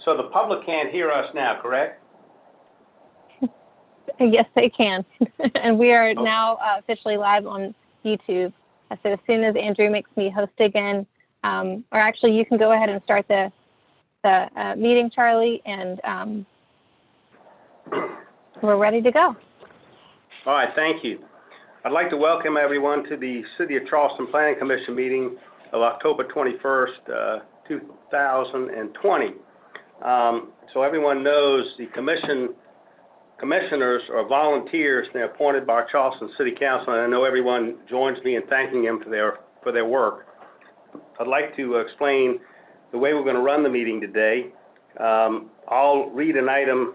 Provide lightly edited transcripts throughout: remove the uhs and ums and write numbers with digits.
So the public can't hear us now, correct? Yes, they can. And we are now officially live on YouTube. So as soon as Andrew makes me host again, or actually you can go ahead and start the meeting, Charlie, and we're ready to go. All right, thank you. I'd like to welcome everyone to the City of Charleston Planning Commission meeting of October 21st, 2020. So everyone knows the commissioners are volunteers. They're appointed by our Charleston City Council, and I know everyone joins me in thanking them for their work. I'd like to explain the way we're going to run the meeting today. I'll read an item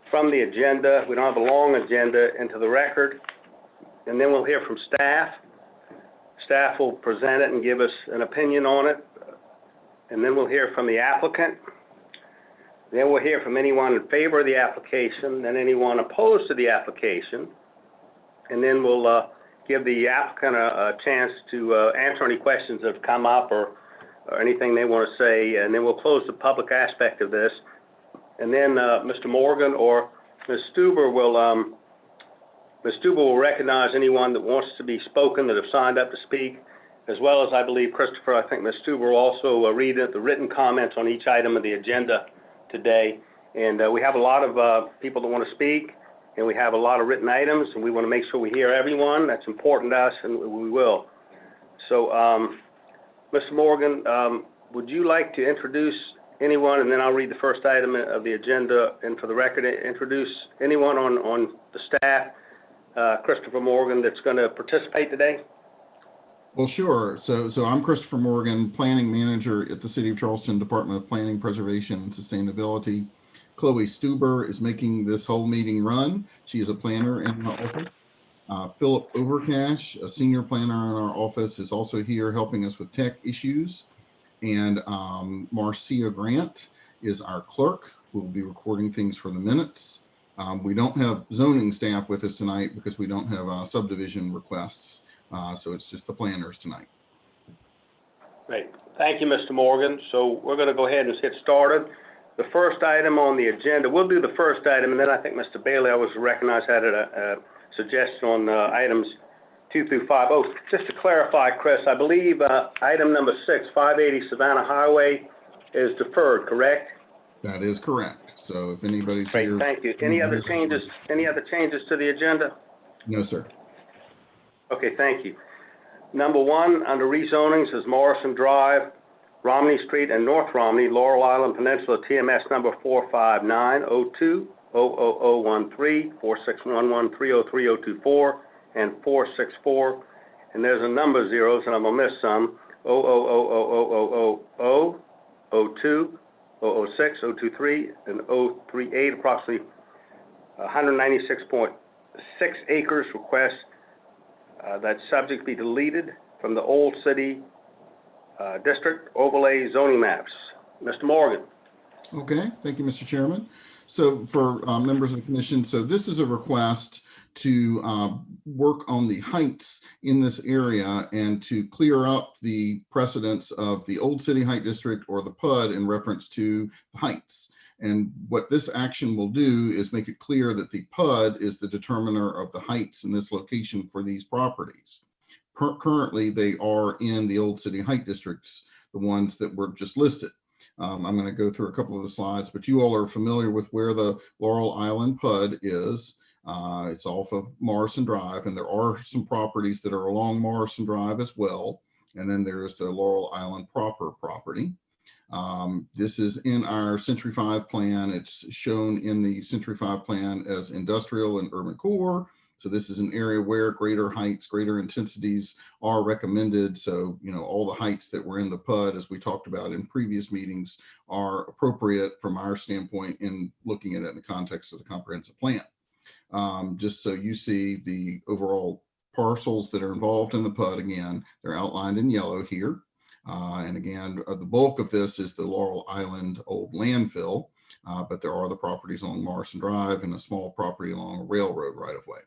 from the agenda. We don't have a long agenda into the record, and then we'll hear from staff. Staff will present it and give us an opinion on it, and then we'll hear from the applicant. Then we'll hear from anyone in favor of the application, then anyone opposed to the application, and then we'll give the applicant a chance to answer any questions that have come up or anything they want to say, and then we'll close the public aspect of this. And then Mr. Morgan or Ms. Stuber will recognize anyone that wants to be spoken that have signed up to speak, as well as I believe Christopher, I think Ms. Stuber will also read the written comments on each item of the agenda today. And we have a lot of people that want to speak, and we have a lot of written items, and we want to make sure we hear everyone. That's important to us, and we will. So, Mr. Morgan, would you like to introduce anyone, and then I'll read the first item of the agenda, and for the record, introduce anyone on the staff, Christopher Morgan, that's going to participate today? Well, sure. So I'm Christopher Morgan, Planning Manager at the City of Charleston Department of Planning, Preservation, and Sustainability. Chloe Stuber is making this whole meeting run. She is a planner in our office. Philip Overcash, a senior planner in our office, is also here helping us with tech issues. And Marcia Grant is our clerk, who will be recording things for the minutes. We don't have zoning staff with us tonight because we don't have subdivision requests. So it's just the planners tonight. Great. Thank you, Mr. Morgan. So we're going to go ahead and get started. The first item on the agenda, we'll do the first item, and then I think Mr. Bailey, I was recognized, had a suggestion on items 2 through 5. Oh, just to clarify, Chris, I believe item number 6, 580 Savannah Highway, is deferred, correct? That is correct. So if anybody's Great, here. thank you. Any other changes? Any other changes to the agenda? No, sir. Okay, thank you. Number 1, under rezonings, is Morrison Drive, Romney Street, and North Romney, Laurel Island Peninsula, TMS number 45902 00013 4611 303 and 464, and there's a number of zeros, and I'm gonna miss some. 0000000 02 006 023 and 038, approximately 196.6 acres. Request that subject be deleted from the Old City District Overlay zoning maps. Mr. Morgan. Okay, thank you, Mr. Chairman. So for members of the commission, so this is a request to work on the heights in this area and to clear up the precedence of the Old City Height District or the PUD in reference to the heights. And what this action will do is make it clear that the PUD is the determiner of the heights in this location for these properties. Currently, they are in the Old City Height Districts, the ones that were just listed. I'm going to go through a couple of the slides, but you all are familiar with where the Laurel Island PUD is. It's off of Morrison Drive, and there are some properties that are along Morrison Drive as well. And then there's the Laurel Island proper property. This is in our Century 5 plan. It's shown in the Century 5 plan as industrial and urban core. So this is an area where greater heights, greater intensities are recommended. So, you know, all the heights that were in the PUD, as we talked about in previous meetings, are appropriate from our standpoint in looking at it in the context of the comprehensive plan. Just so you see the overall parcels that are involved in the PUD, again, they're outlined in yellow here. And again, the bulk of this is the Laurel Island old landfill, but there are the properties along Morrison Drive and a small property along a railroad right of way.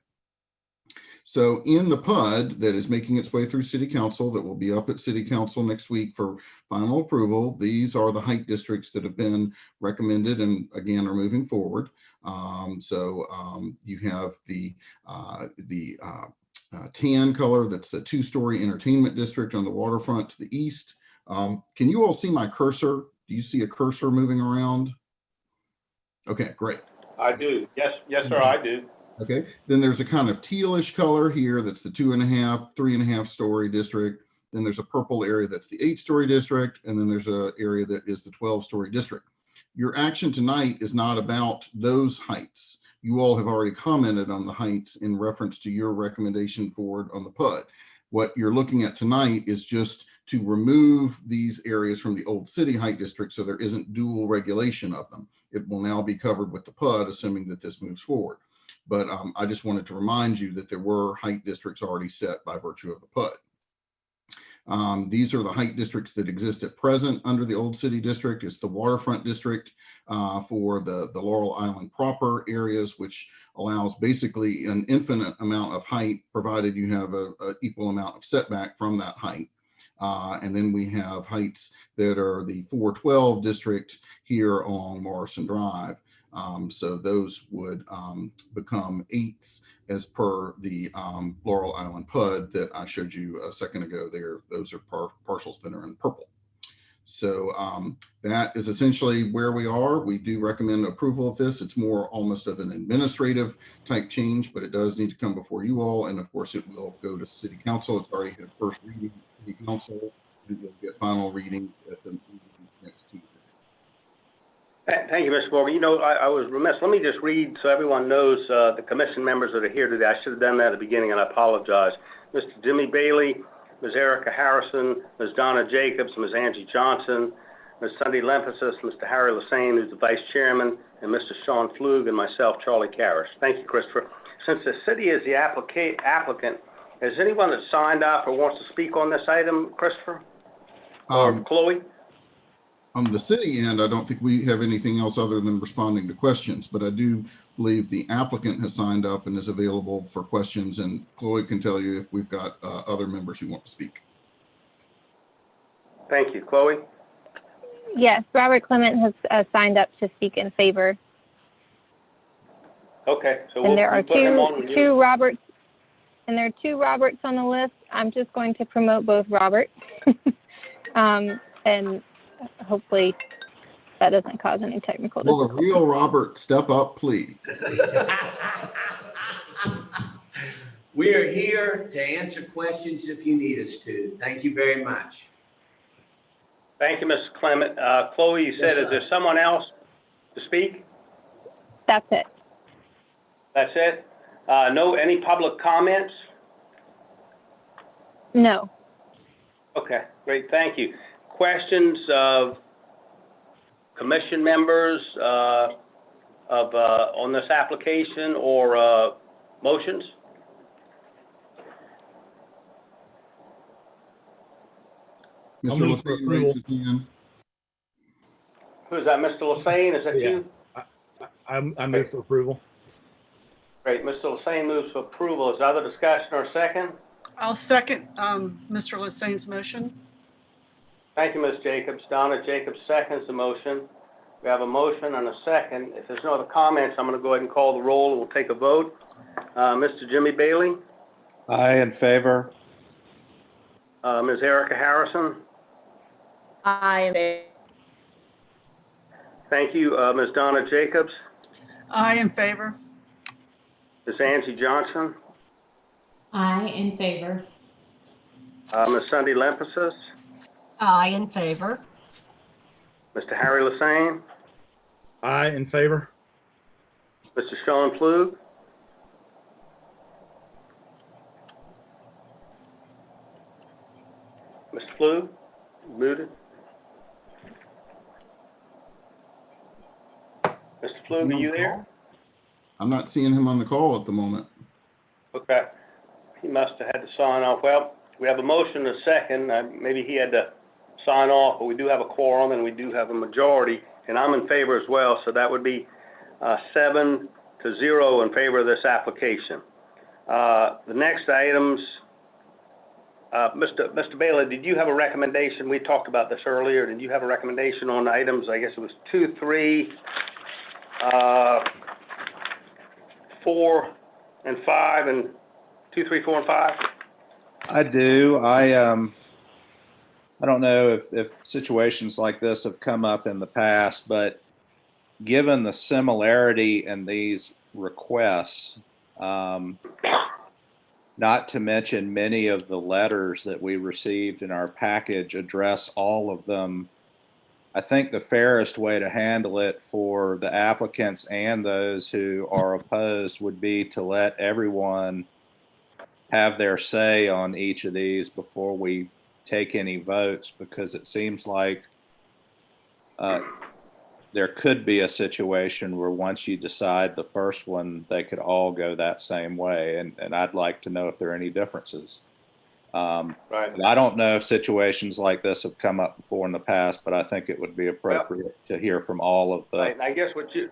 So in the PUD that is making its way through City Council, that will be up at City Council next week for final approval, these are the height districts that have been recommended and again are moving forward. You have the tan color, that's the 2-story entertainment district on the waterfront to the east. Can you all see my cursor? Do you see a cursor moving around? Okay, great. I do. Yes, sir, I do. Okay, then there's a kind of tealish color here. That's the 2.5, 3.5-story district. Then there's a purple area that's the 8-story district. And then there's an area that is the 12-story district. Your action tonight is not about those heights. You all have already commented on the heights in reference to your recommendation forward on the PUD. What you're looking at tonight is just to remove these areas from the old city height district so there isn't dual regulation of them. It will now be covered with the PUD, assuming that this moves forward. But I just wanted to remind you that there were height districts already set by virtue of the PUD. These are the height districts that exist at present under the old city district. It's the waterfront district for the Laurel Island proper areas, which allows basically an infinite amount of height, provided you have an equal amount of setback from that height. And then we have heights that are the 412 district here on Morrison Drive. So those would become 8s as per the Laurel Island PUD that I showed you a second ago there. Those are parcels that are in purple. So that is essentially where we are. We do recommend approval of this. It's more almost of an administrative type change, but it does need to come before you all. And of course, it will go to City Council. It's already had first reading at City Council, and you'll get final readings at the meeting next Tuesday. Thank you, Mr. Morgan. You know, I was remiss. Let me just read so everyone knows the commission members that are here today. I should have done that at the beginning, and I apologize. Mr. Jimmy Bailey, Ms. Erica Harrison, Ms. Donna Jacobs, Ms. Angie Johnson, Ms. Sunday Lemphasis, Mr. Harry Lassane, who's the vice chairman, and Mr. Sean Flug, and myself, Charlie Carish. Thank you, Christopher. Since the city is the applicant, is anyone that signed up or wants to speak on this item, Christopher? Or Chloe? On the city end, I don't think we have anything else other than responding to questions, but I do believe the applicant has signed up and is available for questions, and Chloe can tell you if we've got other members who want to speak. Thank you. Chloe? Yes, Robert Clement has signed up to speak in favor. Okay, so And there are put him on two Roberts, and there are 2 Roberts on the list. I'm just going to promote both Roberts. And hopefully that doesn't cause any technical Will the difficulties. real Robert step up, please? We are here to answer questions if you need us to. Thank you very much. Thank you, Mr. Clement. Chloe, you said, Yes, is there someone else to speak? That's it. That's it? Any public comments? No. Okay, great, thank you. Questions of commission members on this application or motions? Mr. Lassane raised his hand. Who is that, Mr. Lassane? Is that you? I move for approval. Great, Mr. Lassane moves for approval. Is there other discussion or a second? I'll second Mr. Lassane's motion. Thank you, Ms. Jacobs. Donna Jacobs seconds the motion. We have a motion and a second. If there's no other comments, I'm going to go ahead and call the roll, and we'll take a vote. Mr. Jimmy Bailey? Aye, in favor. Ms. Erica Harrison? Aye in favor. Thank you. Ms. Donna Jacobs? Aye in favor. Ms. Angie Johnson? Aye in favor. Ms. Sunday Lemphasis? Aye in favor. Mr. Harry Lassane? Aye in favor. Mr. Sean Flug? Mr. Flug? Muted? Mr. Flug, are you there? I'm not seeing him on the call at the moment. Okay. He must have had to sign off. Well, we have a motion and a second. Maybe he had to sign off, but we do have a quorum and we do have a majority, and I'm in favor as well, so that would be 7-0 in favor of this application. The next items, Mr. Bailey, did you have a recommendation? We talked about this earlier. Did you have a recommendation on items? I guess it was 2, 3, 4, and 5, and 2, 3, 4, and 5? I do. I don't know if situations like this have come up in the past, but given the similarity in these requests, not to mention many of the letters that we received in our package address all of them, I think the fairest way to handle it for the applicants and those who are opposed would be to let everyone have their say on each of these before we take any votes, because it seems like there could be a situation where once you decide the first one, they could all go that same way. And I'd like to know if there are any differences. Right. I don't know if situations like this have come up before in the past, but I think it would be appropriate to hear from all of the. Right. And I guess what you'd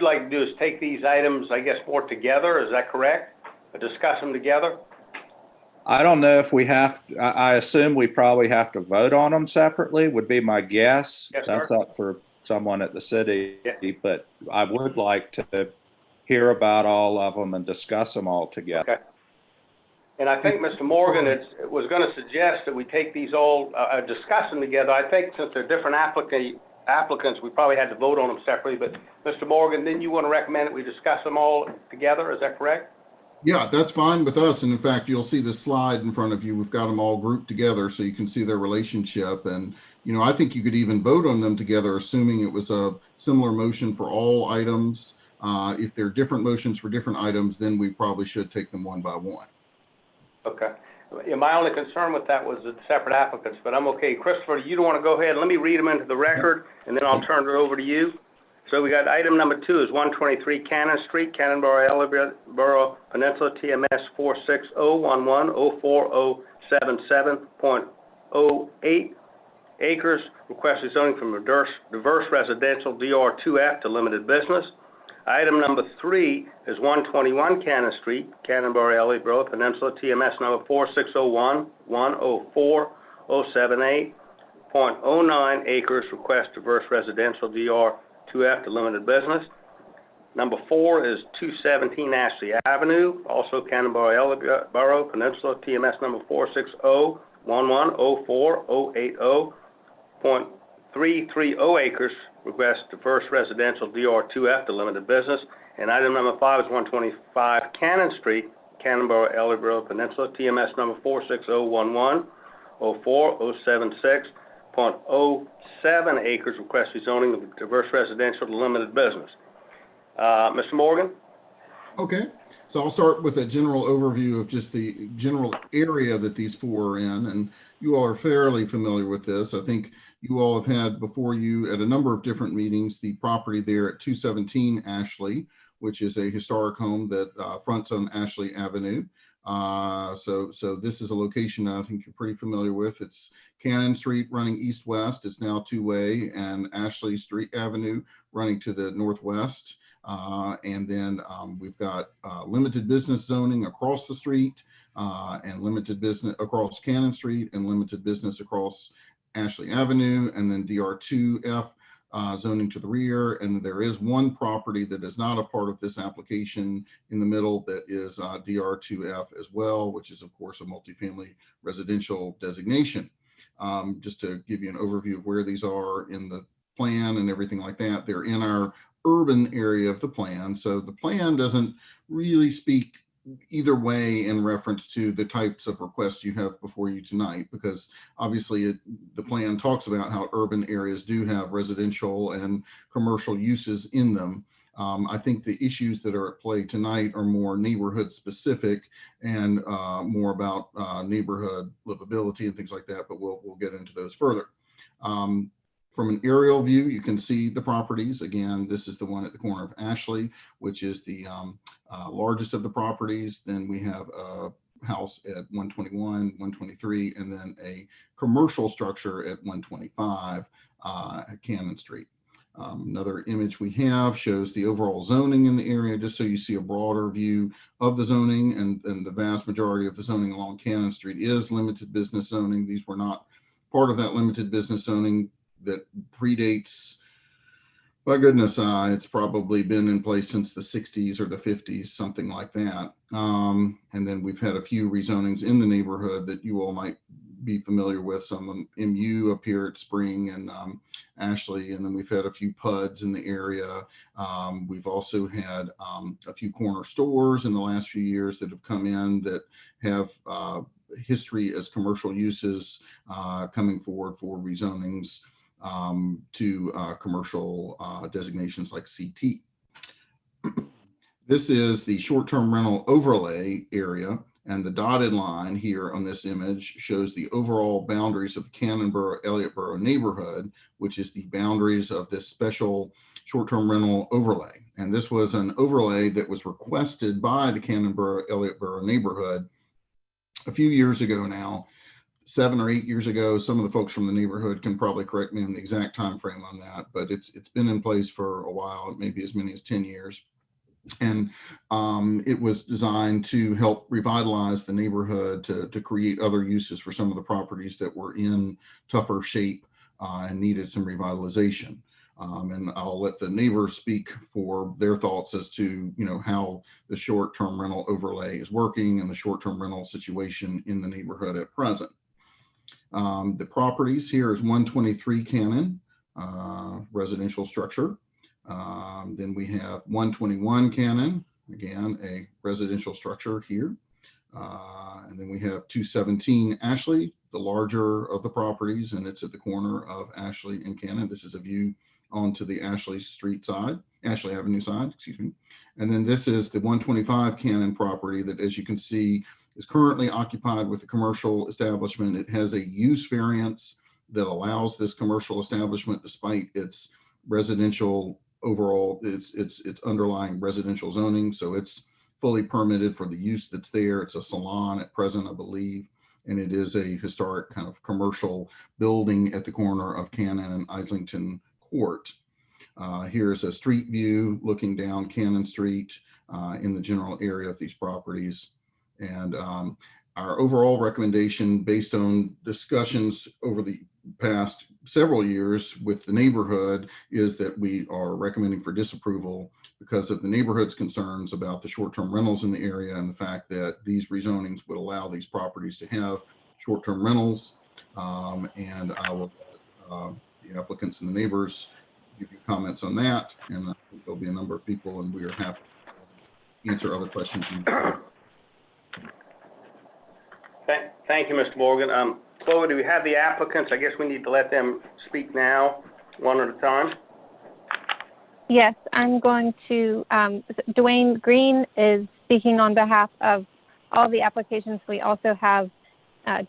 like to do is take these items, I guess, more together. Is that correct? Or discuss them together? I don't know if we have, I assume we probably have to vote on them separately, would be my guess. Yes, That's sir. up for someone at the city, Yeah. but I would like to hear about all of them and discuss them all together. Okay. And I think Mr. Morgan was going to suggest that we take these all, discuss them together. I think since they're different applicants, we probably had to vote on them separately. But Mr. Morgan, didn't you want to recommend that we discuss them all together? Is that correct? Yeah, that's fine with us. And in fact, you'll see the slide in front of you. We've got them all grouped together so you can see their relationship. And, you know, I think you could even vote on them together, assuming it was a similar motion for all items. If they're different motions for different items, then we probably should take them one by one. Okay. Yeah, my only concern with that was the separate applicants, but I'm okay. Christopher, you don't want to go ahead? Let me read them into the record, and then I'll turn it over to you. So we got item number 2 is 123 Cannon Street, Cannonboro, Ellerboro Peninsula, TMS 46011040077.08 acres. Requested zoning from diverse residential DR2F to limited business. Item number 3 is 121 Cannon Street, Cannonboro, Ellerboro Peninsula, TMS number 46011040078.09 acres. Request diverse residential DR2F to limited business. Number 4 is 217 Ashley Avenue, also Cannonboro, Ellerboro Peninsula, TMS number 46011040080.330 acres. Request diverse residential DR2F to limited business. And item number 5 is 125 Cannon Street, Cannonboro, Ellerboro Peninsula, TMS number 46011040076.07 acres. Request rezoning of diverse residential to limited business. Mr. Morgan? Okay, so I'll start with a general overview of just the general area that these 4 are in, and you all are fairly familiar with this. I think you all have had before you at a number of different meetings the property there at 217 Ashley, which is a historic home that fronts on Ashley Avenue. So this is a location that I think you're pretty familiar with. It's Cannon Street running east-west. It's now 2-way, and Ashley Street Avenue running to the northwest. And then we've got limited business zoning across the street, and limited business across Cannon Street, and limited business across Ashley Avenue, and then DR2F zoning to the rear. And there is one property that is not a part of this application in the middle that is DR2F as well, which is of course a multifamily residential designation. Just to give you an overview of where these are in the plan and everything like that, they're in our urban area of the plan. So the plan doesn't really speak either way in reference to the types of requests you have before you tonight, because obviously the plan talks about how urban areas do have residential and commercial uses in them. I think the issues that are at play tonight are more neighborhood specific and more about neighborhood livability and things like that, but we'll get into those further. From an aerial view, you can see the properties. Again, this is the one at the corner of Ashley, which is the largest of the properties. Then we have a house at 121, 123, and then a commercial structure at 125 at Cannon Street. Another image we have shows the overall zoning in the area, just so you see a broader view of the zoning, and the vast majority of the zoning along Cannon Street is limited business zoning. These were not part of that limited business zoning that predates, my goodness, it's probably been in place since the 60s or the 50s, something like that. And then we've had a few rezonings in the neighborhood that you all might be familiar with, some MU up here at Spring and Ashley, and then we've had a few PUDs in the area. We've also had a few corner stores in the last few years that have come in that have history as commercial uses coming forward for rezonings to commercial designations like CT. This is the short-term rental overlay area, and the dotted line here on this image shows the overall boundaries of the Cannonboro-Elliottboro neighborhood, which is the boundaries of this special short-term rental overlay. And this was an overlay that was requested by the Cannonboro-Elliottboro neighborhood a few years ago now, 7 or 8 years ago. Some of the folks from the neighborhood can probably correct me on the exact time frame on that, but it's been in place for a while, maybe as many as 10 years. And it was designed to help revitalize the neighborhood, to create other uses for some of the properties that were in tougher shape and needed some revitalization. And I'll let the neighbors speak for their thoughts as to, how the short-term rental overlay is working and the short-term rental situation in the neighborhood at present. The properties here is 123 Cannon, residential structure. Then we have 121 Cannon, again, a residential structure here. And then we have 217 Ashley, the larger of the properties, and it's at the corner of Ashley and Cannon. This is a view onto the Ashley Street side, Ashley Avenue side, excuse me. And then this is the 125 Cannon property that, as you can see, is currently occupied with a commercial establishment. It has a use variance that allows this commercial establishment, despite its residential overall, its underlying residential zoning. So it's fully permitted for the use that's there. It's a salon at present, I believe, and it is a historic kind of commercial building at the corner of Cannon and Islington Court. Here's a street view looking down Cannon Street in the general area of these properties. And our overall recommendation, based on discussions over the past several years with the neighborhood, is that we are recommending for disapproval because of the neighborhood's concerns about the short-term rentals in the area and the fact that these rezonings would allow these properties to have short-term rentals. And I will the applicants and the neighbors give you comments on that, and I think there'll be a number of people, and we are happy to answer other questions. Thank you, Mr. Morgan. Chloe, do we have the applicants? I guess we need to let them speak now, one at a time. Yes, I'm going to, Dwayne Green is speaking on behalf of all the applications. We also have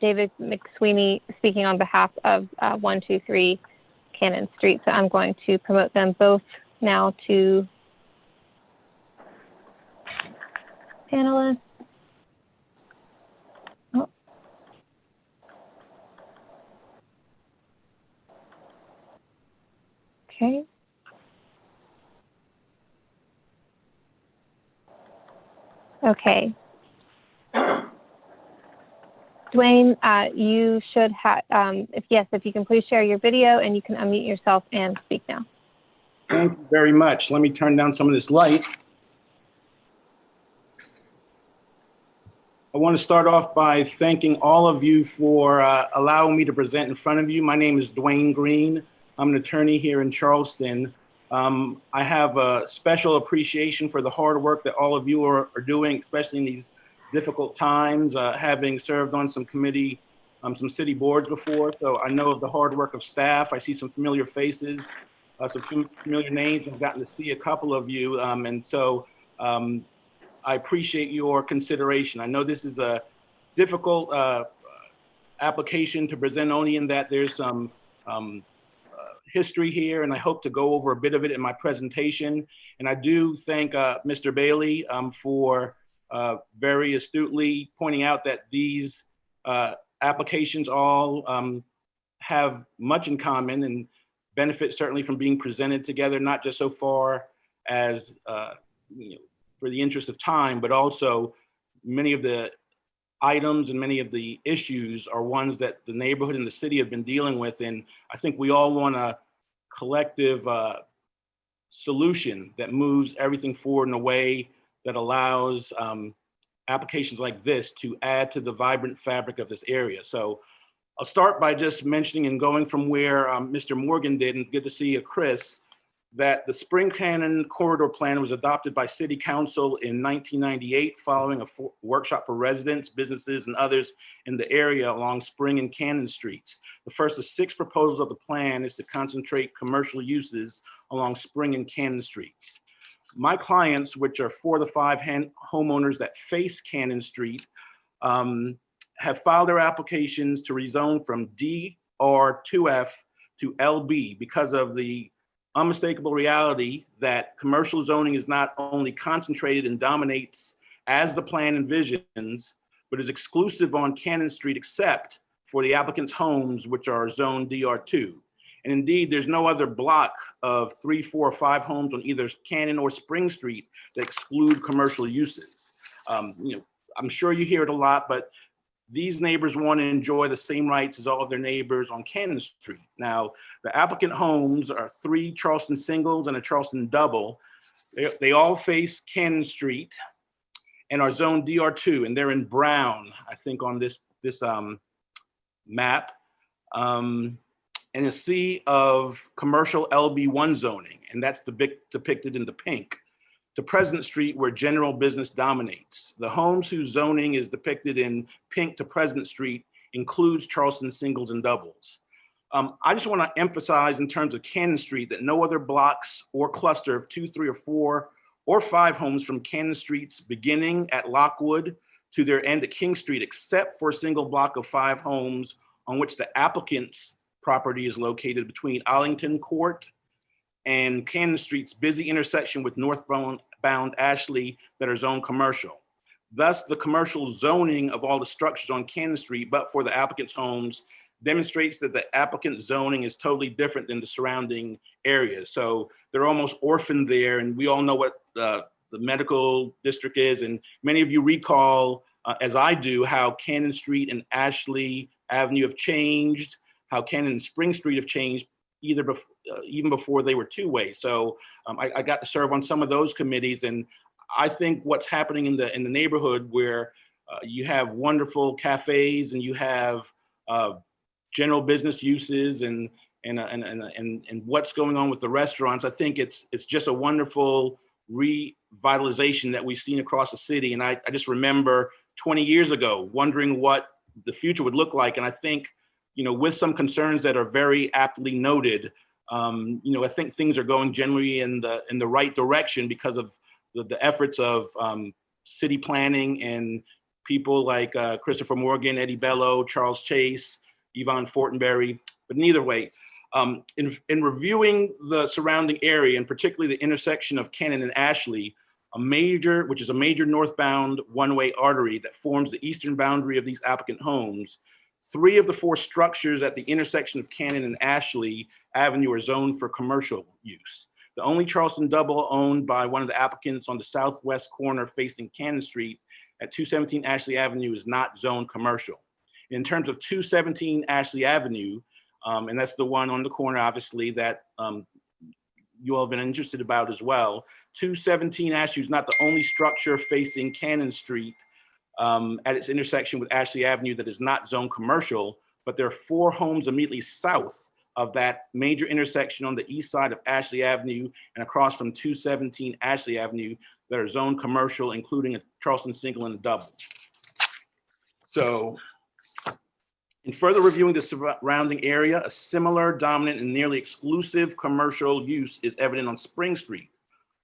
David McSweeney speaking on behalf of 123 Cannon Street. So I'm going to promote them both now to panelists. Oh. Okay. Okay. Dwayne, you should have, if you can please share your video and you can unmute yourself and speak now. Thank you very much. Let me turn down some of this light. I want to start off by thanking all of you for allowing me to present in front of you. My name is Dwayne Green. I'm an attorney here in Charleston. I have a special appreciation for the hard work that all of you are doing, especially in these difficult times, having served on some committee, some city boards before. So I know of the hard work of staff. I see some familiar faces, some familiar names. I've gotten to see a couple of you. And so I appreciate your consideration. I know this is a difficult application to present, only in that there's some history here, and I hope to go over a bit of it in my presentation. And I do thank Mr. Bailey for very astutely pointing out that these applications all have much in common, and benefit certainly from being presented together, not just so far as for the interest of time, but also many of the items and many of the issues are ones that the neighborhood and the city have been dealing with. And I think we all want a collective solution that moves everything forward in a way that allows applications like this to add to the vibrant fabric of this area. So I'll start by just mentioning and going from where Mr. Morgan did, and good to see you, Chris, that the Spring Cannon Corridor Plan was adopted by City Council in 1998 following a workshop for residents, businesses, and others in the area along Spring and Cannon Streets. The first of 6 proposals of the plan is to concentrate commercial uses along Spring and Cannon Streets. My clients, which are 4 of the 5 homeowners that face Cannon Street, have filed their applications to rezone from DR2F to LB because of the unmistakable reality that commercial zoning is not only concentrated and dominates as the plan envisions, but is exclusive on Cannon Street except for the applicant's homes, which are zoned DR2. And indeed, there's no other block of 3, 4, or 5 homes on either Cannon or Spring Street that exclude commercial uses. I'm sure you hear it a lot, but these neighbors want to enjoy the same rights as all of their neighbors on Cannon Street. Now, the applicant homes are 3 Charleston singles and a Charleston double. They all face Cannon Street and are zoned DR2, and they're in brown, I think, on this map. And a sea of commercial LB1 zoning, and that's depicted in the pink, to President Street where general business dominates. The homes whose zoning is depicted in pink to President Street includes Charleston singles and doubles. I just want to emphasize in terms of Cannon Street that no other blocks or cluster of 2, 3, or 4, or 5 homes from Cannon Street's beginning at Lockwood to their end at King Street, except for a single block of 5 homes on which the applicant's property is located between Arlington Court and Cannon Street's busy intersection with northbound Ashley that are zoned commercial. Thus, the commercial zoning of all the structures on Cannon Street, but for the applicant's homes, demonstrates that the applicant's zoning is totally different than the surrounding areas. So they're almost orphaned there, and we all know what the medical district is, and many of you recall, as I do, how Cannon Street and Ashley Avenue have changed, how Cannon and Spring Street have changed, even before they were two-way. So I got to serve on some of those committees, and I think what's happening in the neighborhood where you have wonderful cafes and you have general business uses and what's going on with the restaurants, I think it's just a wonderful revitalization that we've seen across the city. And I just remember 20 years ago wondering what the future would look like, and I think, with some concerns that are very aptly noted, I think things are going generally in the right direction because of the efforts of city planning and people like Christopher Morgan, Eddie Bello, Charles Chase, Yvonne Fortenberry. But in either way, in reviewing the surrounding area, and particularly the intersection of Cannon and Ashley, which is a major northbound one-way artery that forms the eastern boundary of these applicant homes, 3 of the 4 structures at the intersection of Cannon and Ashley Avenue are zoned for commercial use. The only Charleston double owned by one of the applicants on the southwest corner facing Cannon Street at 217 Ashley Avenue is not zoned commercial. In terms of 217 Ashley Avenue, and that's the one on the corner, obviously, that you all have been interested about as well, 217 Ashley is not the only structure facing Cannon Street at its intersection with Ashley Avenue that is not zoned commercial, but there are 4 homes immediately south of that major intersection on the east side of Ashley Avenue and across from 217 Ashley Avenue that are zoned commercial, including a Charleston single and a double. So in further reviewing the surrounding area, a similar dominant and nearly exclusive commercial use is evident on Spring Street.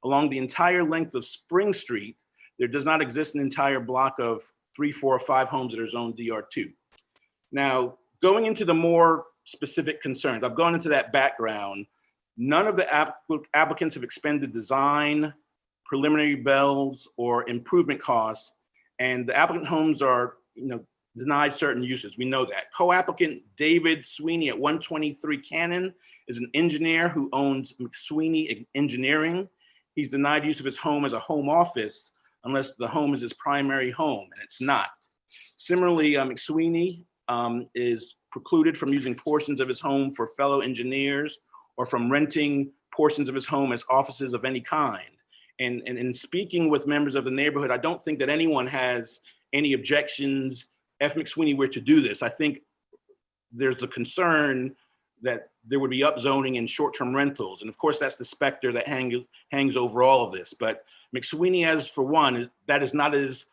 Along the entire length of Spring Street, there does not exist an entire block of 3, 4, or 5 homes that are zoned DR2. Now, going into the more specific concerns, I've gone into that background. None of the applicants have expended design, preliminary bells, or improvement costs, and the applicant homes are, denied certain uses. We know that. Co-applicant David Sweeney at 123 Cannon is an engineer who owns McSweeney Engineering. He's denied use of his home as a home office unless the home is his primary home, and it's not. Similarly, McSweeney is precluded from using portions of his home for fellow engineers or from renting portions of his home as offices of any kind. And in speaking with members of the neighborhood, I don't think that anyone has any objections if McSweeney were to do this. I think there's a concern that there would be upzoning and short-term rentals. And of course, that's the specter that hangs over all of this. But McSweeney, as for one, that is not his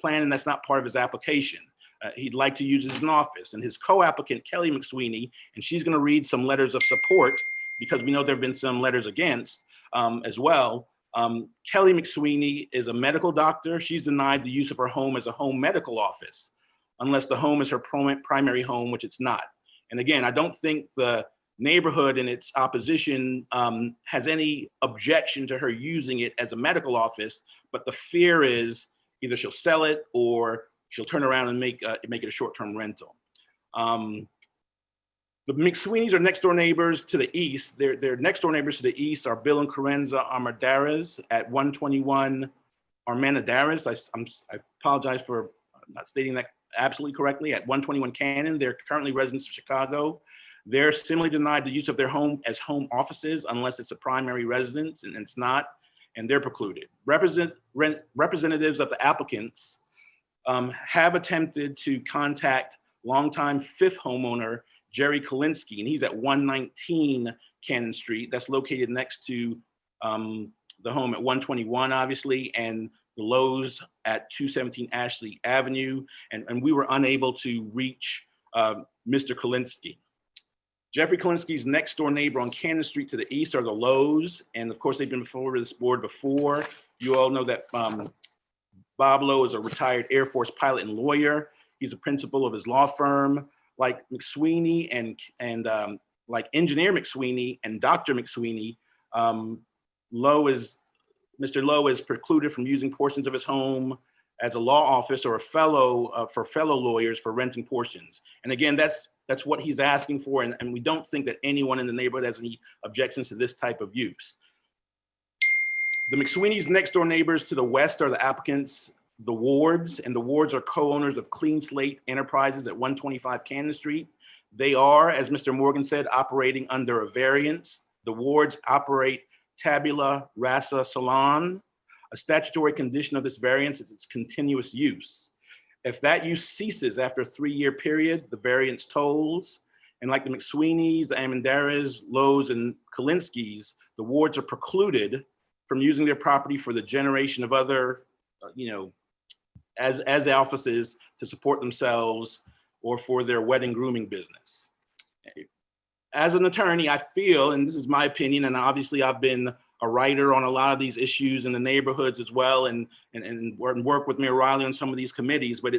plan, and that's not part of his application. He'd like to use it as an office. And his co-applicant, Kelly McSweeney, and she's going to read some letters of support because we know there have been some letters against as well. Kelly McSweeney is a medical doctor. She's denied the use of her home as a home medical office unless the home is her primary home, which it's not. And again, I don't think the neighborhood in its opposition has any objection to her using it as a medical office, but the fear is either she'll sell it or she'll turn around and make it a short-term rental. The McSweeneys are next door neighbors to the east. Their next door neighbors to the east are Bill and Carenza Armendariz at 121 Armendariz. I apologize for not stating that absolutely correctly. At 121 Cannon, they're currently residents of Chicago. They're similarly denied the use of their home as home offices unless it's a primary residence, and it's not, and they're precluded. Representatives of the applicants have attempted to contact longtime fifth homeowner Jerry Kalinsky, and he's at 119 Cannon Street. That's located next to the home at 121, obviously, and the Lowe's at 217 Ashley Avenue. And we were unable to reach Mr. Kalinsky. Jeffrey Kalinsky's next door neighbor on Cannon Street to the east are the Lowe's. And of course, they've been before this board before. You all know that Bob Lowe is a retired Air Force pilot and lawyer. He's a principal of his law firm. Like McSweeney and like engineer McSweeney and Dr. McSweeney, Mr. Lowe is precluded from using portions of his home as a law office or a fellow for fellow lawyers for renting portions. And again, that's what he's asking for, and we don't think that anyone in the neighborhood has any objections to this type of use. The McSweeney's next door neighbors to the west are the applicants, the Wards, and the Wards are co-owners of Clean Slate Enterprises at 125 Cannon Street. They are, as Mr. Morgan said, operating under a variance. The Wards operate Tabula Rasa Salon. A statutory condition of this variance is its continuous use. If that use ceases after a 3-year period, the variance tolls. And like the McSweeneys, the Armendariz, Lowe's, and Kalinskys, the Wards are precluded from using their property for the generation of other, as offices to support themselves or for their wedding grooming business. As an attorney, I feel, and this is my opinion, and obviously I've been a writer on a lot of these issues in the neighborhoods as well, and work with Mayor Riley on some of these committees, but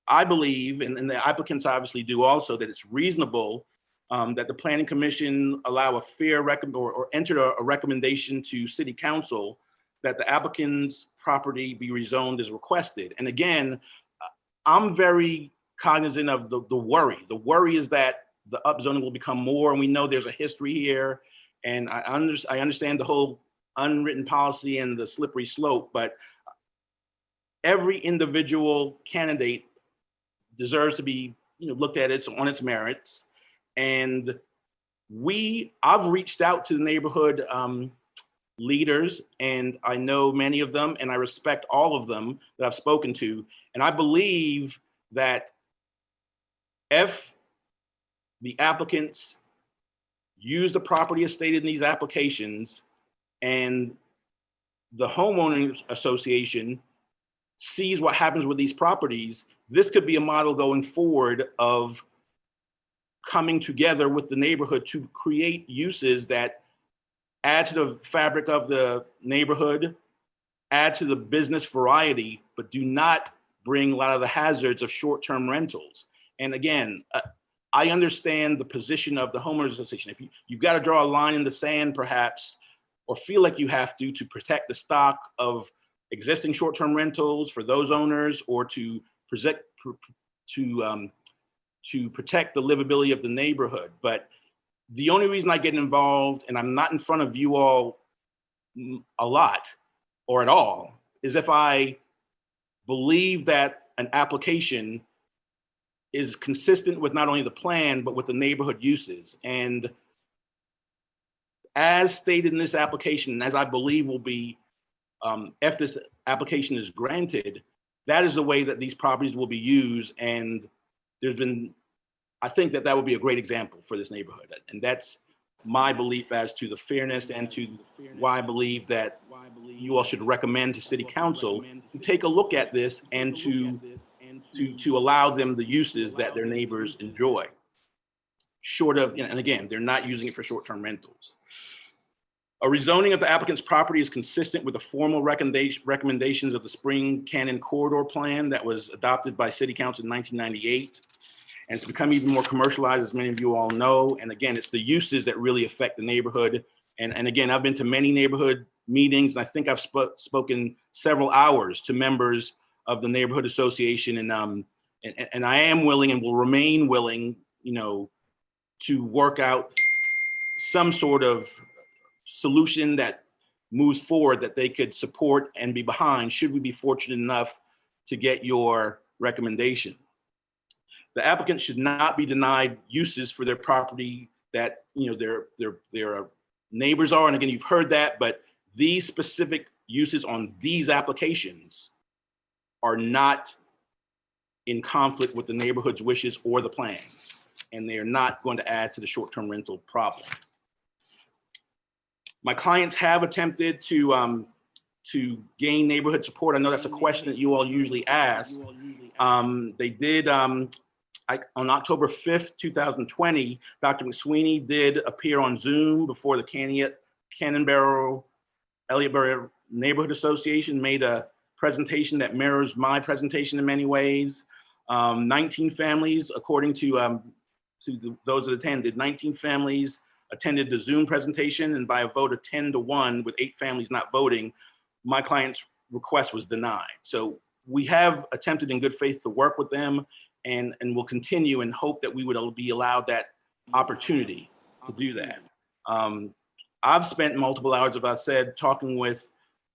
I believe, and the applicants obviously do also, that it's reasonable that the Planning Commission allow a fair or enter a recommendation to City Council that the applicant's property be rezoned as requested. And again, I'm very cognizant of the worry. The worry is that the upzoning will become more, and we know there's a history here. And I understand the whole unwritten policy and the slippery slope, but every individual candidate deserves to be looked at on its merits. And I've reached out to the neighborhood leaders, and I know many of them, and I respect all of them that I've spoken to. And I believe that if the applicants use the property as stated in these applications, and the homeowners association sees what happens with these properties, this could be a model going forward of coming together with the neighborhood to create uses that add to the fabric of the neighborhood, add to the business variety, but do not bring a lot of the hazards of short-term rentals. And again, I understand the position of the homeowners association. If you've got to draw a line in the sand, perhaps, or feel like you have to protect the stock of existing short-term rentals for those owners, or to protect the livability of the neighborhood. But the only reason I get involved, and I'm not in front of you all a lot or at all, is if I believe that an application is consistent with not only the plan, but with the neighborhood uses. And as stated in this application, and as I believe will be, if this application is granted, that is the way that these properties will be used. And I think that would be a great example for this neighborhood. And that's my belief as to the fairness and to why I believe that you all should recommend to City Council to take a look at this and to allow them the uses that their neighbors enjoy. Short of, and again, they're not using it for short-term rentals. A rezoning of the applicant's property is consistent with the formal recommendations of the Spring Canyon Corridor Plan that was adopted by City Council in 1998. And it's become even more commercialized, as many of you all know. And again, it's the uses that really affect the neighborhood. And again, I've been to many neighborhood meetings, and I think I've spoken several hours to members of the neighborhood association. And I am willing and will remain willing, to work out some sort of solution that moves forward that they could support and be behind, should we be fortunate enough to get your recommendation. The applicant should not be denied uses for their property that their neighbors are. And again, you've heard that, but these specific uses on these applications are not in conflict with the neighborhood's wishes or the plan, and they are not going to add to the short-term rental problem. My clients have attempted to gain neighborhood support. I know that's a question that you all usually ask. They did, on October 5th, 2020, Dr. McSweeney did appear on Zoom before the Cannonboro Elliottburg Neighborhood Association, made a presentation that mirrors my presentation in many ways. 19 families, according to those that attended, 19 families attended the Zoom presentation, and by a vote of 10-1, with 8 families not voting, my client's request was denied. So we have attempted in good faith to work with them, and will continue and hope that we would be allowed that opportunity to do that. I've spent multiple hours, as I said, talking with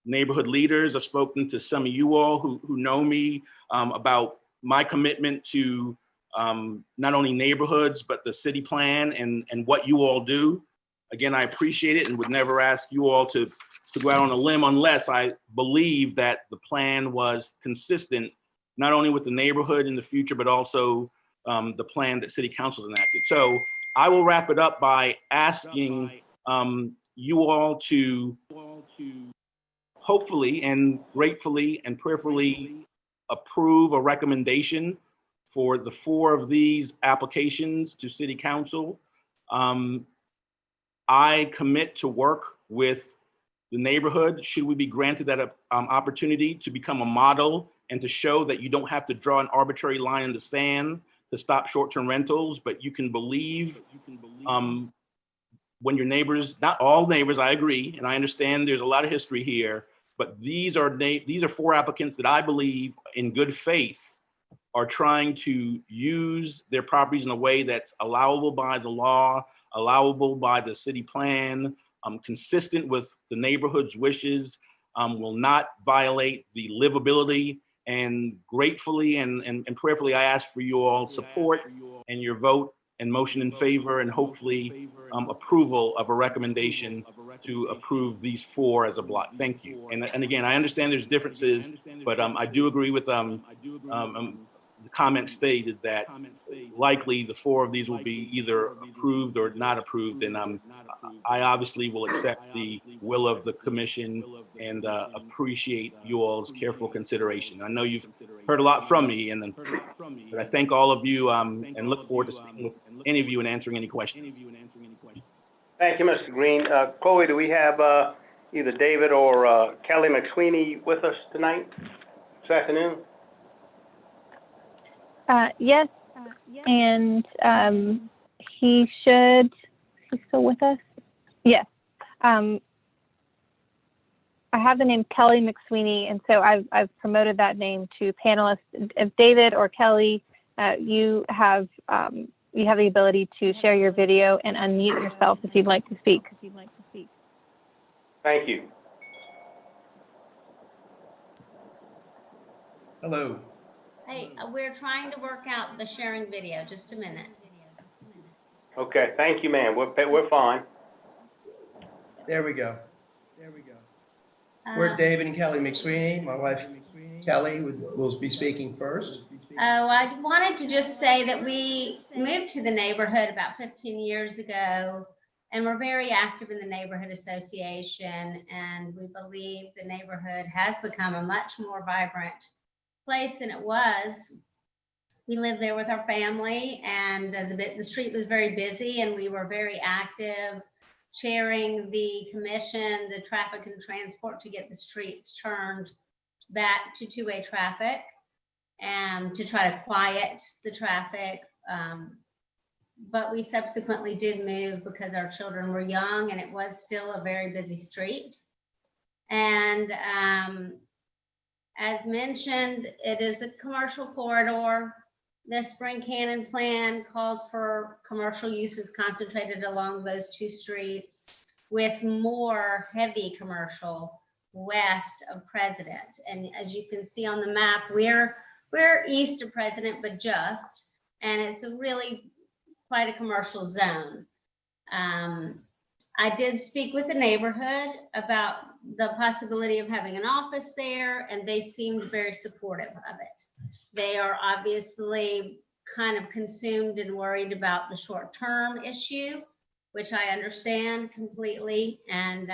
neighborhood leaders. I've spoken to some of you all who know me about my commitment to not only neighborhoods, but the city plan and what you all do. Again, I appreciate it and would never ask you all to go out on a limb unless I believe that the plan was consistent, not only with the neighborhood in the future, but also the plan that City Council enacted. So I will wrap it up by asking you all to hopefully and gratefully and prayerfully approve a recommendation for the 4 of these applications to City Council. I commit to work with the neighborhood, should we be granted that opportunity, to become a model and to show that you don't have to draw an arbitrary line in the sand to stop short-term rentals, but you can believe when your neighbors, not all neighbors, I agree, and I understand there's a lot of history here, but these are 4 applicants that I believe in good faith are trying to use their properties in a way that's allowable by the law, allowable by the city plan, consistent with the neighborhood's wishes, will not violate the livability. And gratefully and prayerfully, I ask for you all support and your vote and motion in favor, and hopefully approval of a recommendation to approve these 4 as a block. Thank you. And again, I understand there's differences, but I do agree with the comment stated that likely the 4 of these will be either approved or not approved. And I obviously will accept the will of the commission and appreciate you all's careful consideration. I know you've heard a lot from me, but I thank all of you and look forward to speaking with any of you and answering any questions. Thank you, Mr. Green. Chloe, do we have either David or Kelly McSweeney with us tonight, this afternoon? Yes, and he's still with us? Yes. I have the name Kelly McSweeney, and so I've promoted that name to panelists. If David or Kelly, you have you have the ability to share your video and unmute yourself if you'd like to speak. Thank you. Hello. Hey, we're trying to work out the sharing video. Just a minute. Okay, thank you, ma'am. We're fine. There we go. We're David and Kelly McSweeney. My wife Kelly will be speaking first. Oh, I wanted to just say that we moved to the neighborhood about 15 years ago, and we're very active in the neighborhood association, and we believe the neighborhood has become a much more vibrant place than it was. We lived there with our family, and the street was very busy, and we were very active, chairing the commission, the traffic and transport, to get the streets turned back to two-way traffic and to try to quiet the traffic. But we subsequently did move because our children were young and it was still a very busy street. And as mentioned, it is a commercial corridor. The Spring Cannon plan calls for commercial uses concentrated along those two streets, with more heavy commercial west of President. And as you can see on the map, we're east of President, but just, and it's a really quite a commercial zone. I did speak with the neighborhood about the possibility of having an office there, and they seemed very supportive of it. They are obviously kind of consumed and worried about the short-term issue, which I understand completely. And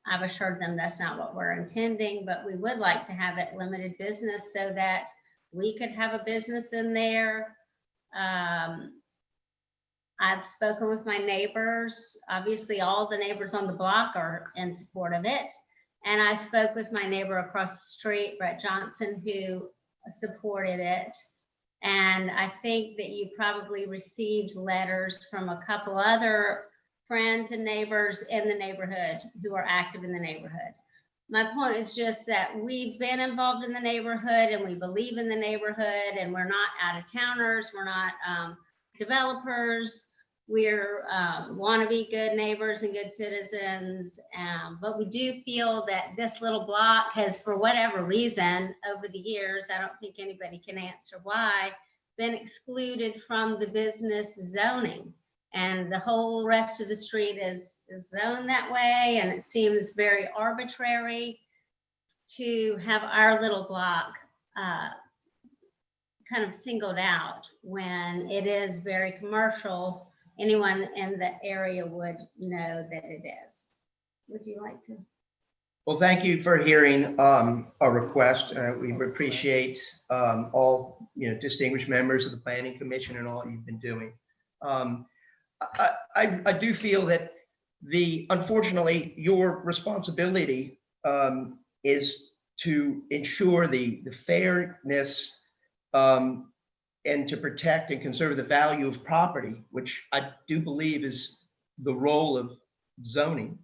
I've assured them that's not what we're intending, but we would like to have it limited business so that we could have a business in there. I've spoken with my neighbors. Obviously, all the neighbors on the block are in support of it. And I spoke with my neighbor across the street, Brett Johnson, who supported it. And I think that you probably received letters from a couple other friends and neighbors in the neighborhood who are active in the neighborhood. My point is just that we've been involved in the neighborhood and we believe in the neighborhood, and we're not out of towners. We're not developers. We're want to be good neighbors and good citizens. But we do feel that this little block has, for whatever reason, over the years, I don't think anybody can answer why, been excluded from the business zoning. And the whole rest of the street is zoned that way. And it seems very arbitrary to have our little block kind of singled out when it is very commercial. Anyone in the area would know that it is. Would you like to? Well, thank you for hearing our request. We appreciate all distinguished members of the Planning Commission and all you've been doing. I do feel that unfortunately, your responsibility is to ensure the fairness and to protect and conserve the value of property, which I do believe is the role of zoning,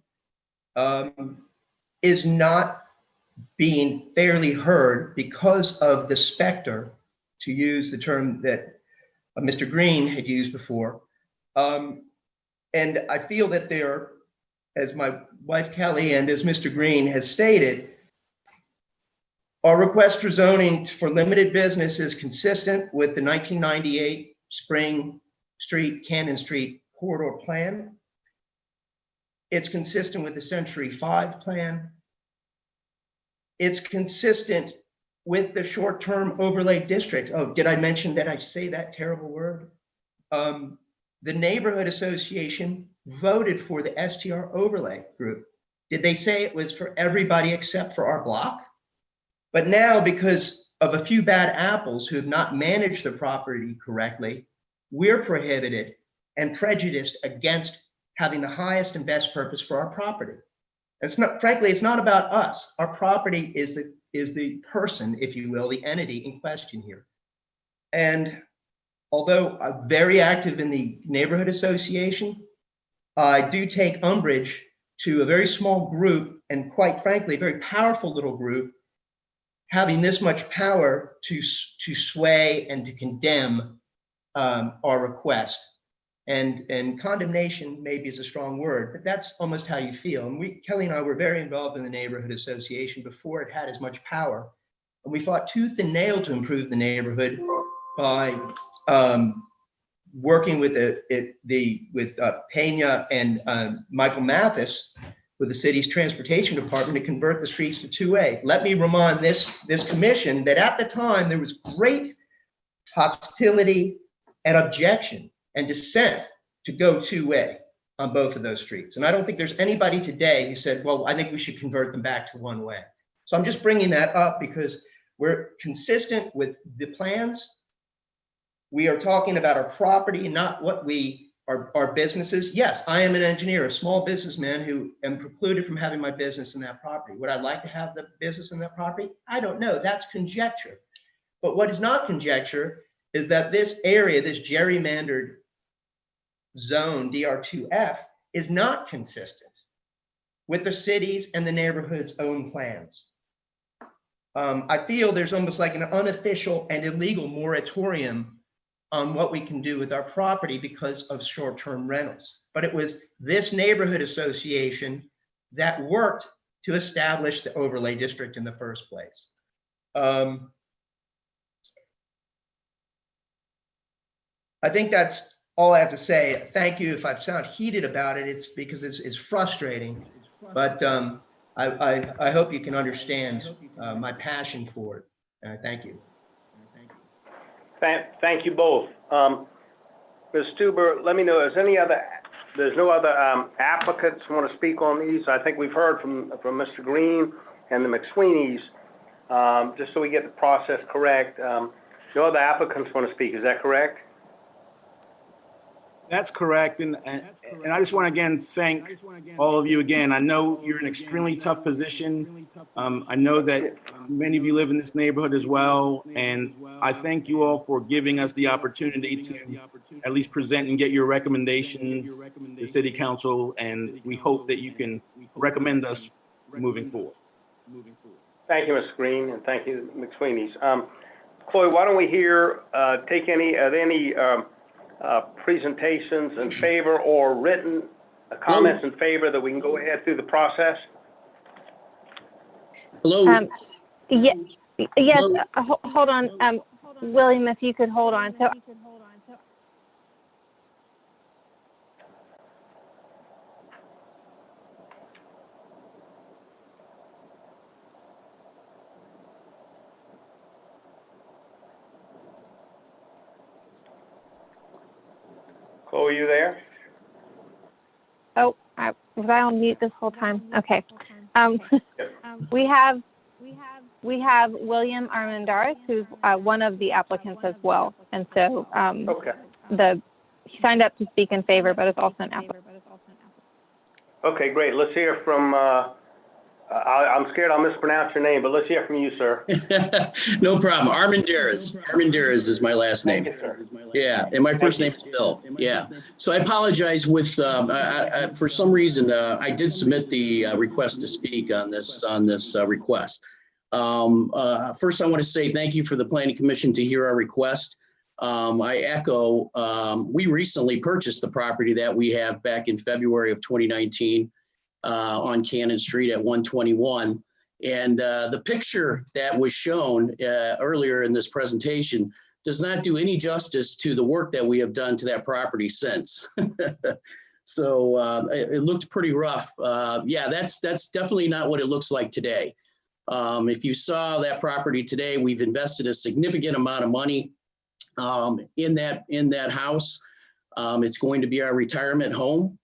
is not being fairly heard because of the specter, to use the term that Mr. Green had used before. And I feel that there, as my wife Kelly and as Mr. Green has stated, our request for zoning for limited business is consistent with the 1998 Spring Street, Cannon Street corridor plan. It's consistent with the Century 5 plan. It's consistent with the short-term overlay district. Oh, did I mention that I say that terrible word? The neighborhood association voted for the STR overlay group. Did they say it was for everybody except for our block? But now, because of a few bad apples who have not managed their property correctly, we're prohibited and prejudiced against having the highest and best purpose for our property. It's not, frankly, it's not about us. Our property is the person, if you will, the entity in question here. And although I'm very active in the neighborhood association, I do take umbrage to a very small group, and quite frankly, a very powerful little group, having this much power to sway and to condemn our request. And condemnation maybe is a strong word, but that's almost how you feel. And Kelly and I were very involved in the neighborhood association before it had as much power. And we fought tooth and nail to improve the neighborhood by working with Pena and Michael Mathis with the city's transportation department to convert the streets to 2A. Let me remind this commission that at the time there was great hostility and objection and dissent to go 2A on both of those streets. And I don't think there's anybody today who said, well, I think we should convert them back to one way. So I'm just bringing that up because we're consistent with the plans. We are talking about our property, not what our businesses. Yes, I am an engineer, a small businessman who am precluded from having my business in that property. Would I like to have the business in that property? I don't know. That's conjecture. But what is not conjecture is that this area, this gerrymandered zone, DR2F, is not consistent with the city's and the neighborhood's own plans. I feel there's almost like an unofficial and illegal moratorium on what we can do with our property because of short-term rentals. But it was this neighborhood association that worked to establish the overlay district in the first place. I think that's all I have to say. Thank you. If I sound heated about it, it's because it's frustrating, but I hope you can understand my passion for it. Thank you. Thank you both. Ms. Stuber, let me know, there's no other applicants who want to speak on these? I think we've heard from Mr. Green and the McSweeney's, just so we get the process correct. No other applicants want to speak, is that correct? That's correct. And I just want to again thank all of you again. I know you're in an extremely tough position. I know that many of you live in this neighborhood as well. And I thank you all for giving us the opportunity to at least present and get your recommendations to City Council. And we hope that you can recommend us moving forward. Thank you, Mr. Green, and thank you, McSweeney's. Chloe, why don't we take any presentations in favor or written comments in favor that we can go ahead through the process? Hello. Yes. Hold on, William, if you could hold on. So. Chloe, are you there? Oh, was I on mute this whole time? Okay. We have William Armendariz, who's one of the applicants as well, and so he signed up to speak in favor, but is also an applicant. Okay, great. Let's hear from. I'm scared I'll mispronounce your name, but let's hear from you, sir. No problem. Armendariz. Armendariz is my last name. Thank you, sir. Yeah, and my first name is Bill. Yeah. So I apologize for some reason, I did submit the request to speak on this request. First, I want to say thank you for the Planning Commission to hear our request. I echo, we recently purchased the property that we have back in February of 2019 on Cannon Street at 121. And the picture that was shown earlier in this presentation does not do any justice to the work that we have done to that property since. So it looked pretty rough. Yeah, that's definitely not what it looks like today. If you saw that property today, we've invested a significant amount of money in that house. It's going to be our retirement home.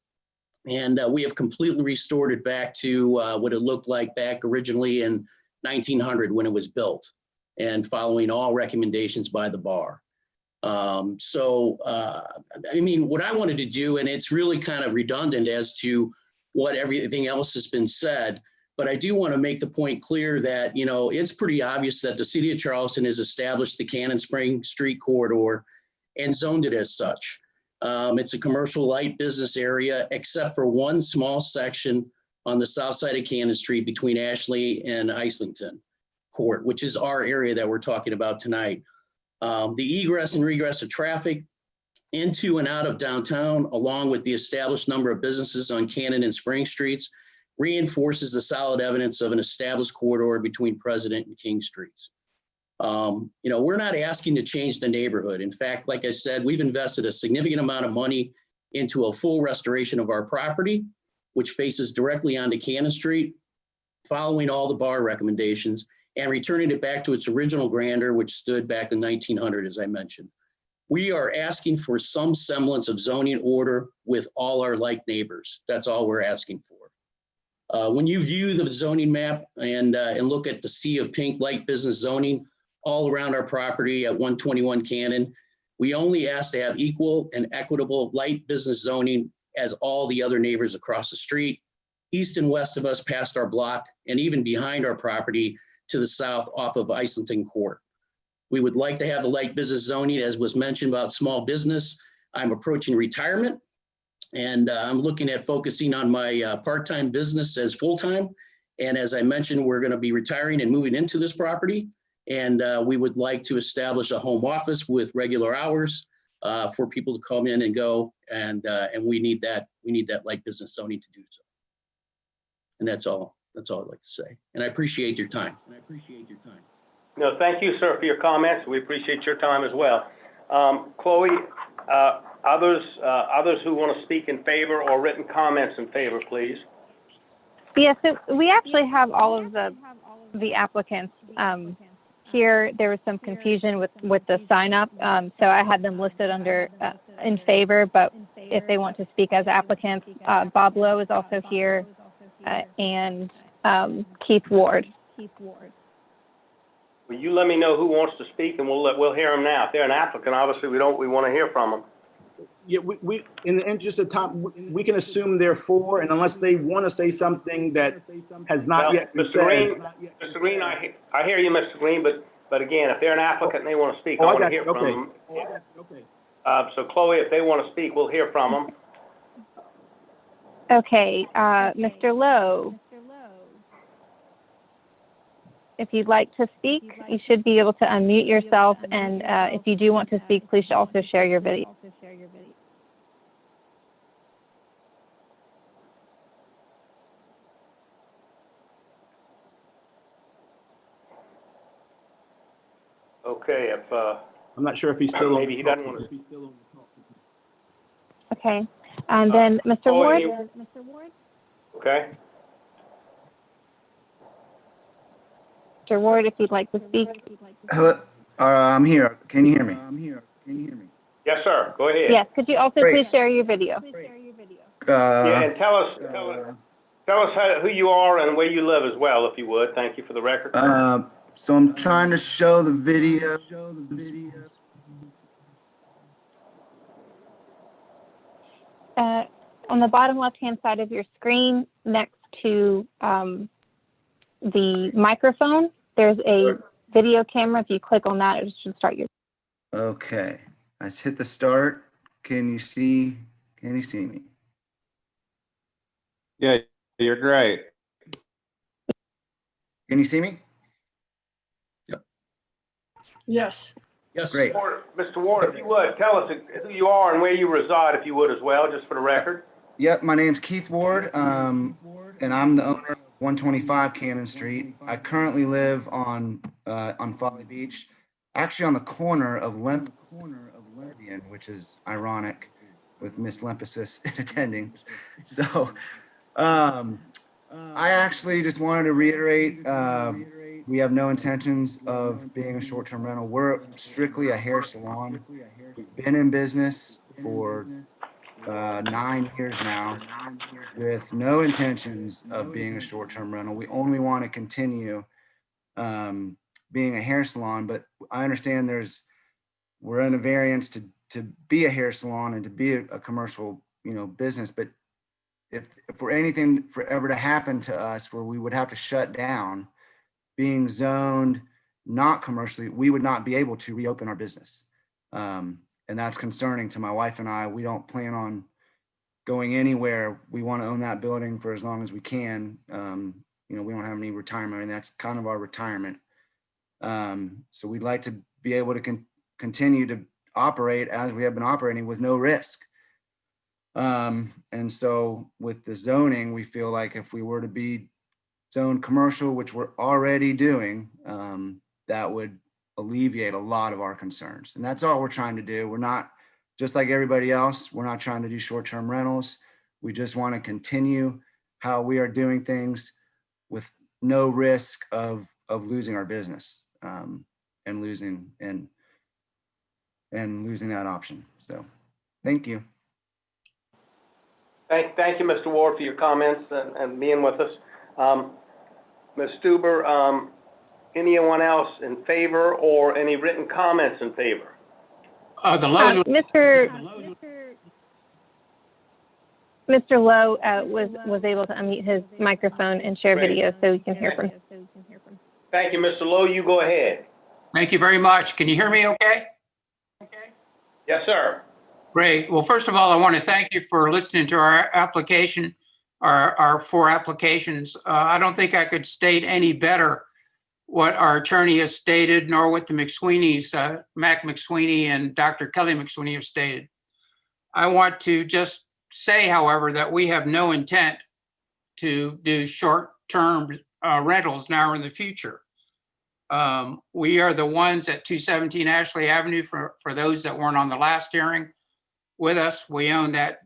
And we have completely restored it back to what it looked like back originally in 1900 when it was built, and following all recommendations by the bar. I mean, what I wanted to do, and it's really kind of redundant as to what everything else has been said, but I do want to make the point clear that, you know, it's pretty obvious that the city of Charleston has established the Cannon Spring Street corridor and zoned it as such. It's a commercial light business area, except for one small section on the south side of Cannon Street between Ashley and Islington Court, which is our area that we're talking about tonight. The egress and regress of traffic into and out of downtown, along with the established number of businesses on Cannon and Spring Streets, reinforces the solid evidence of an established corridor between President and King Streets. We're not asking to change the neighborhood. In fact, like I said, we've invested a significant amount of money into a full restoration of our property, which faces directly onto Cannon Street, following all the bar recommendations and returning it back to its original grandeur, which stood back in 1900, as I mentioned. We are asking for some semblance of zoning order with all our like neighbors. That's all we're asking for. When you view the zoning map and look at the sea of pink light business zoning all around our property at 121 Cannon, we only ask to have equal and equitable light business zoning as all the other neighbors across the street, east and west of us past our block, and even behind our property to the south off of Islington Court. We would like to have the light business zoning, as was mentioned about small business. I'm approaching retirement, and I'm looking at focusing on my part-time business as full-time. And as I mentioned, we're going to be retiring and moving into this property. And we would like to establish a home office with regular hours for people to come in and go. And we need that light business zoning to do so. And that's all I'd like to say. And I appreciate your time. No, thank you, sir, for your comments. We appreciate your time as well. Chloe, others who want to speak in favor or written comments in favor, please. Yeah, so we actually have all of the applicants here. There was some confusion with the sign up, so I had them listed under in favor, but if they want to speak as applicants, Bob Lowe is also here, and Keith Ward. Well, you let me know who wants to speak, and we'll hear them now. If they're an applicant, obviously we want to hear from them. Yeah, we in the interest of time, we can assume they're for, and unless they want to say something that has not yet been said. Mr. Green, I hear you, Mr. Green, but again, if they're an applicant and they want to speak, I want to hear from them. Okay. So Chloe, if they want to speak, we'll hear from them. Okay, Mr. Lowe, if you'd like to speak, you should be able to unmute yourself, and if you do want to speak, please also share your video. Okay, if I'm not sure if he's still. Maybe he doesn't want to speak. Okay, and then Mr. Ward. Okay. Mr. Ward, if you'd like to speak. Hello, I'm here. Can you hear me? Yes, sir. Go ahead. Yes. Could you also please share your video? Yeah, and tell us who you are and where you live as well, if you would. Thank you for the record. So I'm trying to show the video. On the bottom left-hand side of your screen, next to the microphone, there's a video camera. If you click on that, it should start your. Okay, I just hit the start. Can you see me? Yeah, you're great. Can you see me? Yes. Yes. Great. Mr. Ward, if you would, tell us who you are and where you reside, if you would as well, just for the record. Yep, my name's Keith Ward, and I'm the owner of 125 Cannon Street. I currently live on Folly Beach, actually on the corner of Lemp, which is ironic with Miss Lempesis in attendance. So I actually just wanted to reiterate, we have no intentions of being a short-term rental. We're strictly a hair salon. We've been in business for 9 years now with no intentions of being a short-term rental. We only want to continue being a hair salon, but I understand we're in a variance to be a hair salon and to be a commercial, business. But if for anything forever to happen to us where we would have to shut down, being zoned not commercially, we would not be able to reopen our business. And that's concerning to my wife and I. We don't plan on going anywhere. We want to own that building for as long as we can. We don't have any retirement, and that's kind of our retirement. So we'd like to be able to continue to operate as we have been operating with no risk. And so with the zoning, we feel like if we were to be zoned commercial, which we're already doing, that would alleviate a lot of our concerns. And that's all we're trying to do. We're not, just like everybody else, we're not trying to do short-term rentals. We just want to continue how we are doing things with no risk of losing our business, and losing that option. So thank you. Thank you, Mr. Ward, for your comments and being with us. Ms. Stuber, anyone else in favor or any written comments in favor? Mr. Lowe was able to unmute his microphone and share video so we can hear from him. Thank you, Mr. Lowe. You go ahead. Thank you very much. Can you hear me okay? Yes, sir. Great. Well, first of all, I want to thank you for listening to our application, our 4 applications. I don't think I could state any better what our attorney has stated, nor what the McSweeney's, Mac McSweeney and Dr. Kelly McSweeney have stated. I want to just say, however, that we have no intent to do short-term rentals now or in the future. We are the ones at 217 Ashley Avenue, for those that weren't on the last hearing with us. We own that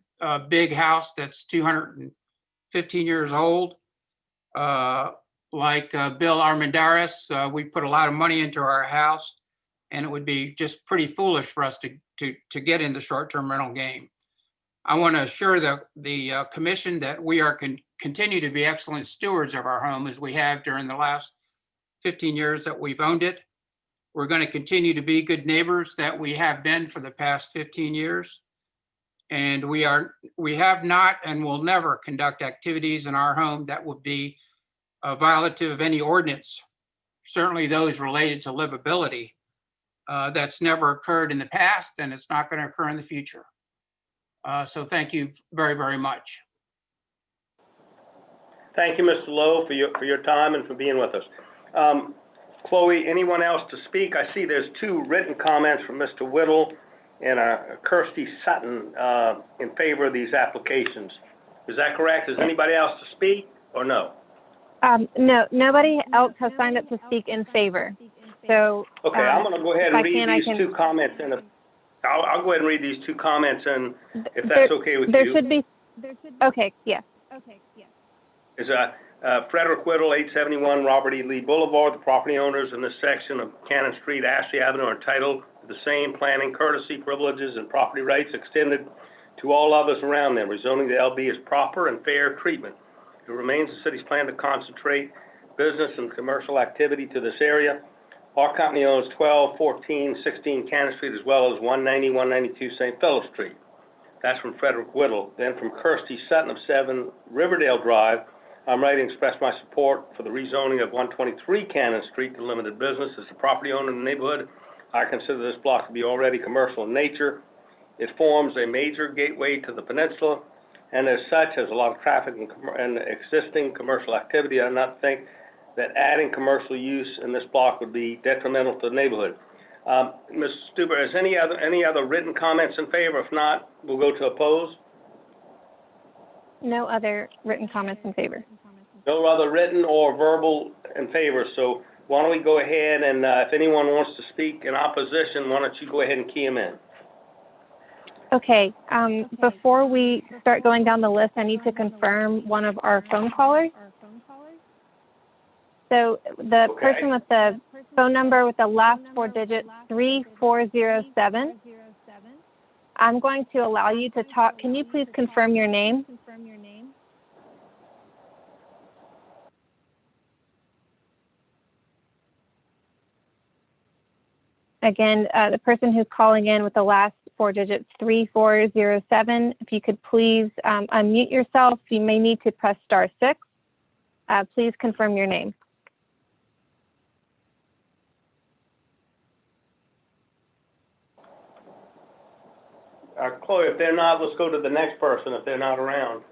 big house that's 215 years old. Like Bill Armendariz, we put a lot of money into our house, and it would be just pretty foolish for us to get in the short-term rental game. I want to assure the commission that we are continue to be excellent stewards of our home, as we have during the last 15 years that we've owned it. We're going to continue to be good neighbors that we have been for the past 15 years. And we have not and will never conduct activities in our home that would be violative of any ordinance, certainly those related to livability. That's never occurred in the past, and it's not going to occur in the future. So thank you very, very much. Thank you, Mr. Lowe, for your time and for being with us. Chloe, anyone else to speak? I see there's 2 written comments from Mr. Whittle and Kirsty Sutton in favor of these applications. Is that correct? Is anybody else to speak or no? No, nobody else has signed up to speak in favor. So okay, I'm going to go ahead and read these 2 comments, and I'll go ahead and read these 2 comments, and if that's okay with you. There should be. Okay. Yes. Is Frederick Whittle, 871 Robert E. Lee Boulevard. The property owners in this section of Cannon Street, Ashley Avenue are entitled to the same planning, courtesy, privileges, and property rights extended to all others around them. Rezoning the LB is proper and fair treatment. It remains the city's plan to concentrate business and commercial activity to this area. Our company owns 12, 14, 16 Cannon Street, as well as 190, 192 St. Philip Street. That's from Frederick Whittle. Then from Kirsty Sutton of 7 Riverdale Drive, I'm writing to express my support for the rezoning of 123 Cannon Street to limited business. As a property owner in the neighborhood, I consider this block to be already commercial in nature. It forms a major gateway to the peninsula, and as such has a lot of traffic and existing commercial activity. I do not think that adding commercial use in this block would be detrimental to the neighborhood. Ms. Stuber, is any other written comments in favor? If not, we'll go to oppose. No other written comments in favor. No other written or verbal in favor. So why don't we go ahead and if anyone wants to speak in opposition, why don't you go ahead and key them in? Okay. Before we start going down the list, I need to confirm one of our phone callers. So the person with the phone number with the last 4 digits, 3407. I'm going to allow you to talk. Can you please confirm your name? Again, the person who's calling in with the last 4 digits, 3407. If you could please unmute yourself. You may need to press *6. Please confirm your name. Chloe, if they're not, let's go to the next person if they're not around.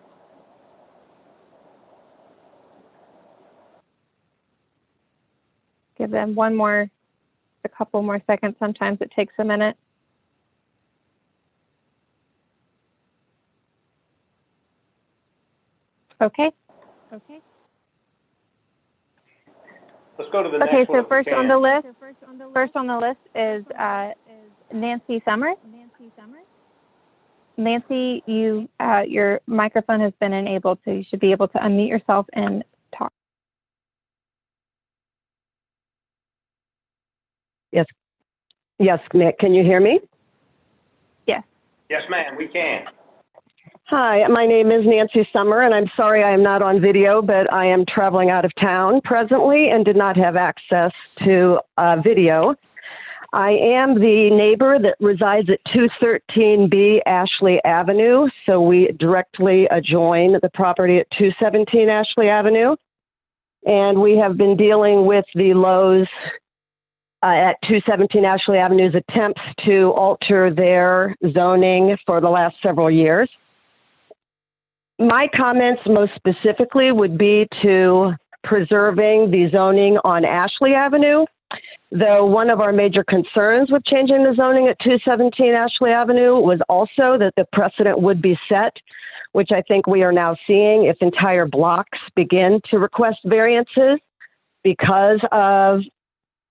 Give them a couple more seconds. Sometimes it takes a minute. Okay. Let's go to the next Okay, one. so if we first on can. the list is Nancy Summers. Nancy, your microphone has been enabled, so you should be able to unmute yourself and talk. Yes. Yes, Nick, can you hear me? Yes. Yes, ma'am, we can. Hi, my name is Nancy Summer, and I'm sorry I am not on video, but I am traveling out of town presently and did not have access to video. I am the neighbor that resides at 213B Ashley Avenue, so we directly adjoin the property at 217 Ashley Avenue. And we have been dealing with the Lowe's at 217 Ashley Avenue's attempts to alter their zoning for the last several years. My comments most specifically would be to preserving the zoning on Ashley Avenue, though one of our major concerns with changing the zoning at 217 Ashley Avenue was also that the precedent would be set, which I think we are now seeing if entire blocks begin to request variances because of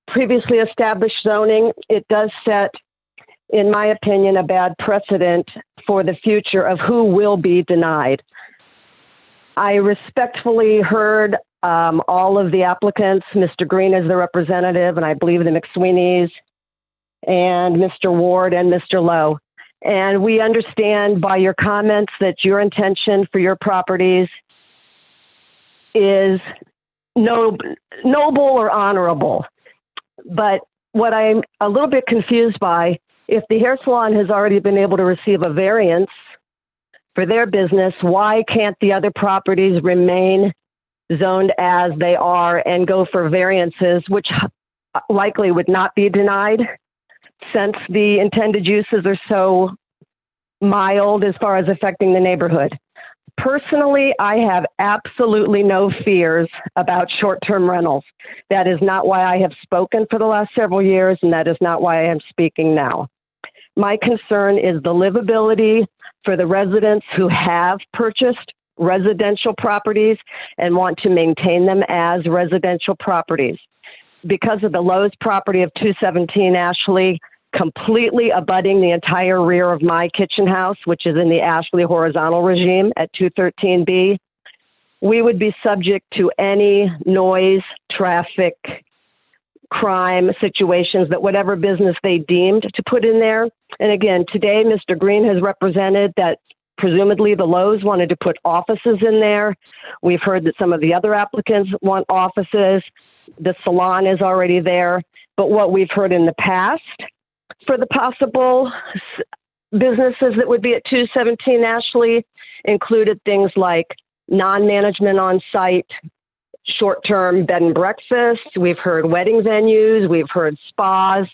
previously established zoning. It does set, in my opinion, a bad precedent for the future of who will be denied. I respectfully heard all of the applicants, Mr. Green is the representative, and I believe the McSweeney's, and Mr. Ward and Mr. Lowe. And we understand by your comments that your intention for your properties is noble or honorable. But what I'm a little bit confused by, if the hair salon has already been able to receive a variance for their business, why can't the other properties remain zoned as they are and go for variances, which likely would not be denied since the intended uses are so mild as far as affecting the neighborhood? Personally, I have absolutely no fears about short-term rentals. That is not why I have spoken for the last several years, and that is not why I am speaking now. My concern is the livability for the residents who have purchased residential properties and want to maintain them as residential properties. Because of the Lowe's property of 217 Ashley completely abutting the entire rear of my kitchen house, which is in the Ashley horizontal regime at 213B, we would be subject to any noise, traffic, crime situations that whatever business they deemed to put in there. And again, today, Mr. Green has represented that presumably the Lowe's wanted to put offices in there. We've heard that some of the other applicants want offices. The salon is already there. But what we've heard in the past for the possible businesses that would be at 217 Ashley included things like non-management on site, short-term bed and breakfast. We've heard wedding venues. We've heard spas.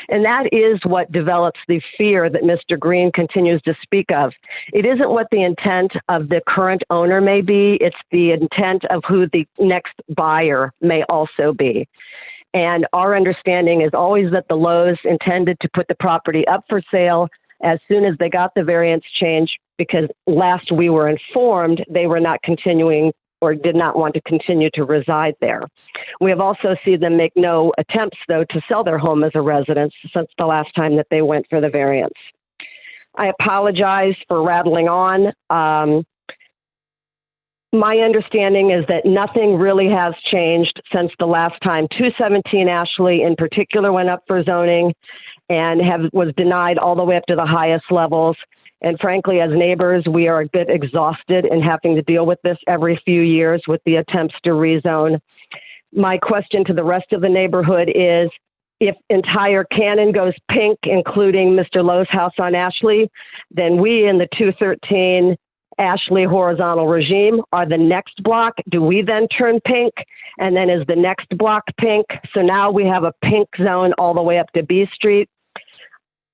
And that is what develops the fear that Mr. Green continues to speak of. It isn't what the intent of the current owner may be. It's the intent of who the next buyer may also be. And our understanding is always that the Lowe's intended to put the property up for sale as soon as they got the variance change, because last we were informed, they were not continuing or did not want to continue to reside there. We have also seen them make no attempts, though, to sell their home as a residence since the last time that they went for the variance. I apologize for rattling on. My understanding is that nothing really has changed since the last time 217 Ashley in particular went up for zoning and was denied all the way up to the highest levels. And frankly, as neighbors, we are a bit exhausted in having to deal with this every few years with the attempts to rezone. My question to the rest of the neighborhood is, if entire Cannon goes pink, including Mr. Lowe's house on Ashley, then we in the 213 Ashley horizontal regime are the next block. Do we then turn pink? And then is the next block pink? So now we have a pink zone all the way up to B Street.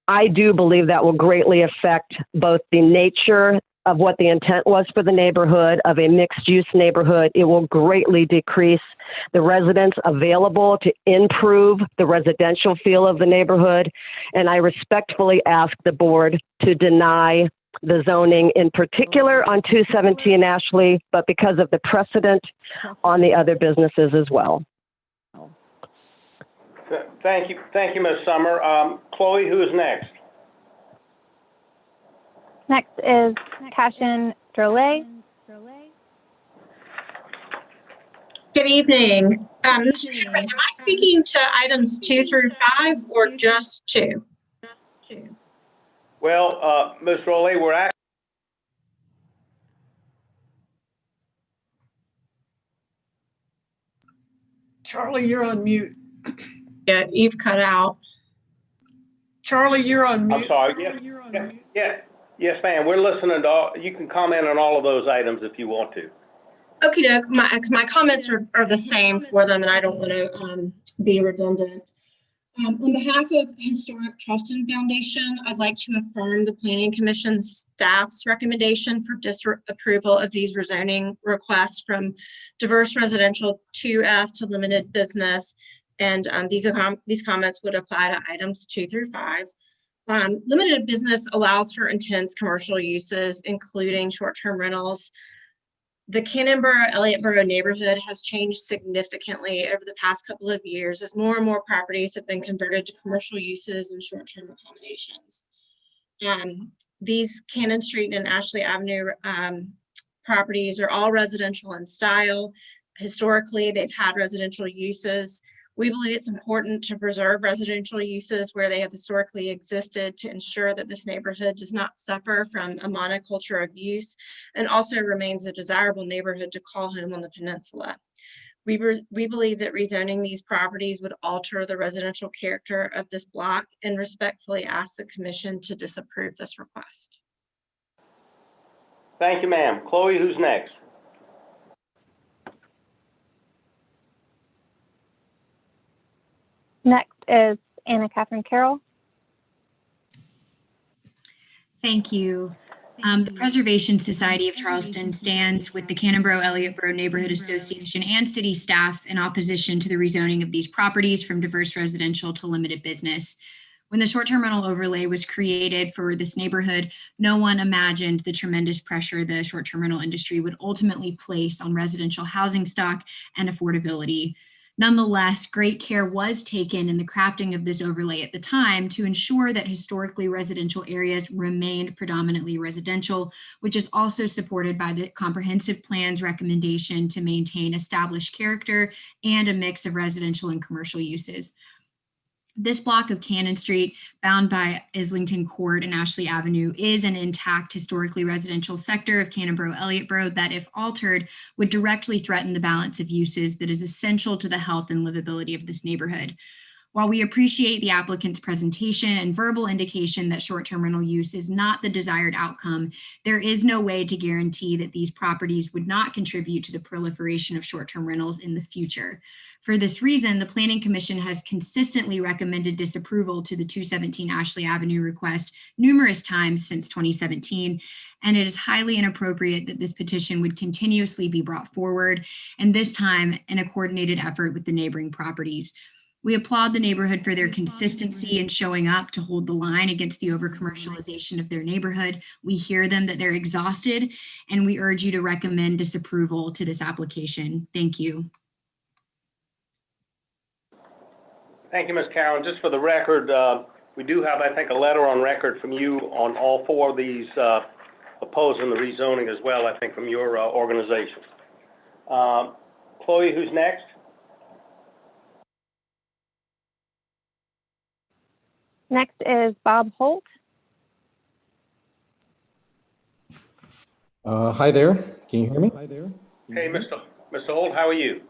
I do believe that will greatly affect both the nature of what the intent was for the neighborhood of a mixed-use neighborhood. It will greatly decrease the residents available to improve the residential feel of the neighborhood. And I respectfully ask the board to deny the zoning in particular on 217 Ashley, but because of the precedent on the other businesses as well. Thank you, Ms. Summer. Chloe, who is next? Next is Cashin Drolet. Good evening. Mr. Chairman, am I speaking to items 2 through 5 or just 2? Well, Ms. Drolet, we're actually Charlie, you're on mute. Yeah, you've cut out. Charlie, you're on mute. I'm sorry. Yes, ma'am. We're listening to all. You can comment on all of those items if you want to. Okay, doke. My comments are the same for them, and I don't want to be redundant. On behalf of Historic Charleston Foundation, I'd like to affirm the Planning Commission staff's recommendation for disapproval of these rezoning requests from diverse residential 2F to limited business. And these comments would apply to items 2 through 5. Limited business allows for intense commercial uses, including short-term rentals. The Cannonboro-Elliottboro neighborhood has changed significantly over the past couple of years as more and more properties have been converted to commercial uses and short-term accommodations. These Cannon Street and Ashley Avenue properties are all residential in style. Historically, they've had residential uses. We believe it's important to preserve residential uses where they have historically existed to ensure that this neighborhood does not suffer from a monoculture of use and also remains a desirable neighborhood to call home on the peninsula. We believe that rezoning these properties would alter the residential character of this block and respectfully ask the commission to disapprove this request. Thank you, ma'am. Chloe, who's next? Next is Anna Catherine Carroll. Thank you. The Preservation Society of Charleston stands with the Cannonboro-Elliottboro Neighborhood Association and city staff in opposition to the rezoning of these properties from diverse residential to limited business. When the short-term rental overlay was created for this neighborhood, no one imagined the tremendous pressure the short-term rental industry would ultimately place on residential housing stock and affordability. Nonetheless, great care was taken in the crafting of this overlay at the time to ensure that historically residential areas remained predominantly residential, which is also supported by the comprehensive plan's recommendation to maintain established character and a mix of residential and commercial uses. This block of Cannon Street, bound by Islington Court and Ashley Avenue, is an intact historically residential sector of Cannonboro-Elliottboro that, if altered, would directly threaten the balance of uses that is essential to the health and livability of this neighborhood. While we appreciate the applicant's presentation and verbal indication that short-term rental use is not the desired outcome, there is no way to guarantee that these properties would not contribute to the proliferation of short-term rentals in the future. For this reason, the Planning Commission has consistently recommended disapproval to the 217 Ashley Avenue request numerous times since 2017, and it is highly inappropriate that this petition would continuously be brought forward, and this time in a coordinated effort with the neighboring properties. We applaud the neighborhood for their consistency in showing up to hold the line against the over-commercialization of their neighborhood. We hear them that they're exhausted, and we urge you to recommend disapproval to this application. Thank you. Thank you, Ms. Carroll. Just for the record, we do have, I think, a letter on record from you on all 4 of these opposing the rezoning as well, I think, from your organization. Chloe, who's next? Next is Bob Holt. Hi there. Can you hear me? Hey, Mr. Holt, how are you?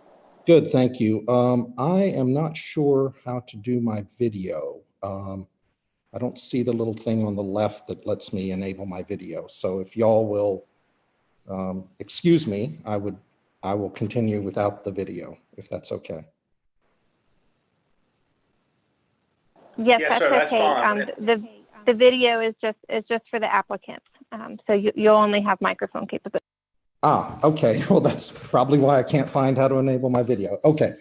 Good, thank you. I am not sure how to do my video. I don't see the little thing on the left that lets me enable my video. So if y'all will excuse me, I will continue without the video, if that's okay. Yes, Yes, that's sir, that's okay. fine. The video is just for the applicant, so you'll only have microphone capability. Ah, okay. Well, that's probably why I can't find how to enable my video. Okay.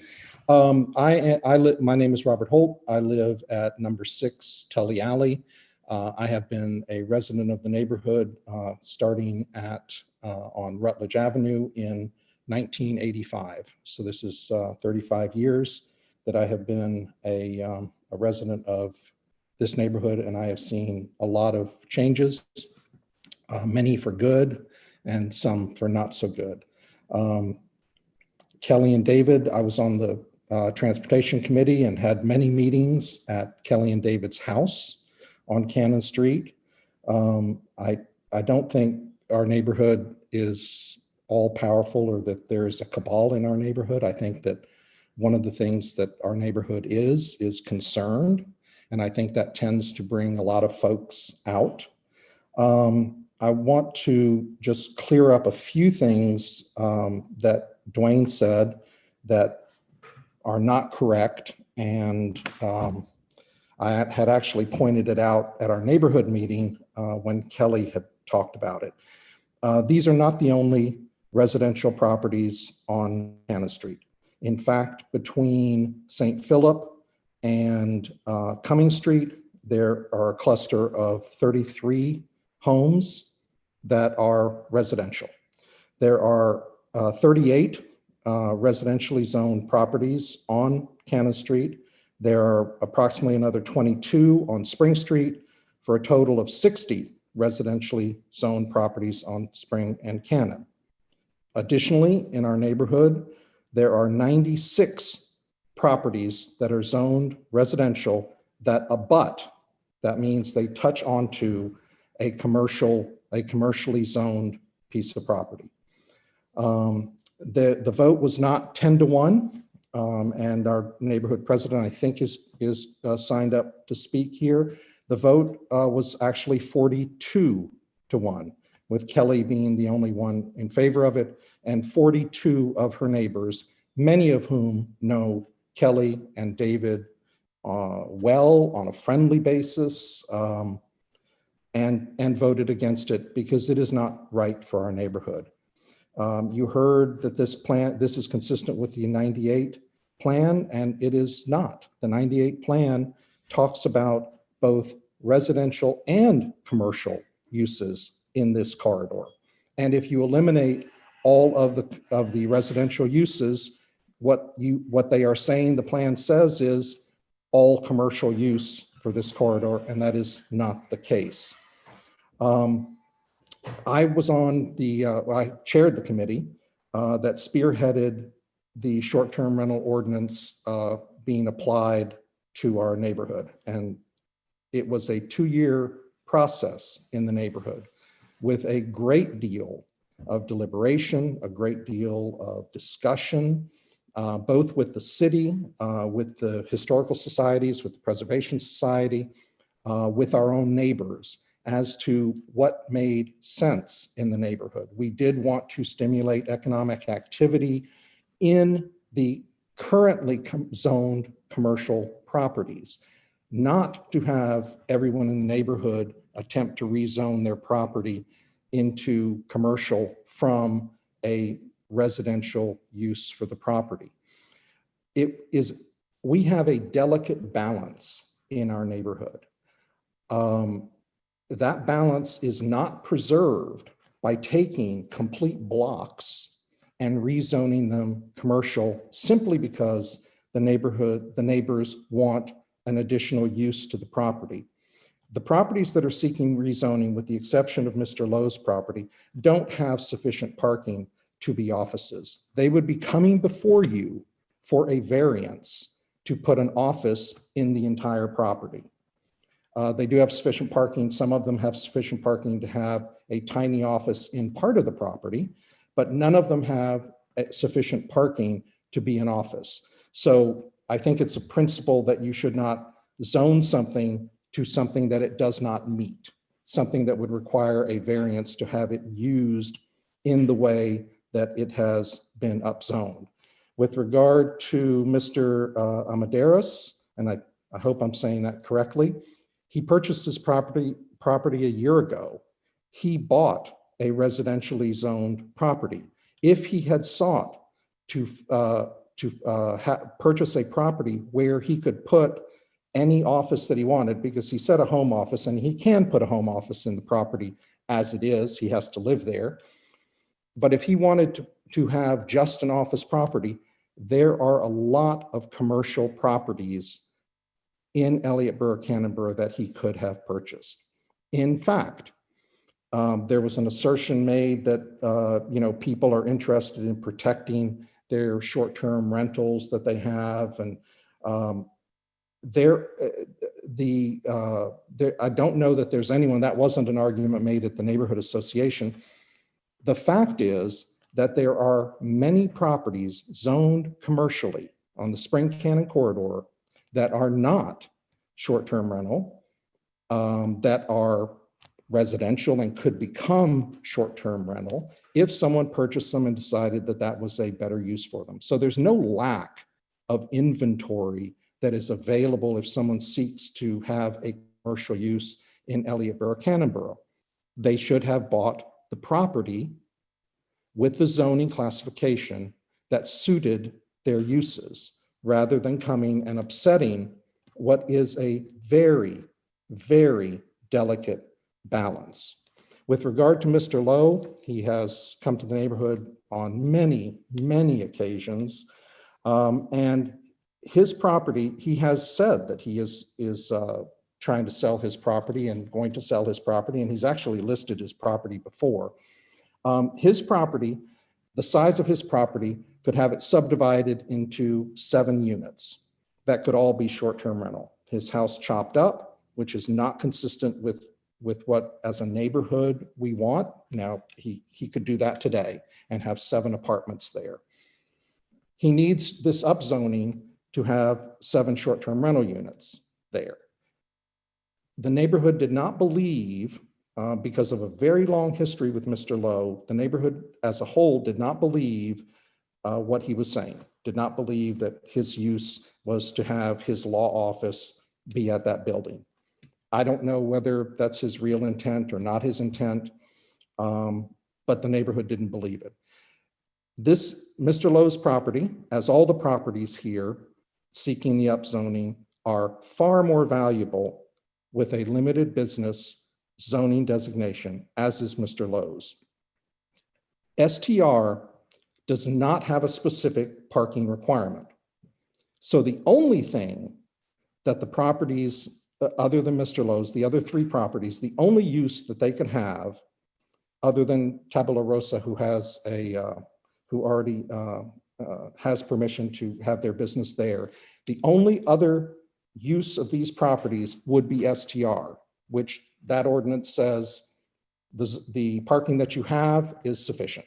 My name is Robert Holt. I live at number 6 Tully Alley. I have been a resident of the neighborhood starting on Rutledge Avenue in 1985. So this is 35 years that I have been a resident of this neighborhood, and I have seen a lot of changes, many for good and some for not so good. Kelly and David, I was on the Transportation Committee and had many meetings at Kelly and David's house on Cannon Street. I don't think our neighborhood is all powerful or that there's a cabal in our neighborhood. I think that one of the things that our neighborhood is concerned, and I think that tends to bring a lot of folks out. I want to just clear up a few things that Dwayne said that are not correct, and I had actually pointed it out at our neighborhood meeting when Kelly had talked about it. These are not the only residential properties on Cannon Street. In fact, between St. Philip and Cumming Street, there are a cluster of 33 homes that are residential. There are 38 residentially zoned properties on Cannon Street. There are approximately another 22 on Spring Street for a total of 60 residentially zoned properties on Spring and Cannon. Additionally, in our neighborhood, there are 96 properties that are zoned residential that abut. That means they touch onto a commercially zoned piece of property. The vote was not 10-1, and our neighborhood president, I think, is signed up to speak here. The vote was actually 42-1, with Kelly being the only one in favor of it, and 42 of her neighbors, many of whom know Kelly and David well on a friendly basis, and voted against it because it is not right for our neighborhood. You heard that this is consistent with the 98 plan, and it is not. The 98 plan talks about both residential and commercial uses in this corridor. And if you eliminate all of the residential uses, what they are saying the plan says is all commercial use for this corridor, and that is not the case. I was on I chaired the committee that spearheaded the short-term rental ordinance being applied to our neighborhood. And it was a 2-year process in the neighborhood with a great deal of deliberation, a great deal of discussion, both with the city, with the historical societies, with the Preservation Society, with our own neighbors, as to what made sense in the neighborhood. We did want to stimulate economic activity in the currently zoned commercial properties, not to have everyone in the neighborhood attempt to rezone their property into commercial from a residential use for the property. We have a delicate balance in our neighborhood. That balance is not preserved by taking complete blocks and rezoning them commercial simply because the neighbors want an additional use to the property. The properties that are seeking rezoning, with the exception of Mr. Lowe's property, don't have sufficient parking to be offices. They would be coming before you for a variance to put an office in the entire property. They do have sufficient parking. Some of them have sufficient parking to have a tiny office in part of the property, but none of them have sufficient parking to be an office. So I think it's a principle that you should not zone something to something that it does not meet, something that would require a variance to have it used in the way that it has been upzoned. With regard to Mr. Amadeus, and I hope I'm saying that correctly, he purchased his property a year ago. He bought a residentially zoned property. If he had sought to purchase a property where he could put any office that he wanted, because he said a home office, and he can put a home office in the property as it is. He has to live there. But if he wanted to have just an office property, there are a lot of commercial properties in Elliott Borough, Cannon that he could have purchased. In fact, there was an assertion made that people are interested in protecting their short-term rentals that they have, and I don't know that there's anyone, that wasn't an argument made at the neighborhood association. The fact is that there are many properties zoned commercially on the Spring Cannon corridor that are not short-term rental, that are residential and could become short-term rental if someone purchased them and decided that that was a better use for them. So there's no lack of inventory that is available if someone seeks to have a commercial use in Elliott Borough, Cannon. They should have bought the property with the zoning classification that suited their uses, rather than coming and upsetting what is a very, very delicate balance. With regard to Mr. Lowe, he has come to the neighborhood on many, many occasions. And his property, he has said that he is trying to sell his property and going to sell his property, and he's actually listed his property before. His property, the size of his property, could have it subdivided into 7 units that could all be short-term rental. His house chopped up, which is not consistent with what as a neighborhood we want. Now, he could do that today and have 7 apartments there. He needs this upzoning to have 7 short-term rental units there. The neighborhood did not believe, because of a very long history with Mr. Lowe, the neighborhood as a whole did not believe what he was saying, did not believe that his use was to have his law office be at that building. I don't know whether that's his real intent or not his intent, but the neighborhood didn't believe it. This Mr. Lowe's property, as all the properties here seeking the upzoning, are far more valuable with a limited business zoning designation, as is Mr. Lowe's. STR does not have a specific parking requirement. So the only thing that the properties, other than Mr. Lowe's, the other 3 properties, the only use that they could have, other than Tabula Rosa, who has who already has permission to have their business there, the only other use of these properties would be STR, which that ordinance says the parking that you have is sufficient.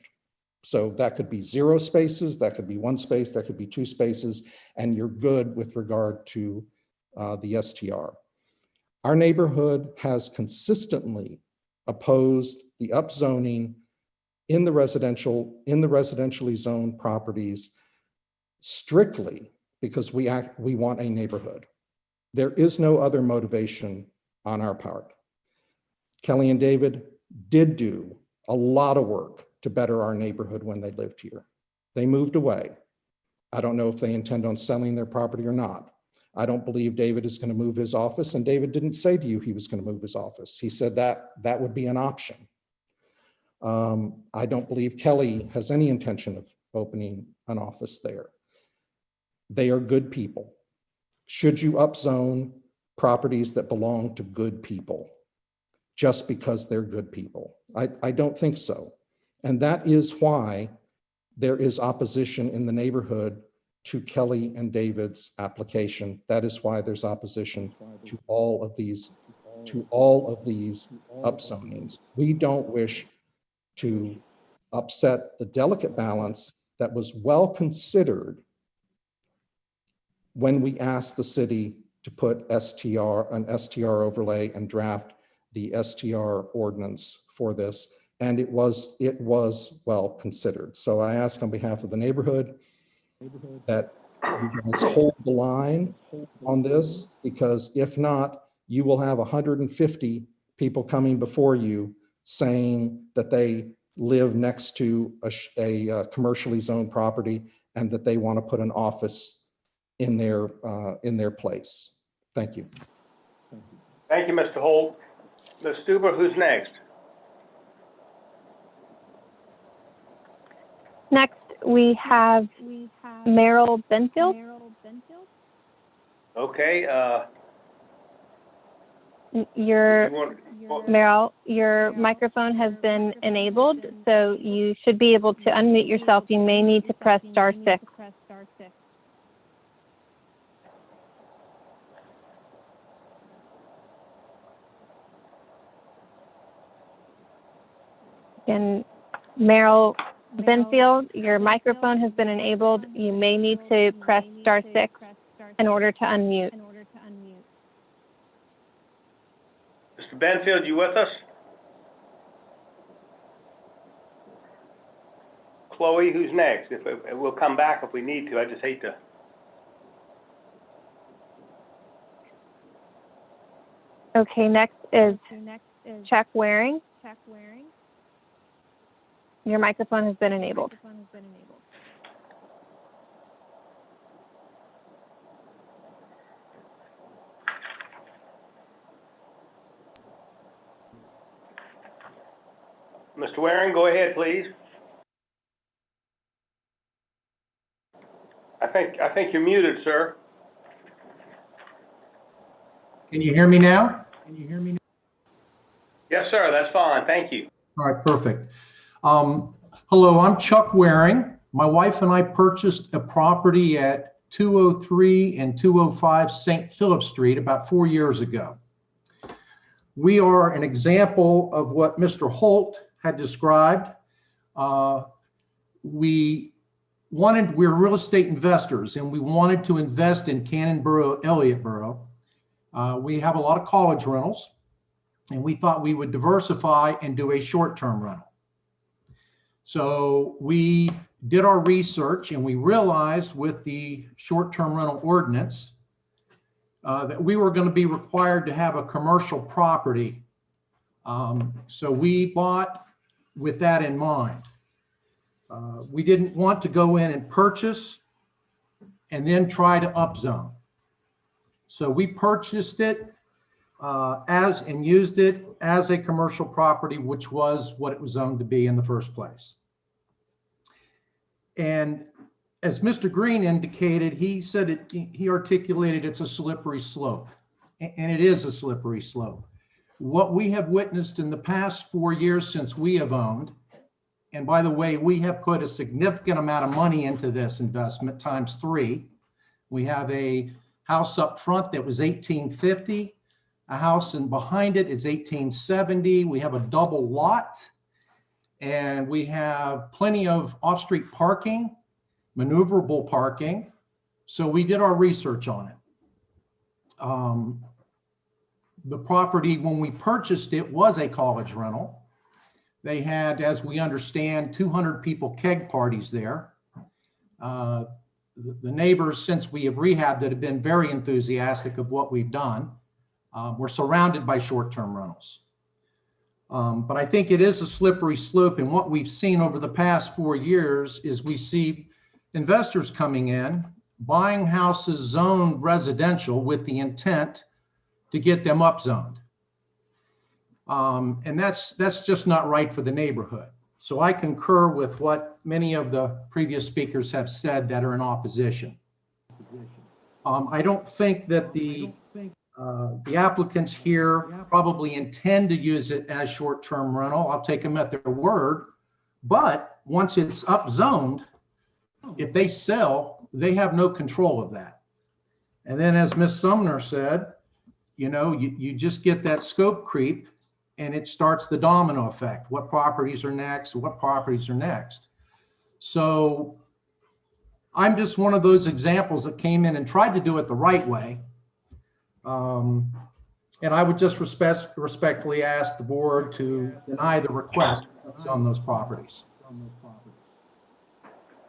So that could be 0 spaces, that could be 1 space, that could be 2 spaces, and you're good with regard to the STR. Our neighborhood has consistently opposed the upzoning in the residentially zoned properties strictly because we want a neighborhood. There is no other motivation on our part. Kelly and David did do a lot of work to better our neighborhood when they lived here. They moved away. I don't know if they intend on selling their property or not. I don't believe David is going to move his office, and David didn't say to you he was going to move his office. He said that would be an option. I don't believe Kelly has any intention of opening an office there. They are good people. Should you upzone properties that belong to good people just because they're good people? I don't think so. And that is why there is opposition in the neighborhood to Kelly and David's application. That is why there's opposition to all of these upzonings. We don't wish to upset the delicate balance that was well considered when we asked the city to put an STR overlay and draft the STR ordinance for this. And it was well considered. So I ask on behalf of the neighborhood that you guys hold the line on this, because if not, you will have 150 people coming before you saying that they live next to a commercially zoned property and that they want to put an office in their place. Thank you. Thank you, Mr. Holt. Ms. Stuber, who's next? Next, we have Merrill Benfield. Okay, Merrill, your microphone has been enabled, so you should be able to unmute yourself. You may need to press *6. And Merrill Benfield, your microphone has been enabled. You may need to press *6 in order to unmute. Mr. Benfield, you with us? Chloe, who's next? We'll come back if we need to. I just hate to. Okay, next is Chuck Waring. Your microphone has been enabled. Mr. Waring, go ahead, please. I think you're muted, sir. Can you hear me now? Yes, sir, that's fine. Thank you. All right, perfect. Hello, I'm Chuck Waring. My wife and I purchased a property at 203 and 205 St. Philip Street about 4 years ago. We are an example of what Mr. Holt had described. We're real estate investors, and we wanted to invest in Cannon Borough, Elliott Borough. We have a lot of college rentals, and we thought we would diversify and do a short-term rental. So we did our research, and we realized with the short-term rental ordinance that we were going to be required to have a commercial property. So we bought with that in mind. We didn't want to go in and purchase and then try to upzone. So we purchased it and used it as a commercial property, which was what it was zoned to be in the first place. And as Mr. Green indicated, he articulated it's a slippery slope, and it is a slippery slope. What we have witnessed in the past 4 years since we have owned, and by the way, we have put a significant amount of money into this investment ×3. We have a house up front that was $1850. A house behind it is $1870. We have a double lot, and we have plenty of off-street parking, maneuverable parking. So we did our research on it. The property, when we purchased it, was a college rental. They had, as we understand, 200 people keg parties there. The neighbors, since we have rehabbed it, have been very enthusiastic of what we've done. We're surrounded by short-term rentals. But I think it is a slippery slope. And what we've seen over the past 4 years is we see investors coming in, buying houses zoned residential with the intent to get them upzoned. And that's just not right for the neighborhood. So I concur with what many of the previous speakers have said that are in opposition. I don't think that the applicants here probably intend to use it as short-term rental. I'll take them at their word. But once it's upzoned, if they sell, they have no control of that. And then as Ms. Sumner said, you just get that scope creep, and it starts the domino effect. What properties are next? What properties are next? So I'm just one of those examples that came in and tried to do it the right way. And I would just respectfully ask the board to deny the request on those properties.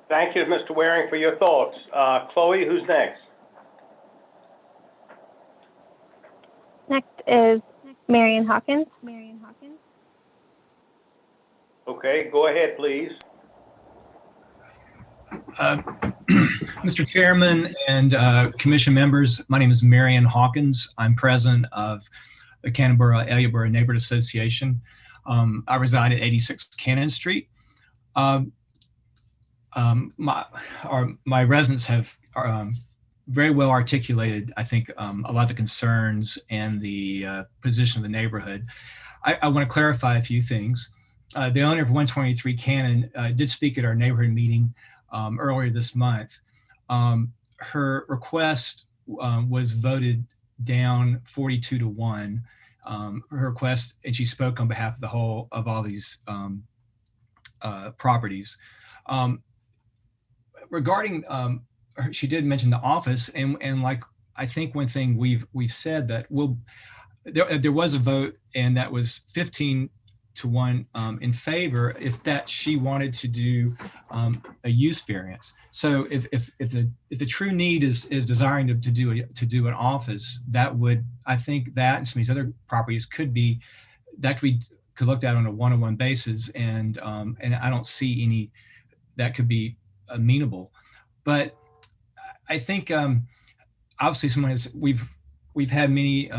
Thank you, Mr. Waring, for your thoughts. Chloe, who's next? Next is Marion Hawkins. Okay, go ahead, please. Mr. Chairman and commission members, my name is Marion Hawkins. I'm president of the Cannon-Borough-Elliotboro Neighborhood Association. I reside at 86 Cannon Street. My residents have very well articulated, I think, a lot of the concerns and the position of the neighborhood. I want to clarify a few things. The owner of 123 Cannon did speak at our neighborhood meeting earlier this month. Her request was voted down 42-1. Her request, and she spoke on behalf of all these properties. Regarding, she did mention the office, and like I think one thing we've said that there was a vote, and that was 15-1 in favor if that she wanted to do a use variance. So if the true need is desiring to do an office, that would, I think that and some of these other properties could looked at on a one-on-one basis, and I don't see any that could be amenable. But I think obviously we've had many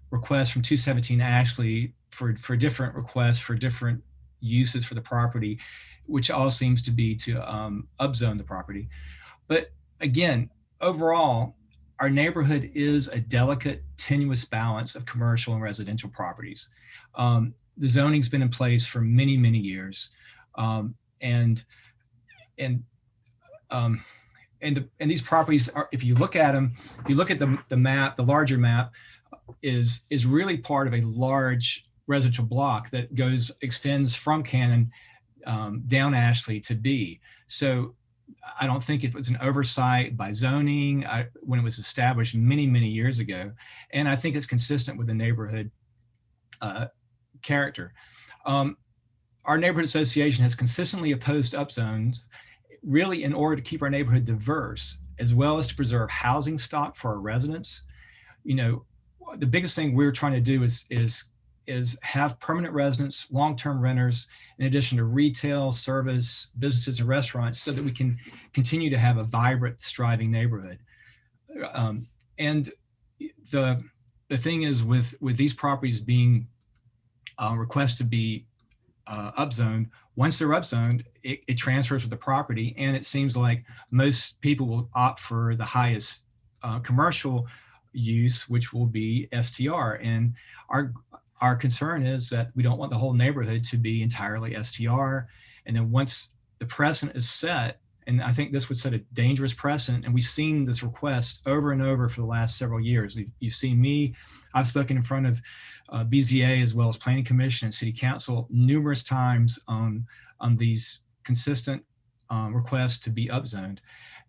requests from 217 Ashley for different requests for different uses for the property, which all seems to be to upzone the property. But again, overall, our neighborhood is a delicate, tenuous balance of commercial and residential properties. The zoning's been in place for many, many years, and these properties are, if you look at them, if you look at the map, the larger map is really part of a large residential block that extends from Cannon down Ashley to B. So I don't think it was an oversight by zoning when it was established many, many years ago. And I think it's consistent with the neighborhood character. Our neighborhood association has consistently opposed upzones, really in order to keep our neighborhood diverse, as well as to preserve housing stock for our residents. You know, the biggest thing we're trying to do is have permanent residents, long-term renters, in addition to retail, service, businesses, and restaurants, so that we can continue to have a vibrant, thriving neighborhood. And the thing is, with these properties being requested to be upzoned, once they're upzoned, it transfers with the property, and it seems like most people will opt for the highest commercial use, which will be STR. And our concern is that we don't want the whole neighborhood to be entirely STR. And then once the precedent is set, and I think this would set a dangerous precedent, and we've seen this request over and over for the last several years. You've seen me, I've spoken in front of BZA as well as Planning Commission and City Council numerous times on these consistent requests to be upzoned.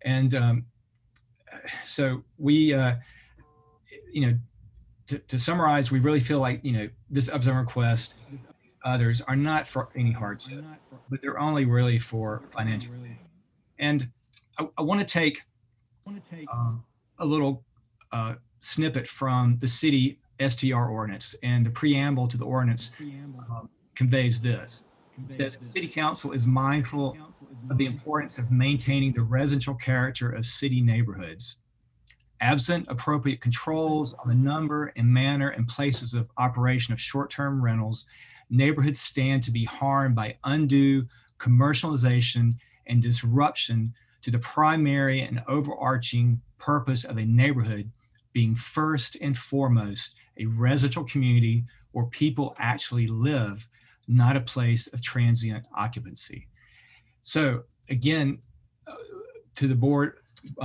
And so we, to summarize, we really feel like, this upzone request, others are not for any hardship, but they're only really for financial. And I want to take a little snippet from the city STR ordinance, and the preamble to the ordinance conveys this. It says, the City Council is mindful of the importance of maintaining the residential character of city neighborhoods. Absent appropriate controls on the number and manner and places of operation of short-term rentals, neighborhoods stand to be harmed by undue commercialization and disruption to the primary and overarching purpose of a neighborhood being first and foremost a residential community where people actually live, not a place of transient occupancy. So again, to the board,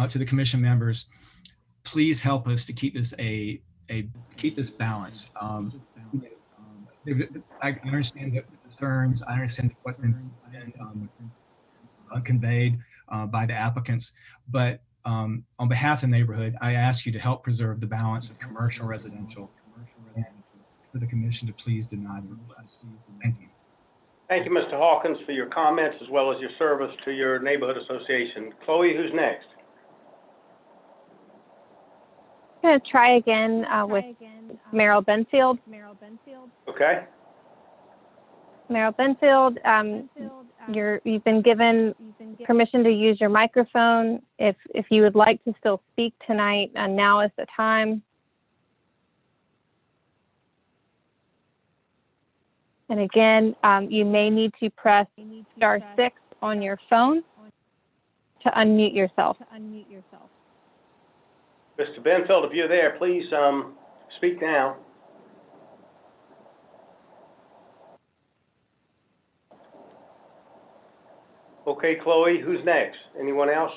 to the commission members, please help us to keep this keep this balance. I understand the concerns. I understand what's been conveyed by the applicants, but on behalf of the neighborhood, I ask you to help preserve the balance of commercial, residential, and for the commission to please deny the request. Thank you. Thank you, Mr. Hawkins, for your comments as well as your service to your neighborhood association. Chloe, who's next? I'm going to try again with Merrill Benfield. Okay. Merrill Benfield, you've been given permission to use your microphone. If you would like to still speak tonight, now is the time. And again, you may need to press *6 on your phone to unmute yourself. Mr. Benfield, if you're there, please speak now. Okay, Chloe, who's next? Anyone else?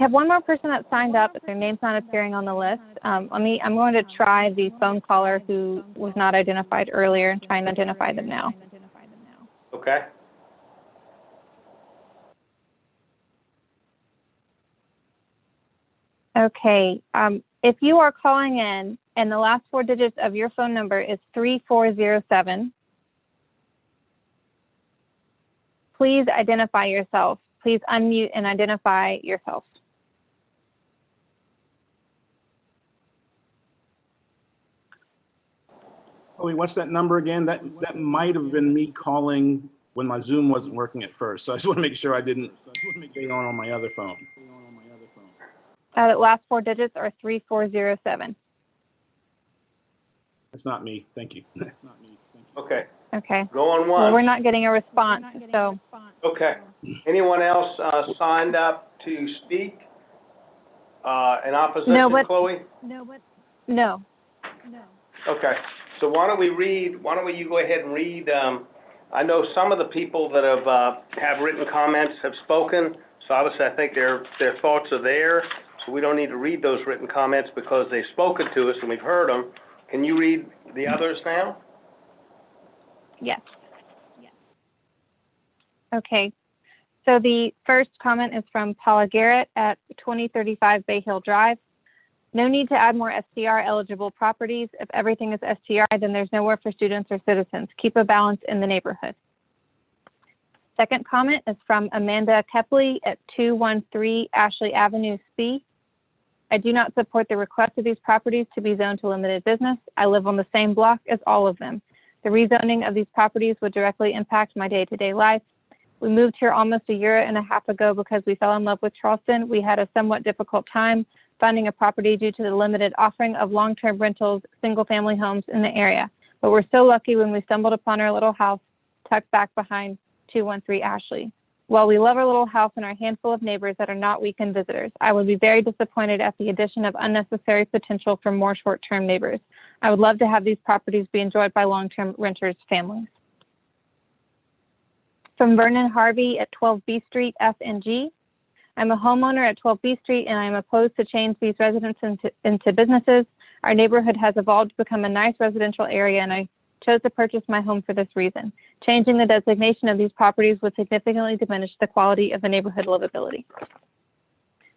I have one more person that signed up, but their name's not appearing on the list. I'm going to try the phone caller who was not identified earlier and try and identify them now. Okay. Okay. If you are calling in and the last 4 digits of your phone number is 3407, please identify yourself. Please unmute and identify yourself. Chloe, what's that number again? That might have been me calling when my Zoom wasn't working at first. So I just want to make sure I didn't get on my other phone. The last 4 digits are 3407. That's not me. Thank you. Okay. Okay. Go on one. Well, we're not getting a response, so. Okay. Anyone else signed up to speak in opposition, Chloe? No. Okay. So why don't you go ahead and read, I know some of the people that have written comments have spoken, so obviously I think their thoughts are there, so we don't need to read those written comments because they've spoken to us and we've heard them. Can you read the others now? Yes. Okay. So the first comment is from Paula Garrett at 2035 Bay Hill Drive. No need to add more STR eligible properties. If everything is STR, then there's nowhere for students or citizens. Keep a balance in the neighborhood. Second comment is from Amanda Kepley at 213 Ashley Avenue C. I do not support the request of these properties to be zoned to limited business. I live on the same block as all of them. The rezoning of these properties would directly impact my day-to-day life. We moved here almost a year and a half ago because we fell in love with Charleston. We had a somewhat difficult time finding a property due to the limited offering of long-term rentals, single-family homes in the area. But we're so lucky when we stumbled upon our little house tucked back behind 213 Ashley. While we love our little house and our handful of neighbors that are not weekend visitors, I would be very disappointed at the addition of unnecessary potential for more short-term neighbors. I would love to have these properties be enjoyed by long-term renters' families. From Vernon Harvey at 12 B Street, F and G. I'm a homeowner at 12 B Street and I am opposed to change these residents into businesses. Our neighborhood has evolved to become a nice residential area and I chose to purchase my home for this reason. Changing the designation of these properties would significantly diminish the quality of the neighborhood livability.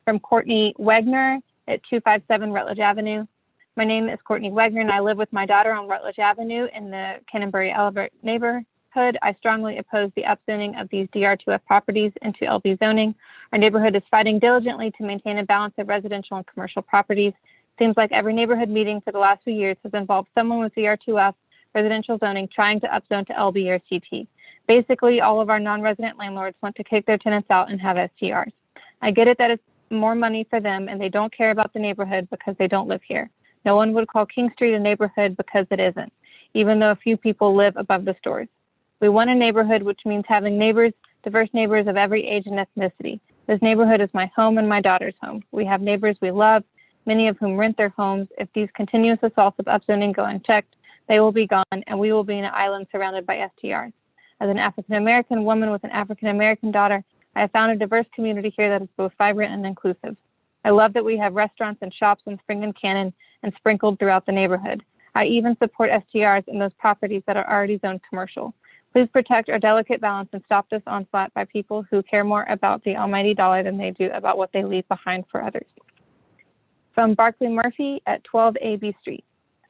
From Courtney Wagner at 257 Rutledge Avenue. My name is Courtney Wagner and I live with my daughter on Rutledge Avenue in the Canterbury Elbert neighborhood. I strongly oppose the upzoning of these DR2F properties into LB zoning. Our neighborhood is fighting diligently to maintain a balance of residential and commercial properties. Seems like every neighborhood meeting for the last few years has involved someone with DR2F residential zoning trying to upzone to LB or CT. Basically, all of our non-resident landlords want to kick their tenants out and have STRs. I get it that it's more money for them and they don't care about the neighborhood because they don't live here. No one would call King Street a neighborhood because it isn't, even though a few people live above the stores. We want a neighborhood, which means having neighbors, diverse neighbors of every age and ethnicity. This neighborhood is my home and my daughter's home. We have neighbors we love, many of whom rent their homes. If these continuous assaults of upzoning go unchecked, they will be gone and we will be an island surrounded by STRs. As an African-American woman with an African-American daughter, I have found a diverse community here that is both vibrant and inclusive. I love that we have restaurants and shops in Spring and Cannon and sprinkled throughout the neighborhood. I even support STRs in those properties that are already zoned commercial. Please protect our delicate balance and stop this onslaught by people who care more about the almighty dollar than they do about what they leave behind for others. From Barclay Murphy at 12 AB Street.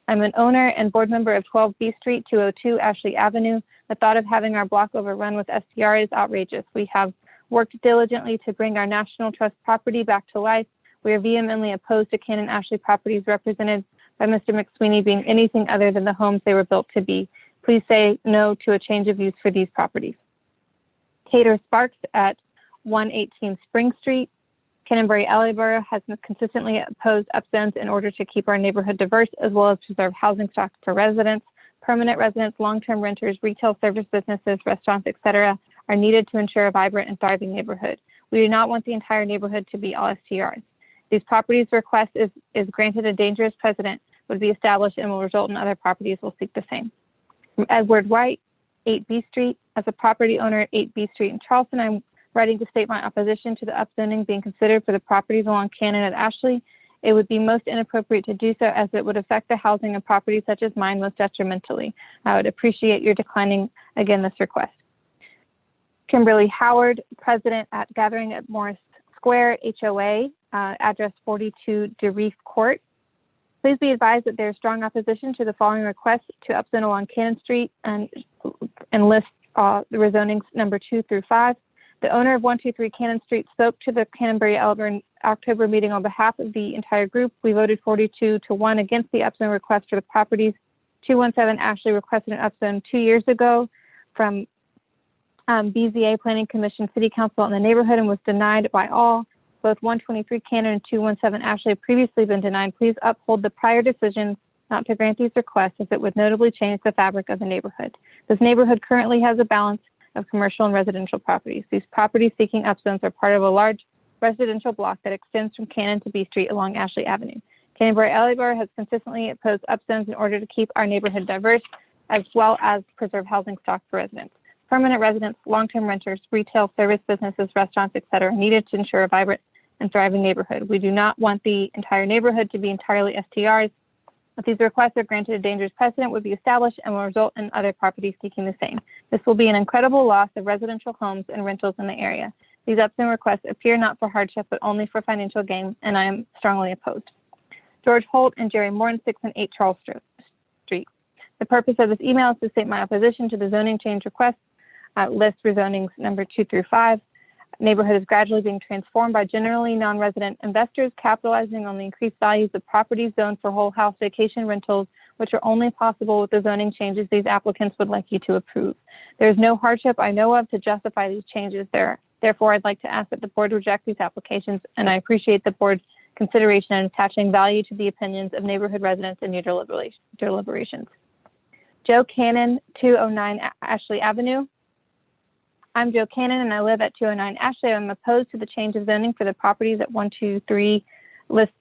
I'm an owner and board member of 12 B Street, 202 Ashley Avenue. The thought of having our block overrun with STR is outrageous. We have worked diligently to bring our National Trust property back to life. We are vehemently opposed to Cannon Ashley properties represented by Mr. McSweeney being anything other than the homes they were built to be. please say no to a change of use for these properties. Cater Sparks at 118 Spring Street. Canterbury Alley has consistently opposed upzones in order to keep our neighborhood diverse as well as preserve housing stock for residents. Permanent residents, long-term renters, retail service businesses, restaurants, etc. are needed to ensure a vibrant and thriving neighborhood. We do not want the entire neighborhood to be all STRs. These properties request is granted a dangerous precedent would be established and will result in other properties will seek the same. From Edward Wright, 8B Street. As a property owner at 8B Street in Charleston, I'm writing to state my opposition to the upzoning being considered for the properties along Cannon at Ashley. It would be most inappropriate to do so as it would affect the housing of properties such as mine most detrimentally. I would appreciate your declining, again, this request. Kimberly Howard, president at Gathering at Morris Square, HOA, address 42 DeReef Court. Please be advised that there is strong opposition to the following request to upzone along Cannon Street and list the rezonings number 2 through 5. The owner of 123 Cannon Street spoke to the Canterbury Elburn October meeting on behalf of the entire group. We voted 42-1 against the upzone request for the properties. 217 Ashley requested an upzone 2 years ago from BZA, Planning Commission, City Council in the neighborhood and was denied by all. Both 123 Cannon and 217 Ashley have previously been denied. Please uphold the prior decisions not to grant these requests as it would notably change the fabric of the neighborhood. This neighborhood currently has a balance of commercial and residential properties. These properties seeking upzones are part of a large residential block that extends from Cannon to B Street along Ashley Avenue. Canterbury Alley has consistently opposed upzones in order to keep our neighborhood diverse as well as preserve housing stock for residents. Permanent residents, long-term renters, retail, service businesses, restaurants, etc. are needed to ensure a vibrant and thriving neighborhood. We do not want the entire neighborhood to be entirely STRs. If these requests are granted, a dangerous precedent would be established and will result in other properties seeking the same. This will be an incredible loss of residential homes and rentals in the area. These upzone requests appear not for hardship, but only for financial gain, and I am strongly opposed. George Holt and Jerry Moore, 6 and 8 Charles Street. The purpose of this email is to state my opposition to the zoning change request, list rezonings number 2 through 5. Neighborhood is gradually being transformed by generally non-resident investors capitalizing on the increased values of properties zoned for whole house vacation rentals, which are only possible with the zoning changes these applicants would like you to approve. There is no hardship I know of to justify these changes there. Therefore, I'd like to ask that the board reject these applications, and I appreciate the board's consideration and attaching value to the opinions of neighborhood residents in your deliberations. Joe Cannon, 209 Ashley Avenue. I'm Joe Cannon and I live at 209 Ashley. I'm opposed to the change of zoning for the properties at 123 list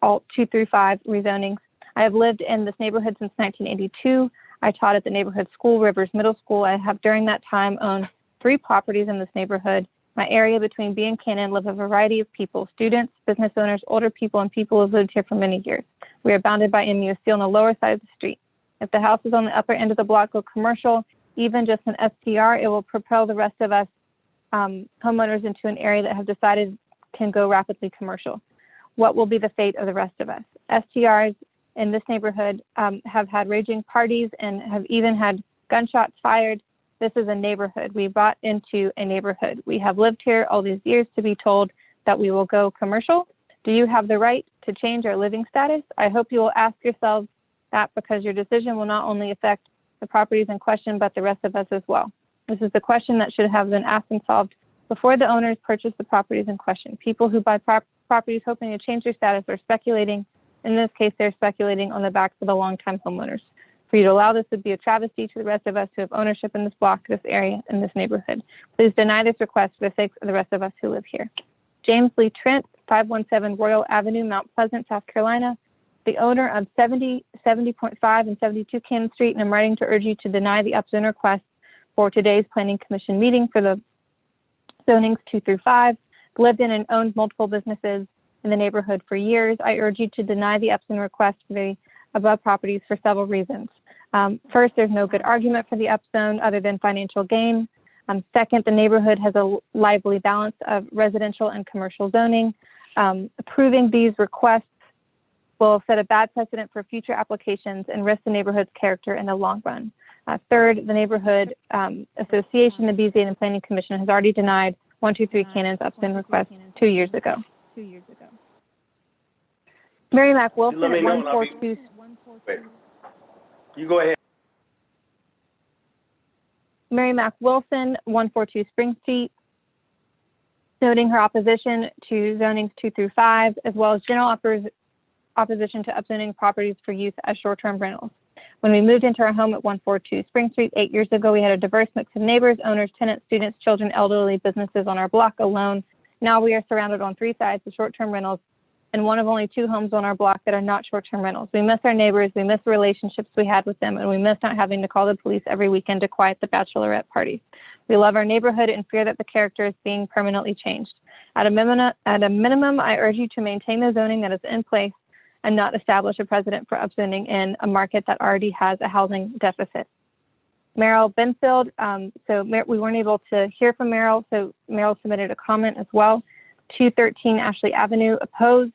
alt 2 through 5 rezonings. I have lived in this neighborhood since 1982. I taught at the neighborhood school, Rivers Middle School. I have during that time owned 3 properties in this neighborhood. My area between B and Cannon live a variety of people, students, business owners, older people, and people who have lived here for many years. We are bounded by MUSC on the lower side of the street. If the houses on the upper end of the block go commercial, even just an STR, it will propel the rest of us homeowners into an area that have decided can go rapidly commercial. What will be the fate of the rest of us? STRs in this neighborhood have had raging parties and have even had gunshots fired. This is a neighborhood. We bought into a neighborhood. We have lived here all these years to be told that we will go commercial. Do you have the right to change our living status? I hope you will ask yourselves that because your decision will not only affect the properties in question, but the rest of us as well. This is the question that should have been asked and solved before the owners purchase the properties in question. People who buy properties hoping to change their status are speculating. In this case, they're speculating on the backs of the longtime homeowners. For you to allow this would be a travesty to the rest of us who have ownership in this block, this area, and this neighborhood. Please deny this request for the sake of the rest of us who live here. James Lee Trent, 517 Royal Avenue, Mount Pleasant, South Carolina. The owner of 70, 70.5, and 72 Cannon Street, and I'm writing to urge you to deny the upzone request for today's Planning Commission meeting for the zonings 2 through 5. Lived in and owned multiple businesses in the neighborhood for years. I urge you to deny the upzone request for the above properties for several reasons. First, there's no good argument for the upzone other than financial gain. Second, the neighborhood has a lively balance of residential and commercial zoning. Approving these requests will set a bad precedent for future applications and risk the neighborhood's character in the long run. Third, the neighborhood association, the BZA, and Planning Commission has already denied 123 Cannon's upzone request 2 years ago. Mary Mac Wilson at 142. Wait. You go ahead. Mary Mac Wilson, 142 Spring Street, noting her opposition to zonings 2 through 5, as well as general opposition to upzoning properties for use as short-term rentals. When we moved into our home at 142 Spring Street 8 years ago, we had a diverse mix of neighbors, owners, tenants, students, children, elderly, businesses on our block alone. Now we are surrounded on 3 sides of short-term rentals and one of only 2 homes on our block that are not short-term rentals. We miss our neighbors, we miss the relationships we had with them, and we miss not having to call the police every weekend to quiet the bachelorette parties. We love our neighborhood and fear that the character is being permanently changed. At a minimum, I urge you to maintain the zoning that is in place and not establish a precedent for upzoning in a market that already has a housing deficit. Meryl Benfield, we weren't able to hear from Meryl, so Meryl submitted a comment as well. 213 Ashley Avenue opposed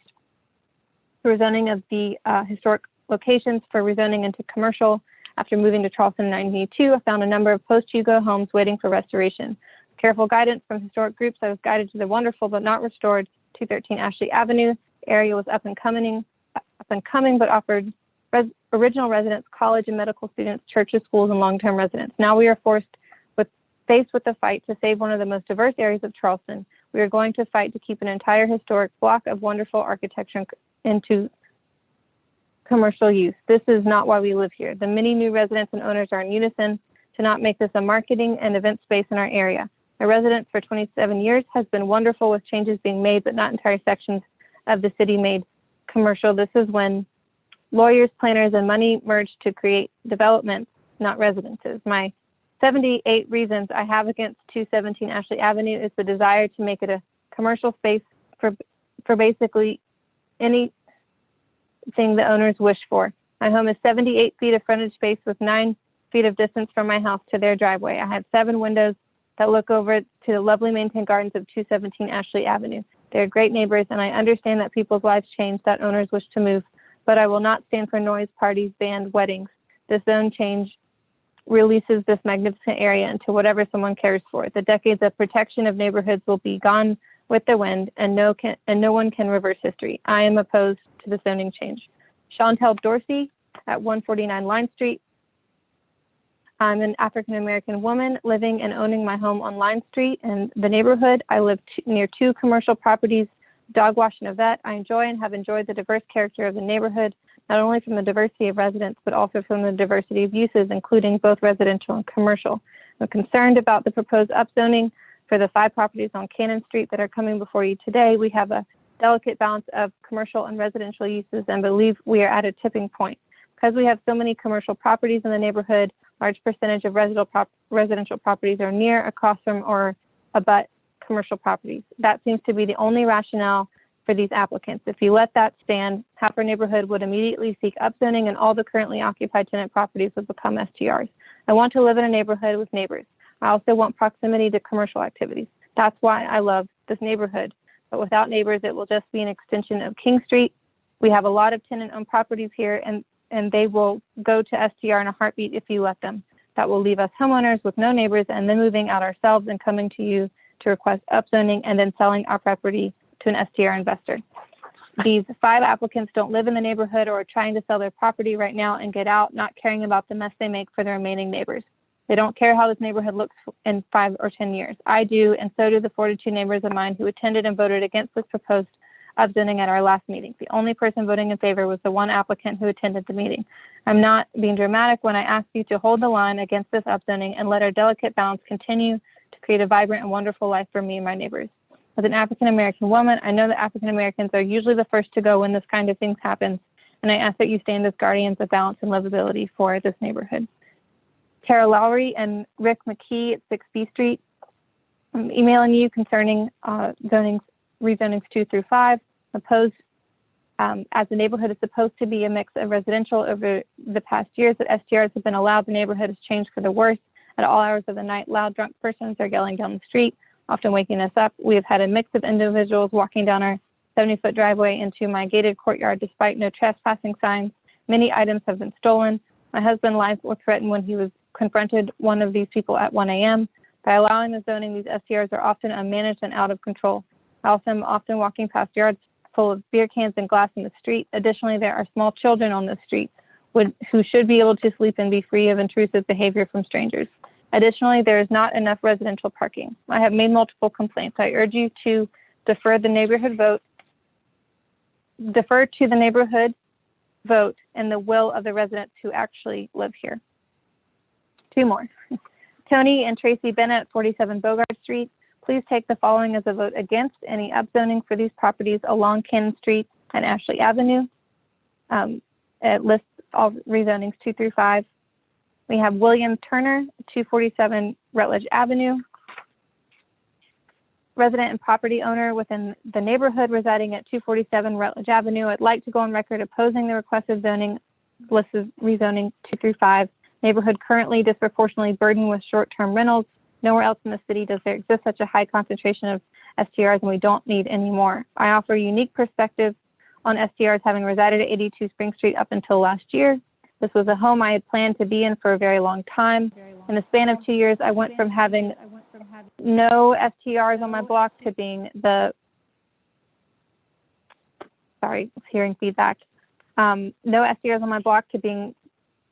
rezoning of the historic locations for rezoning into commercial. After moving to Charleston in 1992, I found a number of post-Hugo homes waiting for restoration. Careful guidance from historic groups, I was guided to the wonderful but not restored 213 Ashley Avenue. The area was up and coming, but offered original residents, college and medical students, churches, schools, and long-term residents. Now we are faced with the fight to save one of the most diverse areas of Charleston. We are going to fight to keep an entire historic block of wonderful architecture into commercial use. This is not why we live here. The many new residents and owners are in unison to not make this a marketing and event space in our area. My residence for 27 years has been wonderful with changes being made, but not entire sections of the city made commercial. This is when lawyers, planners, and money merge to create developments, not residences. My 78 reasons I have against 217 Ashley Avenue is the desire to make it a commercial space for basically anything the owners wish for. My home is 78 feet of frontage space with 9 feet of distance from my house to their driveway. I have 7 windows that look over to the lovely maintained gardens of 217 Ashley Avenue. They're great neighbors, and I understand that people's lives change, that owners wish to move, but I will not stand for noise, parties, band, weddings. This zone change releases this magnificent area into whatever someone cares for. The decades of protection of neighborhoods will be gone with the wind, and no one can reverse history. I am opposed to the zoning change. Chantel Dorsey at 149 Line Street. I'm an African-American woman living and owning my home on Line Street in the neighborhood. I live near 2 commercial properties, dog wash and a vet. I enjoy and have enjoyed the diverse character of the neighborhood, not only from the diversity of residents, but also from the diversity of uses, including both residential and commercial. I'm concerned about the proposed upzoning for the 5 properties on Cannon Street that are coming before you today. We have a delicate balance of commercial and residential uses and believe we are at a tipping point. Because we have so many commercial properties in the neighborhood, large percentage of residential properties are near, across from, or abut commercial properties. That seems to be the only rationale for these applicants. If you let that stand, half our neighborhood would immediately seek upzoning and all the currently occupied tenant properties would become STRs. I want to live in a neighborhood with neighbors. I also want proximity to commercial activities. That's why I love this neighborhood. But without neighbors, it will just be an extension of King Street. We have a lot of tenant-owned properties here, and they will go to STR in a heartbeat if you let them. That will leave us homeowners with no neighbors and then moving out ourselves and coming to you to request upzoning and then selling our property to an STR investor. These 5 applicants don't live in the neighborhood or are trying to sell their property right now and get out, not caring about the mess they make for the remaining neighbors. They don't care how this neighborhood looks in 5 or 10 years. I do, and so do the 42 neighbors of mine who attended and voted against this proposed upzoning at our last meeting. The only person voting in favor was the one applicant who attended the meeting. I'm not being dramatic when I ask you to hold the line against this upzoning and let our delicate balance continue to create a vibrant and wonderful life for me and my neighbors. As an African-American woman, I know that African-Americans are usually the first to go when this kind of thing happens, and I ask that you stand as guardians of balance and livability for this neighborhood. Tara Lowry and Rick McKee at 6B Street. I'm emailing you concerning rezonings 2 through 5. Opposed, as the neighborhood is supposed to be a mix of residential. Over the past years that STRs have been allowed, the neighborhood has changed for the worse. At all hours of the night, loud drunk persons are yelling down the street, often waking us up. We have had a mix of individuals walking down our 70-foot driveway into my gated courtyard despite no trespassing signs. Many items have been stolen. My husband's life was threatened when he was confronted one of these people at 1 a.m. By allowing the zoning, these STRs are often unmanaged and out of control. I also am often walking past yards full of beer cans and glass in the street. Additionally, there are small children on the street who should be able to sleep and be free of intrusive behavior from strangers. Additionally, there is not enough residential parking. I have made multiple complaints. I urge you to defer to the neighborhood vote and the will of the residents who actually live here. Two more. Tony and Tracy Bennett, 47 Bogart Street. Please take the following as a vote against any upzoning for these properties along Cannon Street and Ashley Avenue. It lists all rezonings 2 through 5. We have William Turner, 247 Rutledge Avenue. Resident and property owner within the neighborhood residing at 247 Rutledge Avenue. I'd like to go on record opposing the requested zoning, listed rezoning 2 through 5. Neighborhood currently disproportionately burdened with short-term rentals. Nowhere else in the city does there exist such a high concentration of STRs, and we don't need any more. I offer a unique perspective on STRs, having resided at 82 Spring Street up until last year. This was a home I had planned to be in for a very long time. In the span of 2 years, I went from having no STRs on my block to being the, sorry, hearing feedback. No STRs on my block to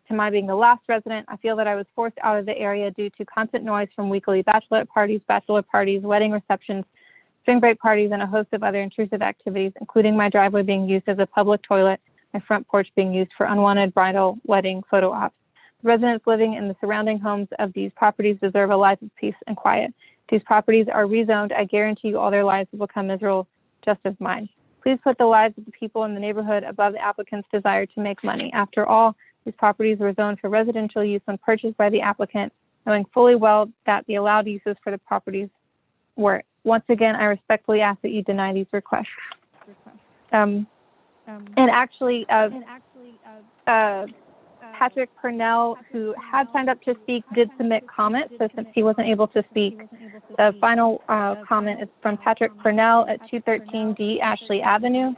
my being the last resident. I feel that I was forced out of the area due to constant noise from weekly bachelorette parties, bachelor parties, wedding receptions, spring break parties, and a host of other intrusive activities, including my driveway being used as a public toilet, my front porch being used for unwanted bridal, wedding, photo ops. The residents living in the surrounding homes of these properties deserve a life of peace and quiet. If these properties are rezoned, I guarantee you all their lives will become miserable, just as mine. Please put the lives of the people in the neighborhood above the applicant's desire to make money. After all, these properties were zoned for residential use when purchased by the applicant, knowing fully well that the allowed uses for the properties were. Once again, I respectfully ask that you deny these requests. Patrick Purnell, who had signed up to speak, did submit comments. So since he wasn't able to speak, the final comment is from Patrick Purnell at 213D Ashley Avenue.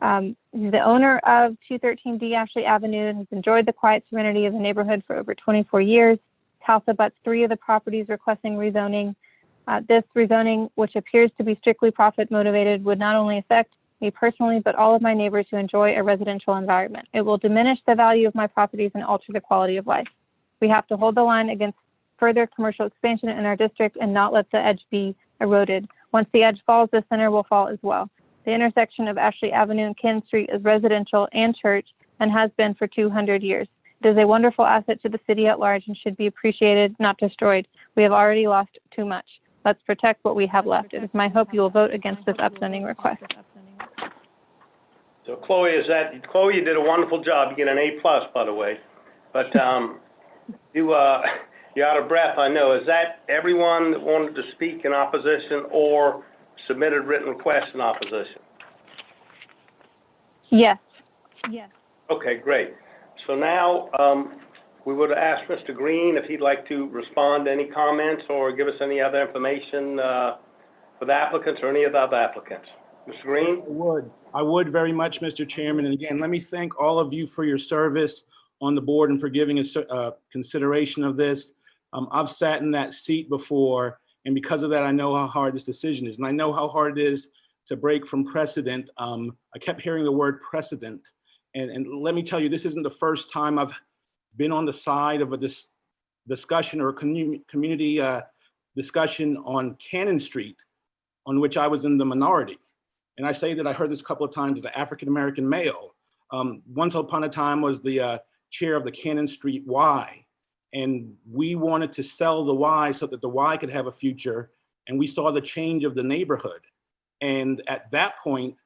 The owner of 213D Ashley Avenue has enjoyed the quiet serenity of the neighborhood for over 24 years. His house abuts 3 of the properties requesting rezoning. This rezoning, which appears to be strictly profit motivated, would not only affect me personally, but all of my neighbors who enjoy a residential environment. It will diminish the value of my properties and alter the quality of life. We have to hold the line against further commercial expansion in our district and not let the edge be eroded. Once the edge falls, the center will fall as well. The intersection of Ashley Avenue and Ken Street is residential and church and has been for 200 years. It is a wonderful asset to the city at large and should be appreciated, not destroyed. We have already lost too much. Let's protect what we have left. It is my hope you will vote against this upzoning request. So Chloe, you did a wonderful job. You get an A+, by the way. But you're out of breath, I know. Is that everyone that wanted to speak in opposition or submitted written requests in opposition? Yes. Okay, great. So now we would ask Mr. Green if he'd like to respond to any comments or give us any other information for the applicants or any of the other applicants. Mr. Green? I would very much, Mr. Chairman. And again, let me thank all of you for your service on the board and for giving us consideration of this. I've sat in that seat before, and because of that, I know how hard this decision is. And I know how hard it is to break from precedent. I kept hearing the word precedent. And let me tell you, this isn't the first time I've been on the side of a discussion or a community discussion on Cannon Street, on which I was in the minority. And I say that I heard this a couple of times as an African-American male. Once upon a time was the chair of the Cannon Street Y. And we wanted to sell the Y so that the Y could have a future. And we saw the change of the neighborhood. And at that point,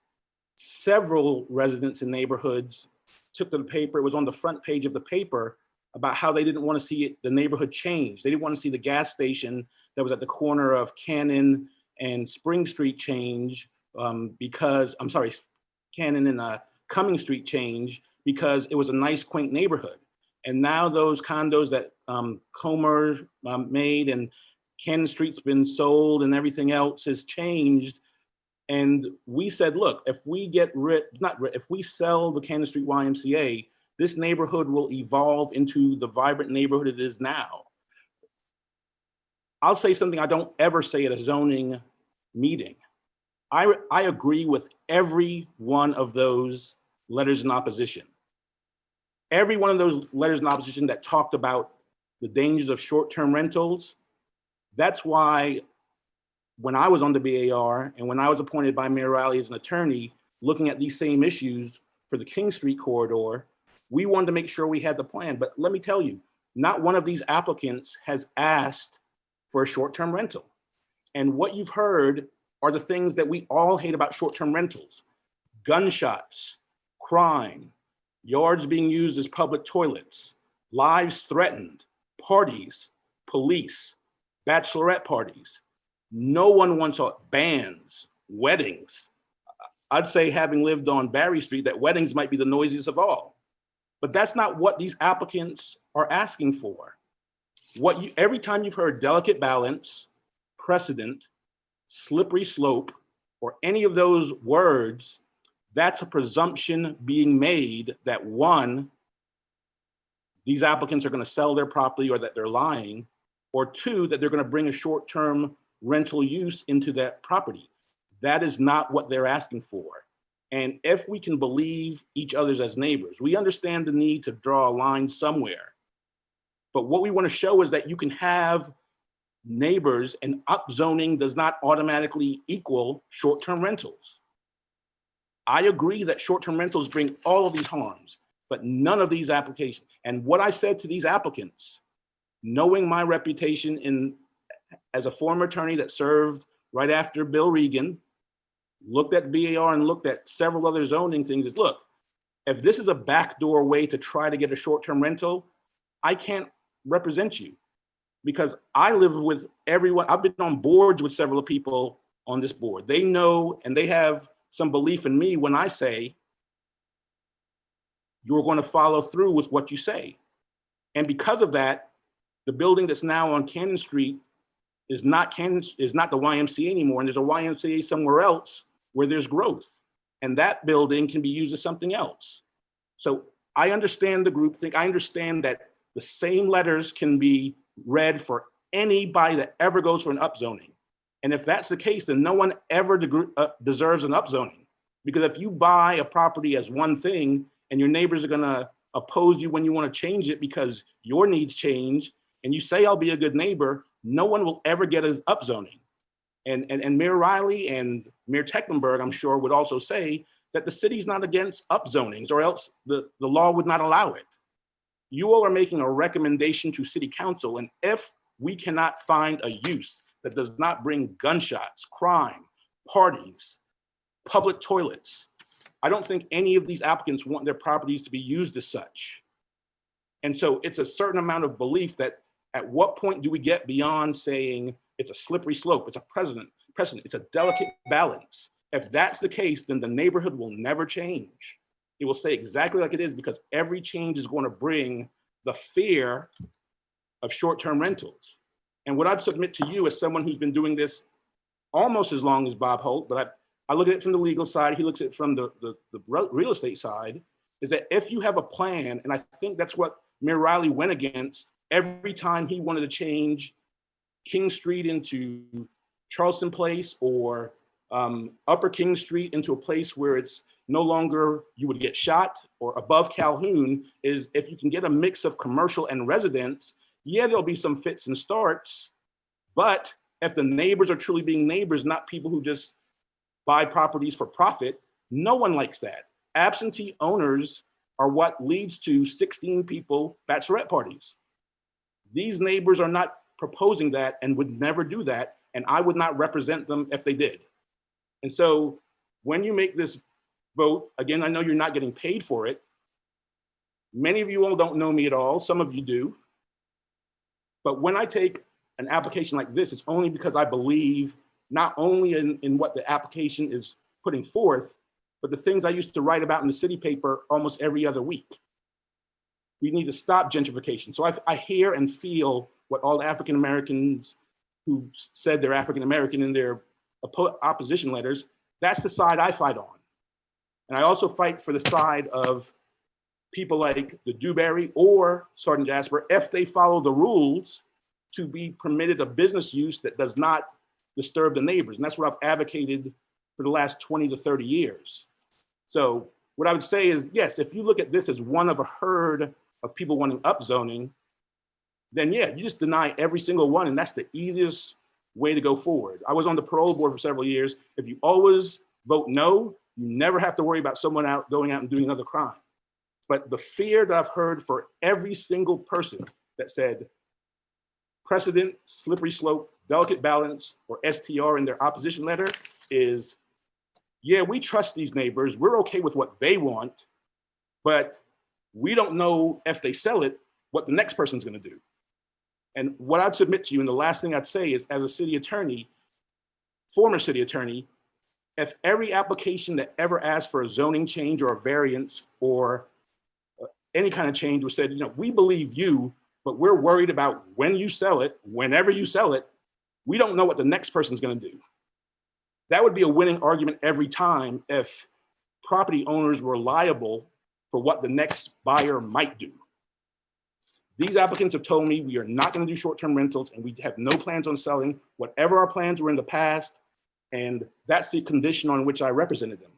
several residents in neighborhoods took to the paper. It was on the front page of the paper about how they didn't want to see the neighborhood change. They didn't want to see the gas station that was at the corner of Cannon and Spring Street change Cannon and Cumming Street change because it was a nice, quaint neighborhood. And now those condos that Comer made and Cannon Street's been sold and everything else has changed. And we said, look, if we if we sell the Cannon Street YMCA, this neighborhood will evolve into the vibrant neighborhood it is now. I'll say something I don't ever say at a zoning meeting. I agree with every one of those letters in opposition. Every one of those letters in opposition that talked about the dangers of short-term rentals. That's why when I was on the BAR and when I was appointed by Mayor Riley as an attorney, looking at these same issues for the King Street corridor, we wanted to make sure we had the plan. But let me tell you, not one of these applicants has asked for a short-term rental. And what you've heard are the things that we all hate about short-term rentals: gunshots, crime, yards being used as public toilets, lives threatened, parties, police, bachelorette parties. No one wants bands, weddings. I'd say, having lived on Barry Street, that weddings might be the noisiest of all. But that's not what these applicants are asking for. Every time you've heard delicate balance, precedent, slippery slope, or any of those words, that's a presumption being made that, one, these applicants are going to sell their property or that they're lying, or two, that they're going to bring a short-term rental use into that property. That is not what they're asking for. And if we can believe each other as neighbors, we understand the need to draw a line somewhere. But what we want to show is that you can have neighbors, and upzoning does not automatically equal short-term rentals. I agree that short-term rentals bring all of these harms, but none of these applications. And what I said to these applicants, knowing my reputation as a former attorney that served right after Bill Regan, looked at BAR and looked at several other zoning things, is, look, if this is a backdoor way to try to get a short-term rental, I can't represent you, because I live with everyone. I've been on boards with several people on this board. They know, and they have some belief in me when I say, you're going to follow through with what you say. And because of that, the building that's now on Cannon Street is not the YMCA anymore, and there's a YMCA somewhere else where there's growth. And that building can be used as something else. So I understand the groupthink. I understand that the same letters can be read for anybody that ever goes for an upzoning. And if that's the case, then no one ever deserves an upzoning. Because if you buy a property as one thing and your neighbors are gonna oppose you when you wanna change it because your needs change, and you say, I'll be a good neighbor, no one will ever get an upzoning. And Mayor Riley and Mayor Tecklenburg, I'm sure, would also say that the city's not against upzonings, or else the law would not allow it. You all are making a recommendation to City Council, and if we cannot find a use that does not bring gunshots, crime, parties, public toilets, I don't think any of these applicants want their properties to be used as such. And so it's a certain amount of belief that, at what point do we get beyond saying it's a slippery slope, it's a precedent, it's a delicate balance? If that's the case, then the neighborhood will never change. It will stay exactly like it is, because every change is going to bring the fear of short-term rentals. And what I'd submit to you, as someone who's been doing this almost as long as Bob Holt, but I look at it from the legal side, he looks at it from the real estate side, is that if you have a plan, and I think that's what Mayor Riley went against every time he wanted to change King Street into Charleston Place, or Upper King Street into a place where it's no longer you would get shot, or above Calhoun, is if you can get a mix of commercial and residents, yeah, there'll be some fits and starts, but if the neighbors are truly being neighbors, not people who just buy properties for profit, no one likes that. Absentee owners are what leads to 16 people bachelorette parties. These neighbors are not proposing that and would never do that, and I would not represent them if they did. And so when you make this vote, again, I know you're not getting paid for it. Many of you all don't know me at all, some of you do. But when I take an application like this, it's only because I believe not only in what the application is putting forth, but the things I used to write about in the city paper almost every other week. We need to stop gentrification. So I hear and feel what all African-Americans who said they're African-American in their opposition letters, that's the side I fight on. And I also fight for the side of people like the Dewberry or Sergeant Jasper, if they follow the rules, to be permitted a business use that does not disturb the neighbors. And that's what I've advocated for the last 20 to 30 years. So what I would say is, yes, if you look at this as one of a herd of people wanting upzoning, then yeah, you just deny every single one, and that's the easiest way to go forward. I was on the parole board for several years. If you always vote no, you never have to worry about someone going out and doing another crime. But the fear that I've heard for every single person that said precedent, slippery slope, delicate balance, or STR in their opposition letter is, yeah, we trust these neighbors. We're okay with what they want, but we don't know if they sell it, what the next person's gonna do. And what I'd submit to you, and the last thing I'd say is, as a city attorney, former city attorney, if every application that ever asked for a zoning change or a variance or any kind of change was said, you know, we believe you, but we're worried about when you sell it, whenever you sell it, we don't know what the next person's gonna do. That would be a winning argument every time if property owners were liable for what the next buyer might do. These applicants have told me we are not gonna do short-term rentals and we have no plans on selling whatever our plans were in the past, and that's the condition on which I represented them.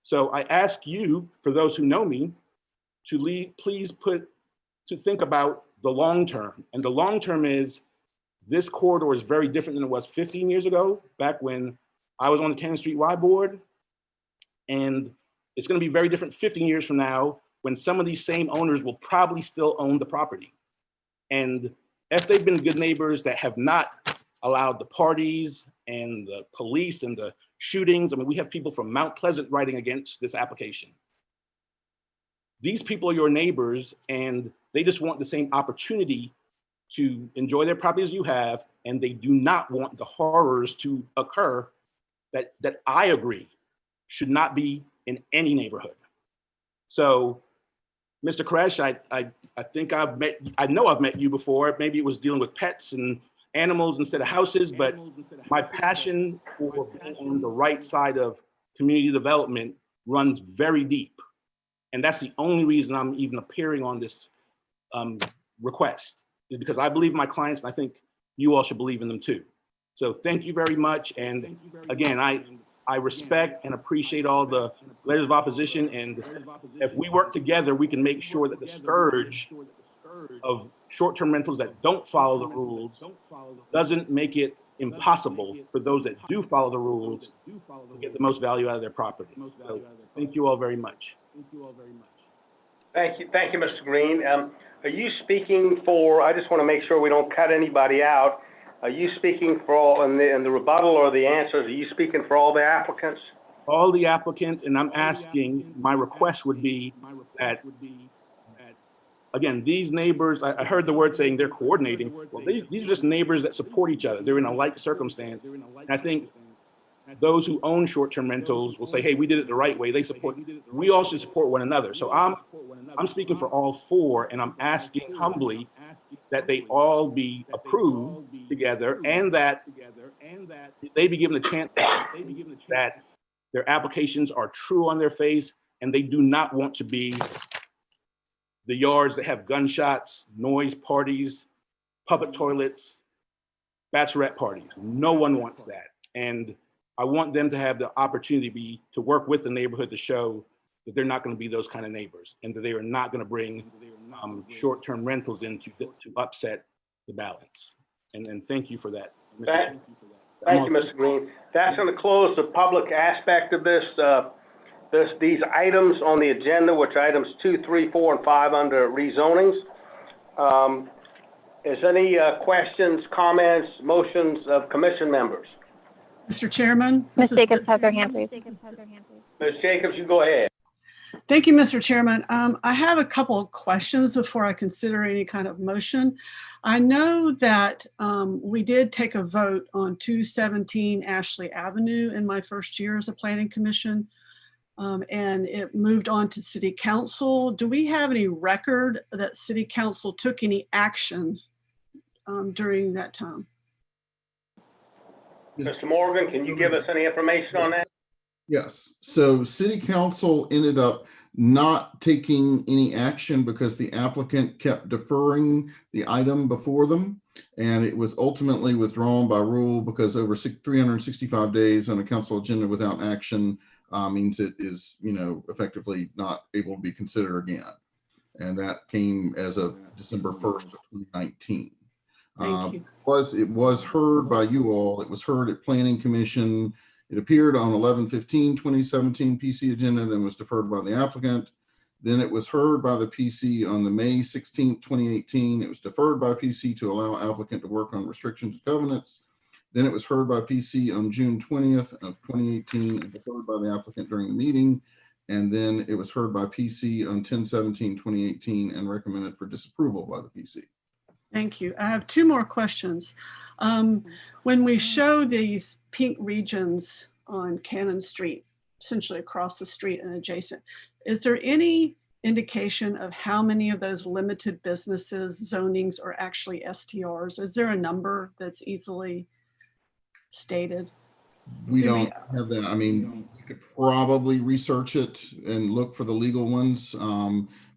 So I ask you, for those who know me, to please think about the long term. And the long term is, this corridor is very different than it was 15 years ago, back when I was on the Cannon Street Y board. And it's gonna be very different 15 years from now, when some of these same owners will probably still own the property. And if they've been good neighbors that have not allowed the parties and the police and the shootings, I mean, we have people from Mount Pleasant writing against this application. These people are your neighbors, and they just want the same opportunity to enjoy their property as you have, and they do not want the horrors to occur that I agree should not be in any neighborhood. So, Mr. Koresh, I think I know I've met you before. Maybe it was dealing with pets and animals instead of houses, but my passion for being on the right side of community development runs very deep. And that's the only reason I'm even appearing on this request, is because I believe in my clients, and I think you all should believe in them too. So thank you very much. And again, I respect and appreciate all the letters of opposition. And if we work together, we can make sure that the scourge of short-term rentals that don't follow the rules doesn't make it impossible for those that do follow the rules to get the most value out of their property. So thank you all very much. Thank you, Mr. Green. Are you speaking for, I just want to make sure we don't cut anybody out. Are you speaking for all, in the rebuttal or the answers, are you speaking for all the applicants? All the applicants, and I'm asking, my request would be that, again, these neighbors, I heard the word saying they're coordinating. Well, these are just neighbors that support each other. They're in a like circumstance. And I think those who own short-term rentals will say, hey, we did it the right way. We all should support one another. So I'm speaking for all four, and I'm asking humbly that they all be approved together, and that they be given a chance that their applications are true on their face, and they do not want to be the yards that have gunshots, noise parties, public toilets, bachelorette parties. No one wants that. And I want them to have the opportunity to work with the neighborhood to show that they're not going to be those kind of neighbors, and that they are not going to bring short-term rentals in to upset the balance. And thank you for that, Mr. Chairman. Thank you, Mr. Green. That's going to close the public aspect of this. These items on the agenda, which are items 2, 3, 4, and 5 under rezonings. Is any questions, comments, motions of commission members? Mr. Chairman? Ms. Jacobs has her hand raised. Ms. Jacobs, you go ahead. Thank you, Mr. Chairman. I have a couple of questions before I consider any kind of motion. I know that we did take a vote on 217 Ashley Avenue in my first year as a planning commission, and it moved on to city council. Do we have any record that city council took any action during that time? Mr. Morgan, can you give us any information on that? Yes. So city council ended up not taking any action because the applicant kept deferring the item before them. And it was ultimately withdrawn by rule because over 365 days on a council agenda without action means it is, effectively not able to be considered again. And that came as of December 1st of 2019. Thank you. It was heard by you all. It was heard at Planning Commission. It appeared on 11/15/2017 PC agenda, then was deferred by the applicant. Then it was heard by the PC on the May 16th, 2018. It was deferred by PC to allow applicant to work on restrictions and covenants. Then it was heard by PC on June 20th of 2018 and deferred by the applicant during the meeting. And then it was heard by PC on 10/17/2018 and recommended for disapproval by the PC. Thank you. I have two more questions. When we show these pink regions on Cannon Street, essentially across the street and adjacent, is there any indication of how many of those limited businesses zonings are actually STRs? Is there a number that's easily stated? We don't have that. I mean, you could probably research it and look for the legal ones,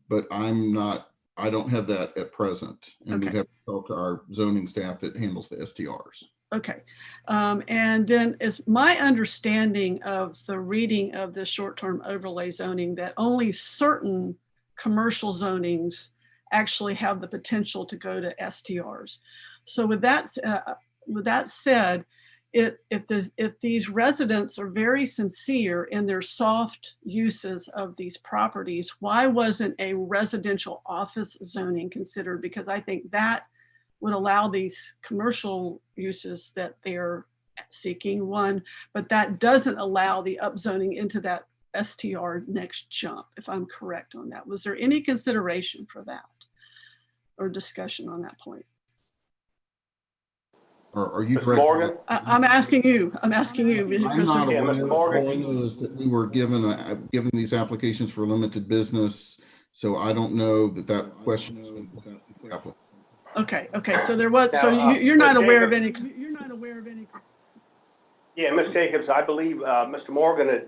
but I don't have that at present. And we'd have to talk to our zoning staff that handles the STRs. Okay. And then it's my understanding of the reading of the short-term overlay zoning that only certain commercial zonings actually have the potential to go to STRs. So with that said, if these residents are very sincere in their soft uses of these properties, why wasn't a residential office zoning considered? Because I think that would allow these commercial uses that they're seeking, one, but that doesn't allow the upzoning into that STR next jump, if I'm correct on that. Was there any consideration for that or discussion on that point? Are you Mr. Morgan? I'm asking you. I'm asking you. I'm not aware. Mr. Morgan. All I know is that we were given these applications for limited business, so I don't know that question is going to be applicable. Okay. So there was. So you're not aware of any. Yeah, Ms. Jacobs, I believe Mr. Morgan had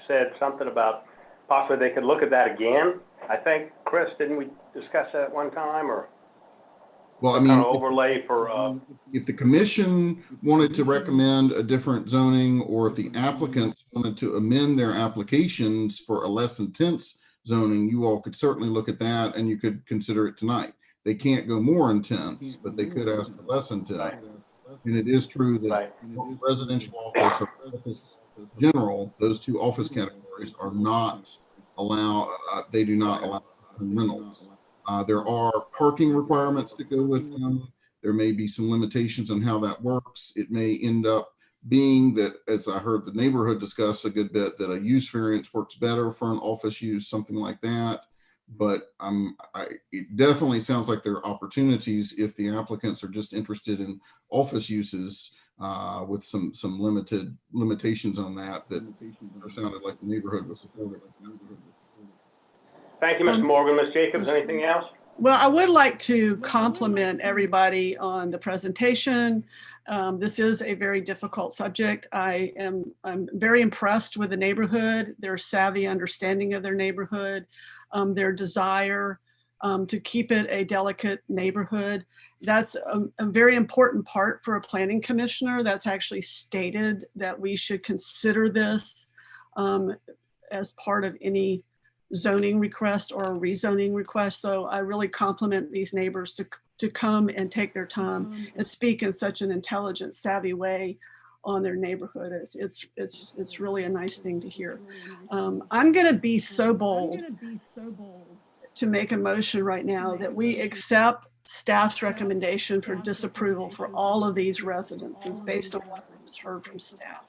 said something about possibly they could look at that again. I think, Chris, didn't we discuss that at one time, or? Well, I mean, kind of overlay for. If the commission wanted to recommend a different zoning, or if the applicants wanted to amend their applications for a less intense zoning, you all could certainly look at that and you could consider it tonight. They can't go more intense, but they could ask for less intense. And it is true that residential office or office general, those two office categories are not they do not allow rentals. There are parking requirements that go with them. There may be some limitations on how that works. It may end up being that, as I heard the neighborhood discuss a good bit, that a use variance works better for an office use, something like that. But it definitely sounds like there are opportunities if the applicants are just interested in office uses with some limited limitations on that sounded like the neighborhood was supportive. Thank you, Mr. Morgan. Ms. Jacobs, anything else? Well, I would like to compliment everybody on the presentation. This is a very difficult subject. I'm very impressed with the neighborhood, their savvy understanding of their neighborhood, their desire to keep it a delicate neighborhood. That's a very important part for a planning commissioner. That's actually stated that we should consider this as part of any zoning request or a rezoning request. So I really compliment these neighbors to come and take their time and speak in such an intelligent, savvy way on their neighborhood. It's really a nice thing to hear. I'm going to be so bold to make a motion right now that we accept staff's recommendation for disapproval for all of these residences based on what was heard from staff.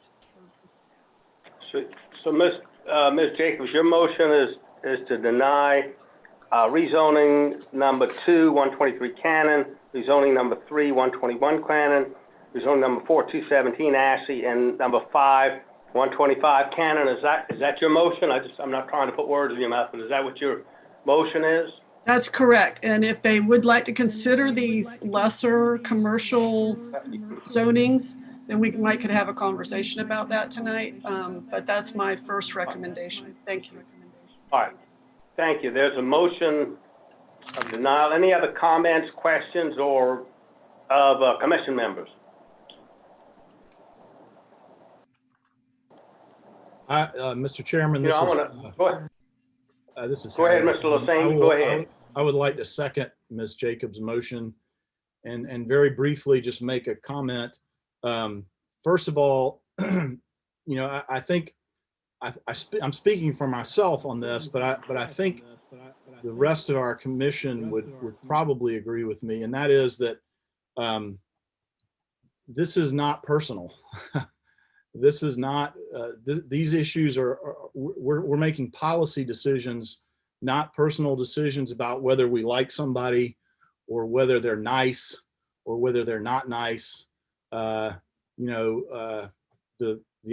So Ms. Jacobs, your motion is to deny rezoning number 2, 123 Cannon, rezoning number 3, 121 Cannon, rezoning number 4, 217 Ashley, and number 5, 125 Cannon. Is that your motion? I'm not trying to put words in your mouth, but is that what your motion is? That's correct. And if they would like to consider these lesser commercial zonings, then we could have a conversation about that tonight. But that's my first recommendation. Thank you. All right. Thank you. There's a motion of denial. Any other comments, questions, or of commission members? Mr. Chairman, Go ahead. Go ahead, Mr. Lassane. Go ahead. I would like to second Ms. Jacobs' motion and very briefly just make a comment. First of all, I think I'm speaking for myself on this, but I think the rest of our commission would probably agree with me, and that is that this is not personal. This is not, these issues we're making policy decisions, not personal decisions about whether we like somebody or whether they're nice or whether they're not nice. The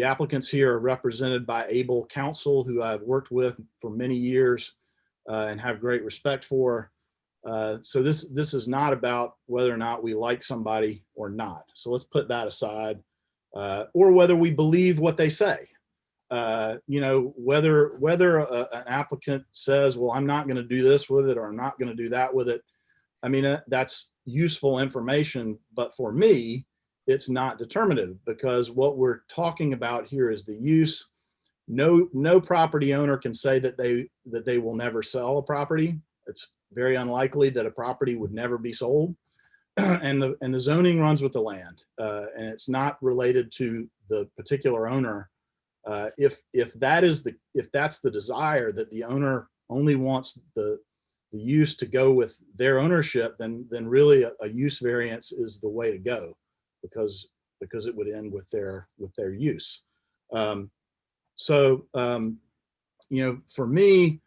applicants here are represented by able counsel who I've worked with for many years and have great respect for. So this is not about whether or not we like somebody or not. So let's put that aside. Or whether we believe what they say. Whether an applicant says, well, I'm not going to do this with it or I'm not going to do that with it. I mean, that's useful information, but for me, it's not determinative because what we're talking about here is the use. No property owner can say that they will never sell a property. It's very unlikely that a property would never be sold. And the zoning runs with the land, and it's not related to the particular owner. If that's the desire that the owner only wants the use to go with their ownership, then really a use variance is the way to go, because it would end with their use. For me,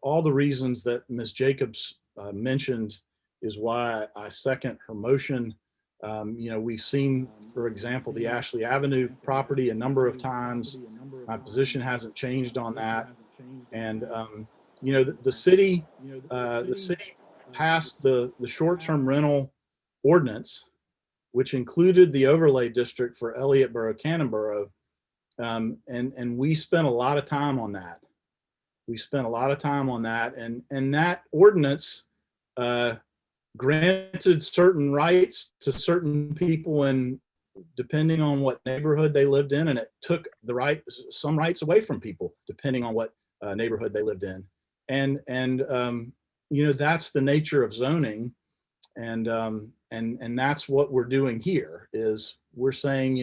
all the reasons that Ms. Jacobs mentioned is why I second her motion. We've seen, for example, the Ashley Avenue property a number of times. My position hasn't changed on that. And, the city passed the short-term rental ordinance, which included the overlay district for Elliottboro, Cannonboro. And we spent a lot of time on that. And that ordinance, granted certain rights to certain people and depending on what neighborhood they lived in, and it took some rights away from people depending on what neighborhood they lived in. And that's the nature of zoning, and that's what we're doing here. Is we're saying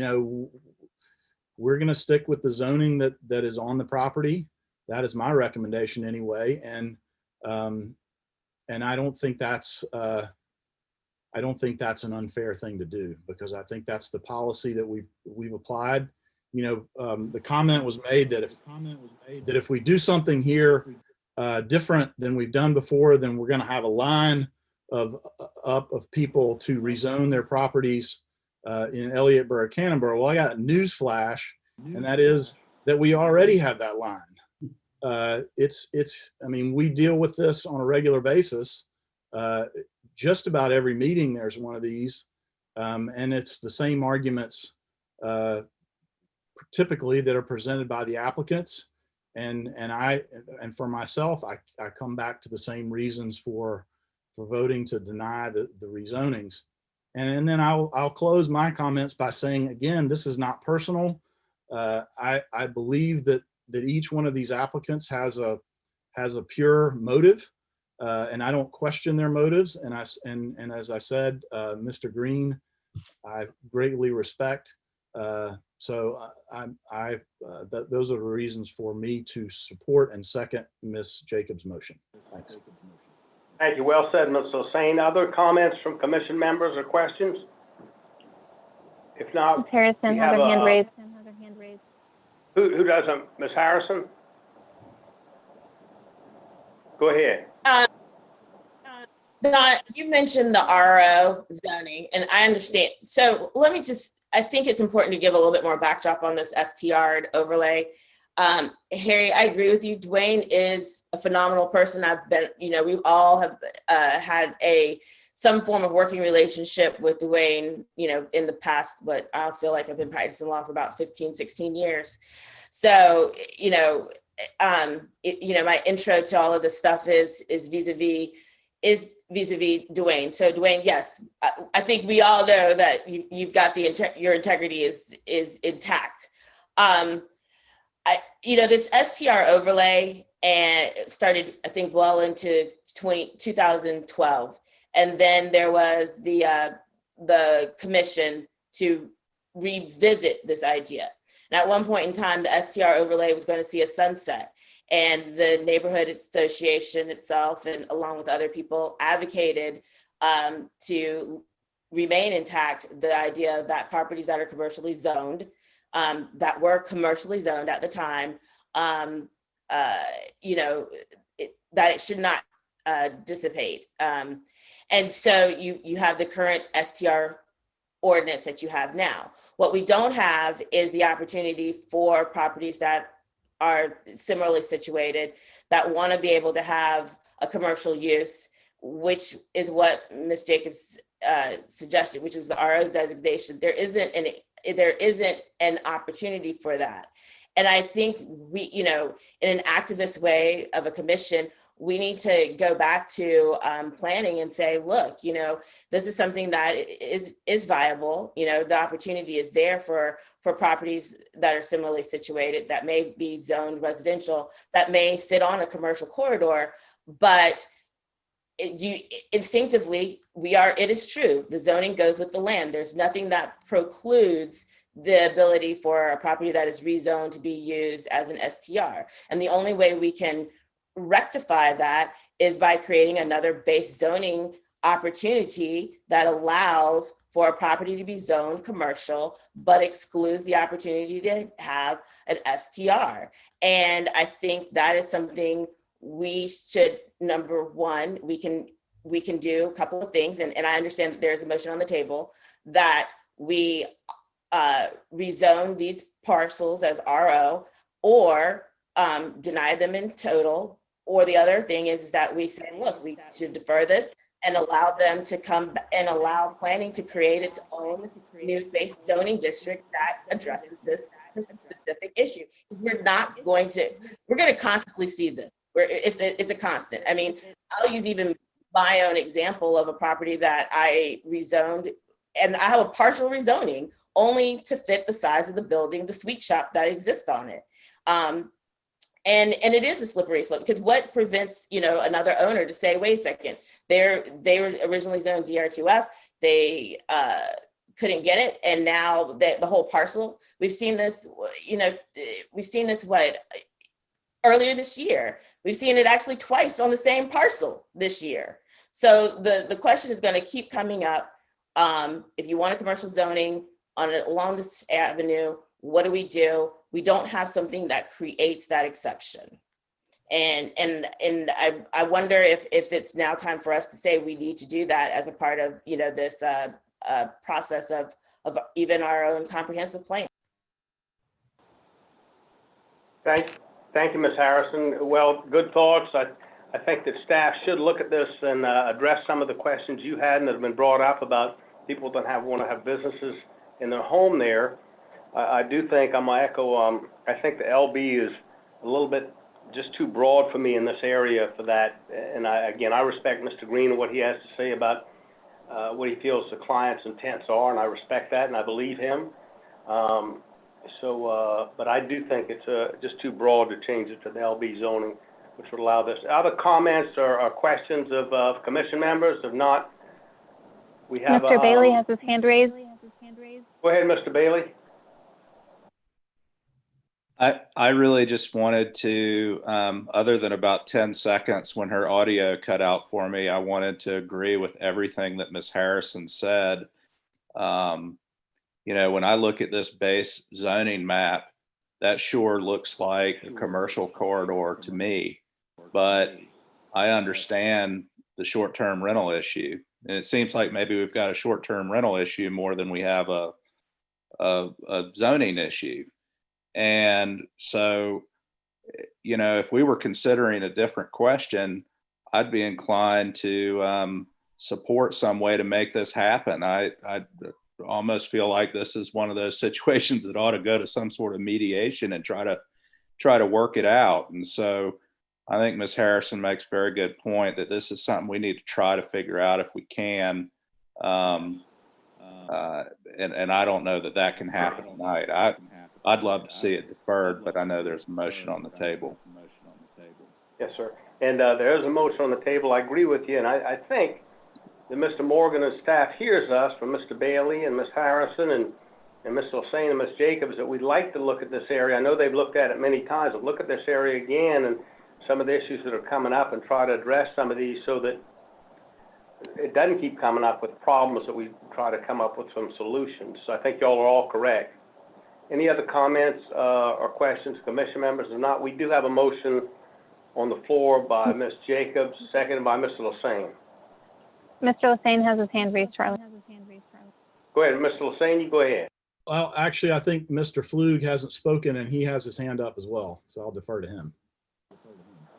we're going to stick with the zoning that is on the property. That is my recommendation anyway, and I don't think that's an unfair thing to do, because I think that's the policy that we've applied. The comment was made that if we do something here different than we've done before, then we're going to have a line of people to rezone their properties in Elliottboro, Cannonboro. Well, I got a news flash, and that is that we already have that line. I mean, we deal with this on a regular basis. Just about every meeting there's one of these, and it's the same arguments typically that are presented by the applicants. And for myself, I come back to the same reasons for voting to deny the rezonings. And then I'll close my comments by saying, again, this is not personal. I believe that each one of these applicants has a pure motive, and I don't question their motives. And as I said, Mr. Green, I greatly respect. Those are the reasons for me to support and second Ms. Jacobs' motion. Thanks. Thank you. Well said, Ms. Hossain. Other comments from commission members or questions? If not, Ms. Harrison has her hand raised. Who doesn't? Ms. Harrison? Go ahead. Don, you mentioned the RO zoning, and I understand. So I think it's important to give a little bit more backdrop on this STR overlay. Harry, I agree with you. Dwayne is a phenomenal person. We all have had some form of working relationship with Dwayne, in the past, but I feel like I've been practicing law for about 15, 16 years. So, my intro to all of this stuff is vis-a-vis Dwayne. So Dwayne, yes, I think we all know that you've got your integrity is intact. This STR overlay, and it started, I think, well into 2012. And then there was the commission to revisit this idea. And at one point in time, the STR overlay was going to see a sunset, and the neighborhood association itself, and along with other people, advocated to remain intact the idea that properties that are commercially zoned, that were commercially zoned at the time, you know, that it should not dissipate. And so you have the current STR ordinance that you have now. What we don't have is the opportunity for properties that are similarly situated, that want to be able to have a commercial use, which is what Ms. Jacobs suggested, which was the RO's designation. There isn't an opportunity for that. And I think we, you know, in an activist way of a commission, we need to go back to planning and say, look, you know, this is something that is viable. You know, the opportunity is there for properties that are similarly situated, that may be zoned residential, that may sit on a commercial corridor, but instinctively, it is true, the zoning goes with the land. There's nothing that precludes the ability for a property that is rezoned to be used as an STR. And the only way we can rectify that is by creating another base zoning opportunity that allows for a property to be zoned commercial, but excludes the opportunity to have an STR. And I think that is something we should, number one, we can do a couple of things. And I understand that there's a motion on the table that we rezone these parcels as RO, or deny them in total. Or the other thing is that we say, look, we should defer this and allow them to come and allow planning to create its own new base zoning district that addresses this specific issue. We're going to constantly see this. It's a constant. I mean, I'll use even my own example of a property that I rezoned, and I have a partial rezoning only to fit the size of the building, the sweet shop that exists on it. And it is a slippery slope, because what prevents, you know, another owner to say, wait a second, they were originally zoned DR2F, they couldn't get it, and now the whole parcel, we've seen this, you know, earlier this year. We've seen it actually twice on the same parcel this year. So the question is going to keep coming up. If you want a commercial zoning along this avenue, what do? We don't have something that creates that exception. And I wonder if it's now time for us to say we need to do that as a part of, you know, this process of even our own comprehensive plan. Thank you, Ms. Harrison. Well, good thoughts. I think that staff should look at this and address some of the questions you had and that have been brought up about people that want to have businesses in their home there. I do think, I'm gonna echo, I think the LB is a little bit just too broad for me in this area for that. And I respect Mr. Green and what he has to say about what he feels the client's intents are, and I respect that and I believe him. But I do think it's just too broad to change it to the LB zoning, which would allow this. Other comments or questions of commission members? If not, we have Mr. Bailey has his hand raised. Go ahead, Mr. Bailey. I really just wanted to, other than about 10 seconds when her audio cut out for me, I wanted to agree with everything that Ms. Harrison said. You know, when I look at this base zoning map, that sure looks like a commercial corridor to me, but I understand the short-term rental issue. And it seems like maybe we've got a short-term rental issue more than we have a zoning issue. And so, you know, if we were considering a different question, I'd be inclined to support some way to make this happen. I almost feel like this is one of those situations that ought to go to some sort of mediation and try to work it out. And so I think Ms. Harrison makes a very good point that this is something we need to try to figure out if we can. And I don't know that can happen tonight. I'd love to see it deferred, but I know there's a motion on the table. Yes, sir. And there is a motion on the table. I agree with you, and I think that Mr. Morgan and staff hears us from Mr. Bailey and Ms. Harrison and Ms. Hossain and Ms. Jacobs that we'd like to look at this area. I know they've looked at it many times, but look at this area again and some of the issues that are coming up and try to address some of these so that it doesn't keep coming up with problems, that we try to come up with some solutions. So I think y'all are all correct. Any other comments or questions, commission members? If not, we do have a motion on the floor by Ms. Jacobs, seconded by Mr. Hossain. Mr. Hossain has his hand raised, Charlie. Go ahead, Mr. Hossain, you go ahead. Well, actually, I think Mr. Flug hasn't spoken and he has his hand up as well. So I'll defer to him.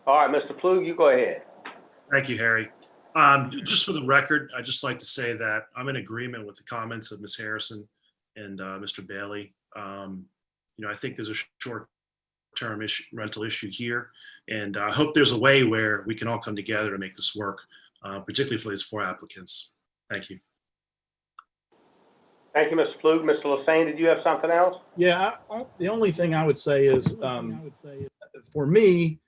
All right, Mr. Flug, you go ahead. Thank you, Harry. Just for the record, I'd just like to say that I'm in agreement with the comments of Ms. Harrison and Mr. Bailey. I think there's a short-term rental issue here, and I hope there's a way where we can all come together to make this work, particularly for these 4 applicants. Thank you. Thank you, Mr. Flug. Mr. Hossain, did you have something else? Yeah, the only thing I would say is, for me,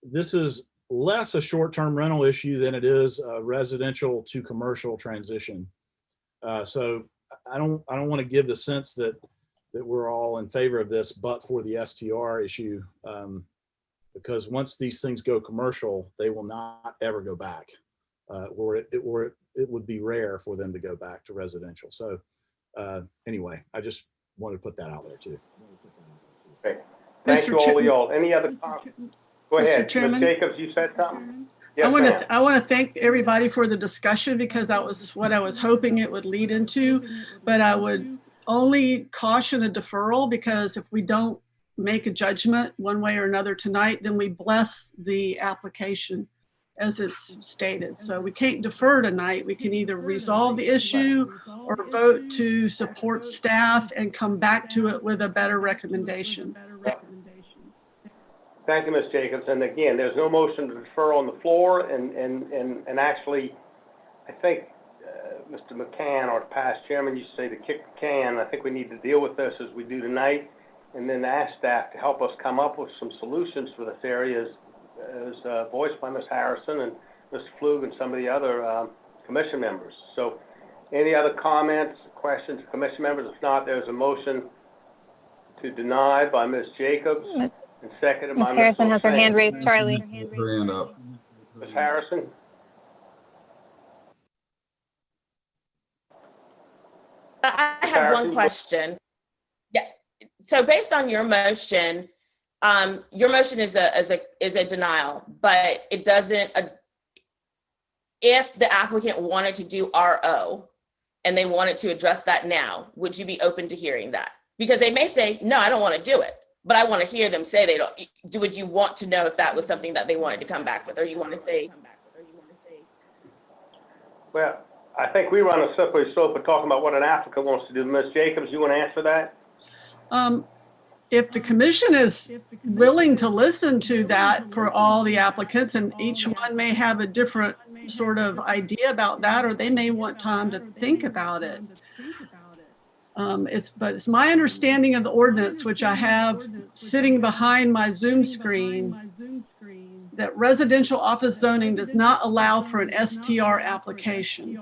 this is less a short-term rental issue than it is a residential to commercial transition. So I don't want to give the sense that we're all in favor of this, but for the STR issue, because once these things go commercial, they will not ever go back, or it would be rare for them to go back to residential. So anyway, I just wanted to put that out there too. Okay. Thank you, all of y'all. Any other comments? Go ahead, Ms. Chairman? Jacobs, you said something? Yes, I want to thank everybody for the discussion, because that was what I was hoping it would lead into. But I would only caution a deferral, because if we don't make a judgment one way or another tonight, then we bless the application as it's stated. So we can't defer tonight. We can either resolve the issue or vote to support staff and come back to it with a better recommendation. Thank you, Ms. Jacobs. And again, there's no motion to defer on the floor. And actually, I think Mr. McCann, our past chairman, used to say to kick the can. I think we need to deal with this as we do tonight, and then ask staff to help us come up with some solutions for this area as voiced by Ms. Harrison and Mr. Flug and some of the other commission members. So any other comments, questions, commission members? If not, there's a motion to deny by Ms. Jacobs and seconded by Ms. Harrison has her Hossain. hand raised, Charlie. Her hand up. Ms. Harrison? I have one question. Yeah. So based on your motion is a denial, but it doesn't. If the applicant wanted to do RO and they wanted to address that now, would you be open to hearing that? Because they may say, no, I don't want to do it, but I want to hear them say they don't. Would you want to know if that was something that they wanted to come back with, or you want to say? Well, I think we run a slippery slope of talking about what an applicant wants to do. Ms. Jacobs, you want to answer that? If the commission is willing to listen to that for all the applicants, and each one may have a different sort of idea about that, or they may want time to think about it. But it's my understanding of the ordinance, which I have sitting behind my Zoom screen, that residential office zoning does not allow for an STR application.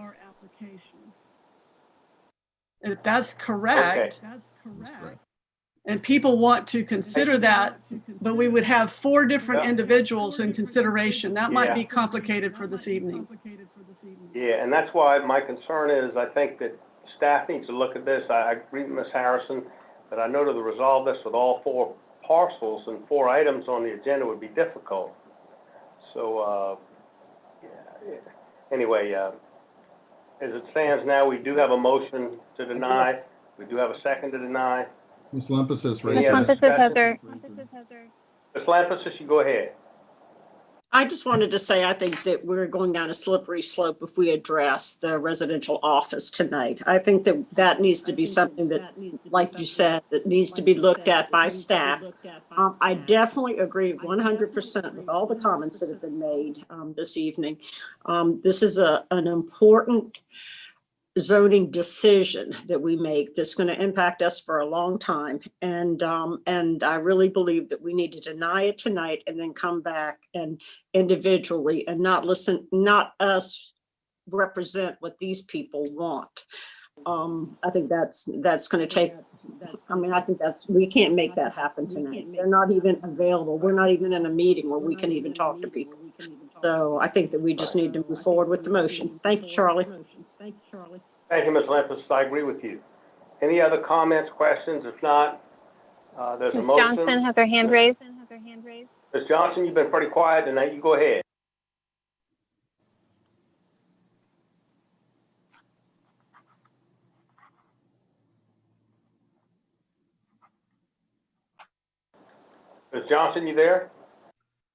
And if that's correct, and people want to consider that, but we would have 4 different individuals in consideration, that might be complicated for this evening. Yeah, and that's why my concern is, I think that staff needs to look at this. I agree with Ms. Harrison that I know to resolve this with all 4 parcels and 4 items on the agenda would be difficult. So anyway, as it stands now, we do have a motion to deny. We do have a second to deny. Ms. Lempus has raised Ms. her hand. Lempus has her. Ms. Lempus, you go ahead. I just wanted to say, I think that we're going down a slippery slope if we address the residential office tonight. I think that that needs to be something that, like you said, that needs to be looked at by staff. I definitely agree 100% with all the comments that have been made this evening. This is an important zoning decision that we make that's going to impact us for a long time. And I really believe that we need to deny it tonight and then come back and individually and not us represent what these people want. I think that's going to take, I think we can't make that happen tonight. They're not even available. We're not even in a meeting where we can even talk to people. So I think that we just need to move forward with the motion. Thank you, Charlie. Thank you, Ms. Lempis. I agree with you. Any other comments, questions? If not, there's a Ms. motion. Johnson has her hand raised. Ms. Johnson, you've been pretty quiet tonight. You go ahead. Ms. Johnson, you there?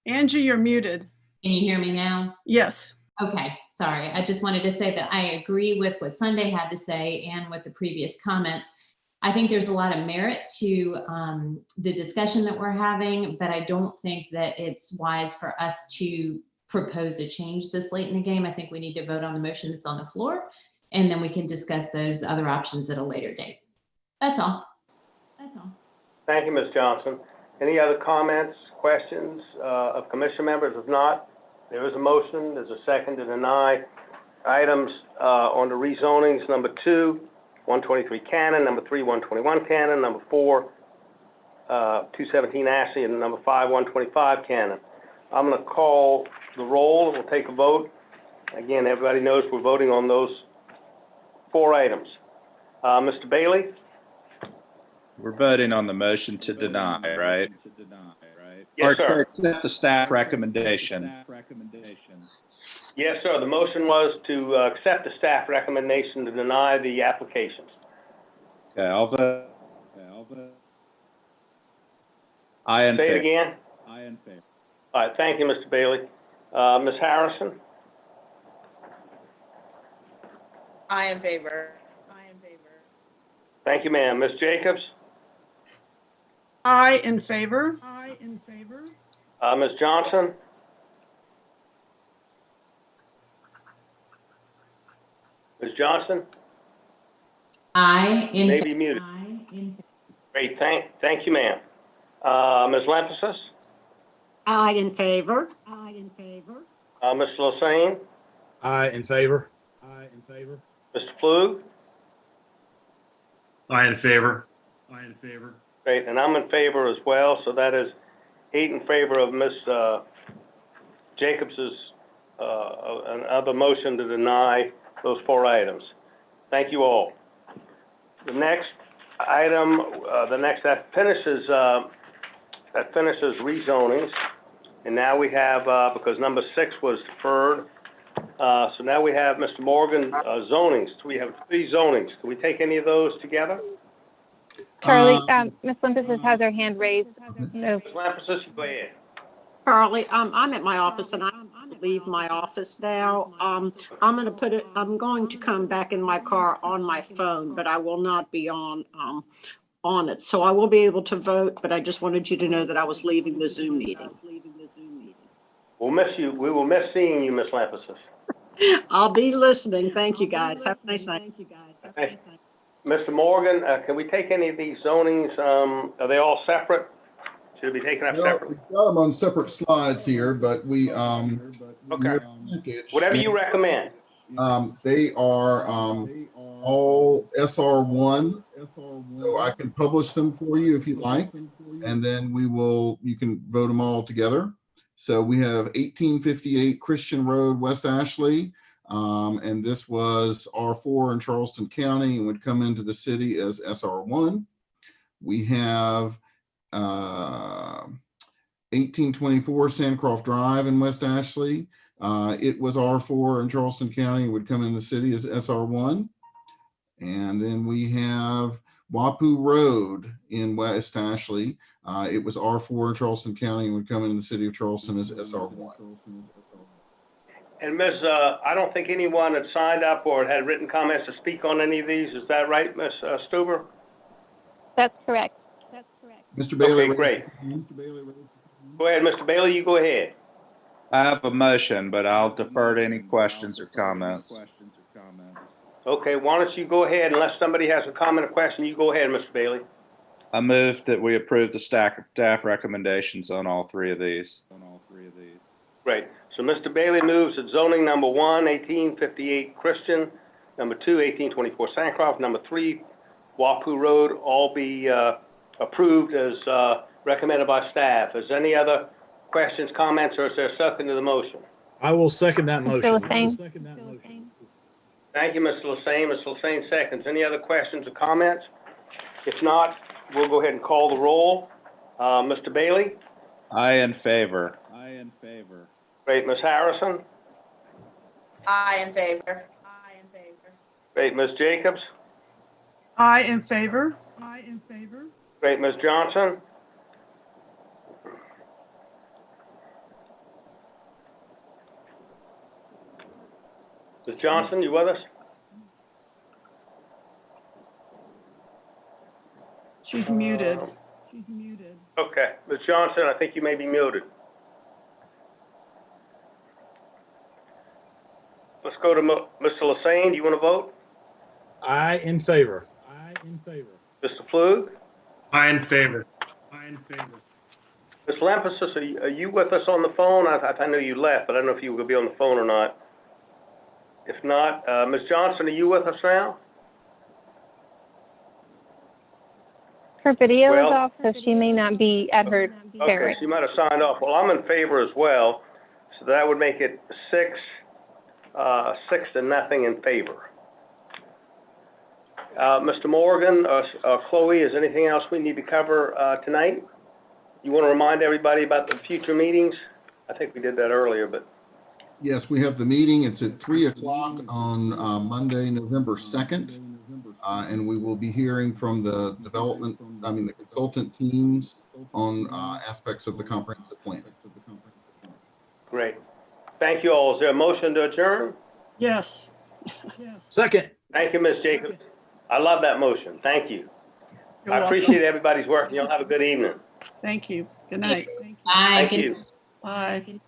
Angie, you're muted. Can you hear me now? Yes. Okay, sorry. I just wanted to say that I agree with what Sunday had to say and with the previous comments. I think there's a lot of merit to the discussion that we're having, but I don't think that it's wise for us to propose a change this late in the game. I think we need to vote on the motion that's on the floor, and then we can discuss those other options at a later date. That's all. Thank you, Ms. Johnson. Any other comments, questions of commission members? If not, there is a motion. There's a second to deny items on the rezonings. Number 2, 123 Cannon. Number 3, 121 Cannon. Number 4, 217 Ashley. And number 5, 125 Cannon. I'm going to call the roll. We'll take a vote. Again, everybody knows we're voting on those 4 items. Mr. Bailey? We're voting on the motion to deny, right? Yes, Or to sir. accept the staff recommendation. Yes, sir. The motion was to accept the staff recommendation to deny the applications. Okay, I'll vote. I in Say it favor. again. I in favor. All right, thank you, Mr. Bailey. Ms. Harrison? I in favor. Thank you, ma'am. Ms. Jacobs? I in favor. Ms. Johnson? Ms. Johnson? I in Maybe muted. Great, thank you, ma'am. Ms. Lampasas? I in favor. Ms. Losane? I in favor. Mr. Flug? I in favor. Great, and I'm in favor as well, so that is 8 in favor of Ms. Jacobs's other motion to deny those 4 items. Thank you all. The next item, that finishes rezonings, and now we have because number 6 was deferred. So now we have Mr. Morgan zonings. We have 3 zonings. Can we take any of those together? Charlie, Ms. Limpis has her hand raised. So, Ms. Lampasas, go ahead. Charlie, I'm at my office and I'm going to leave my office now. I'm going to come back in my car on my phone, but I will not be on it. So I will be able to vote, but I just wanted you to know that I was leaving the Zoom meeting. We'll miss you. We will miss seeing you, Ms. Lampasas. I'll be listening. Thank you, guys. Have a nice night. Okay. Mr. Morgan, can we take any of these zonings? Are they all separate? Should we be taken up separate? We've got them on separate slides here, but we Okay. Whatever you recommend. They are all SR1, so I can publish them for you if you like, and then you can vote them all together. So we have 1858 Christian Road, West Ashley, and this was R4 in Charleston County and would come into the city as SR1. We have 1824 Sandcroft Drive in West Ashley. It was R4 in Charleston County and would come in the city as SR1. And then we have Wapu Road in West Ashley. It was R4 in Charleston County and would come in the city of Charleston as SR1. And Ms., I don't think anyone had signed up or had written comments to speak on any of these. Is that right, Ms. Stuber? that's correct. Mr. Bailey. Okay, great. Go ahead, Mr. Bailey, you go ahead. I have a motion, but I'll defer to any questions or comments. Okay, why don't you go ahead, unless somebody has a comment or question, you go ahead, Mr. Bailey. I move that we approve the staff recommendations on all three of these. Great. So Mr. Bailey moves that zoning number 1, 1858 Christian, number 2, 1824 Sancroft, number 3, Wapu Road, all be approved as recommended by staff. Is there any other questions, comments, or is there a second to the motion? I will second that motion. Thank you, Mr. Lassane. Mr. Lassane seconds. Any other questions or comments? If not, we'll go ahead and call the roll. Mr. Bailey? Aye in favor. Great. Ms. Harrison? Aye in favor. Great. Ms. Jacobs? I in favor. Great. Ms. Johnson? Ms. Johnson, you with us? She's muted. Okay. Ms. Johnson, I think you may be muted. Let's go to Mr. Lassane. Do you want to vote? I in favor. Mr. Flug? I in favor. Ms. Lampasas, are you with us on the phone? I know you left, but I don't know if you will be on the phone or not. If not, Ms. Johnson, are you with us now? Her video is Well- off, so she may not be at her Okay, chair. so you might have signed off. Well, I'm in favor as well, so that would make it 6 to nothing in favor. Mr. Morgan, Chloe, is there anything else we need to cover tonight? You want to remind everybody about the future meetings? I think we did that earlier, but Yes, we have the meeting. It's at 3 o'clock on Monday, November 2nd. And we will be hearing from the the consultant teams on aspects of the comprehensive plan. great. Thank you all. Is there a motion to adjourn? Yes. Second. Thank you, Ms. Jacobs. I love that motion. Thank you. You're I welcome. appreciate everybody's work. Y'all have a good evening. Thank you. Good night. Aye. Thank you. Bye.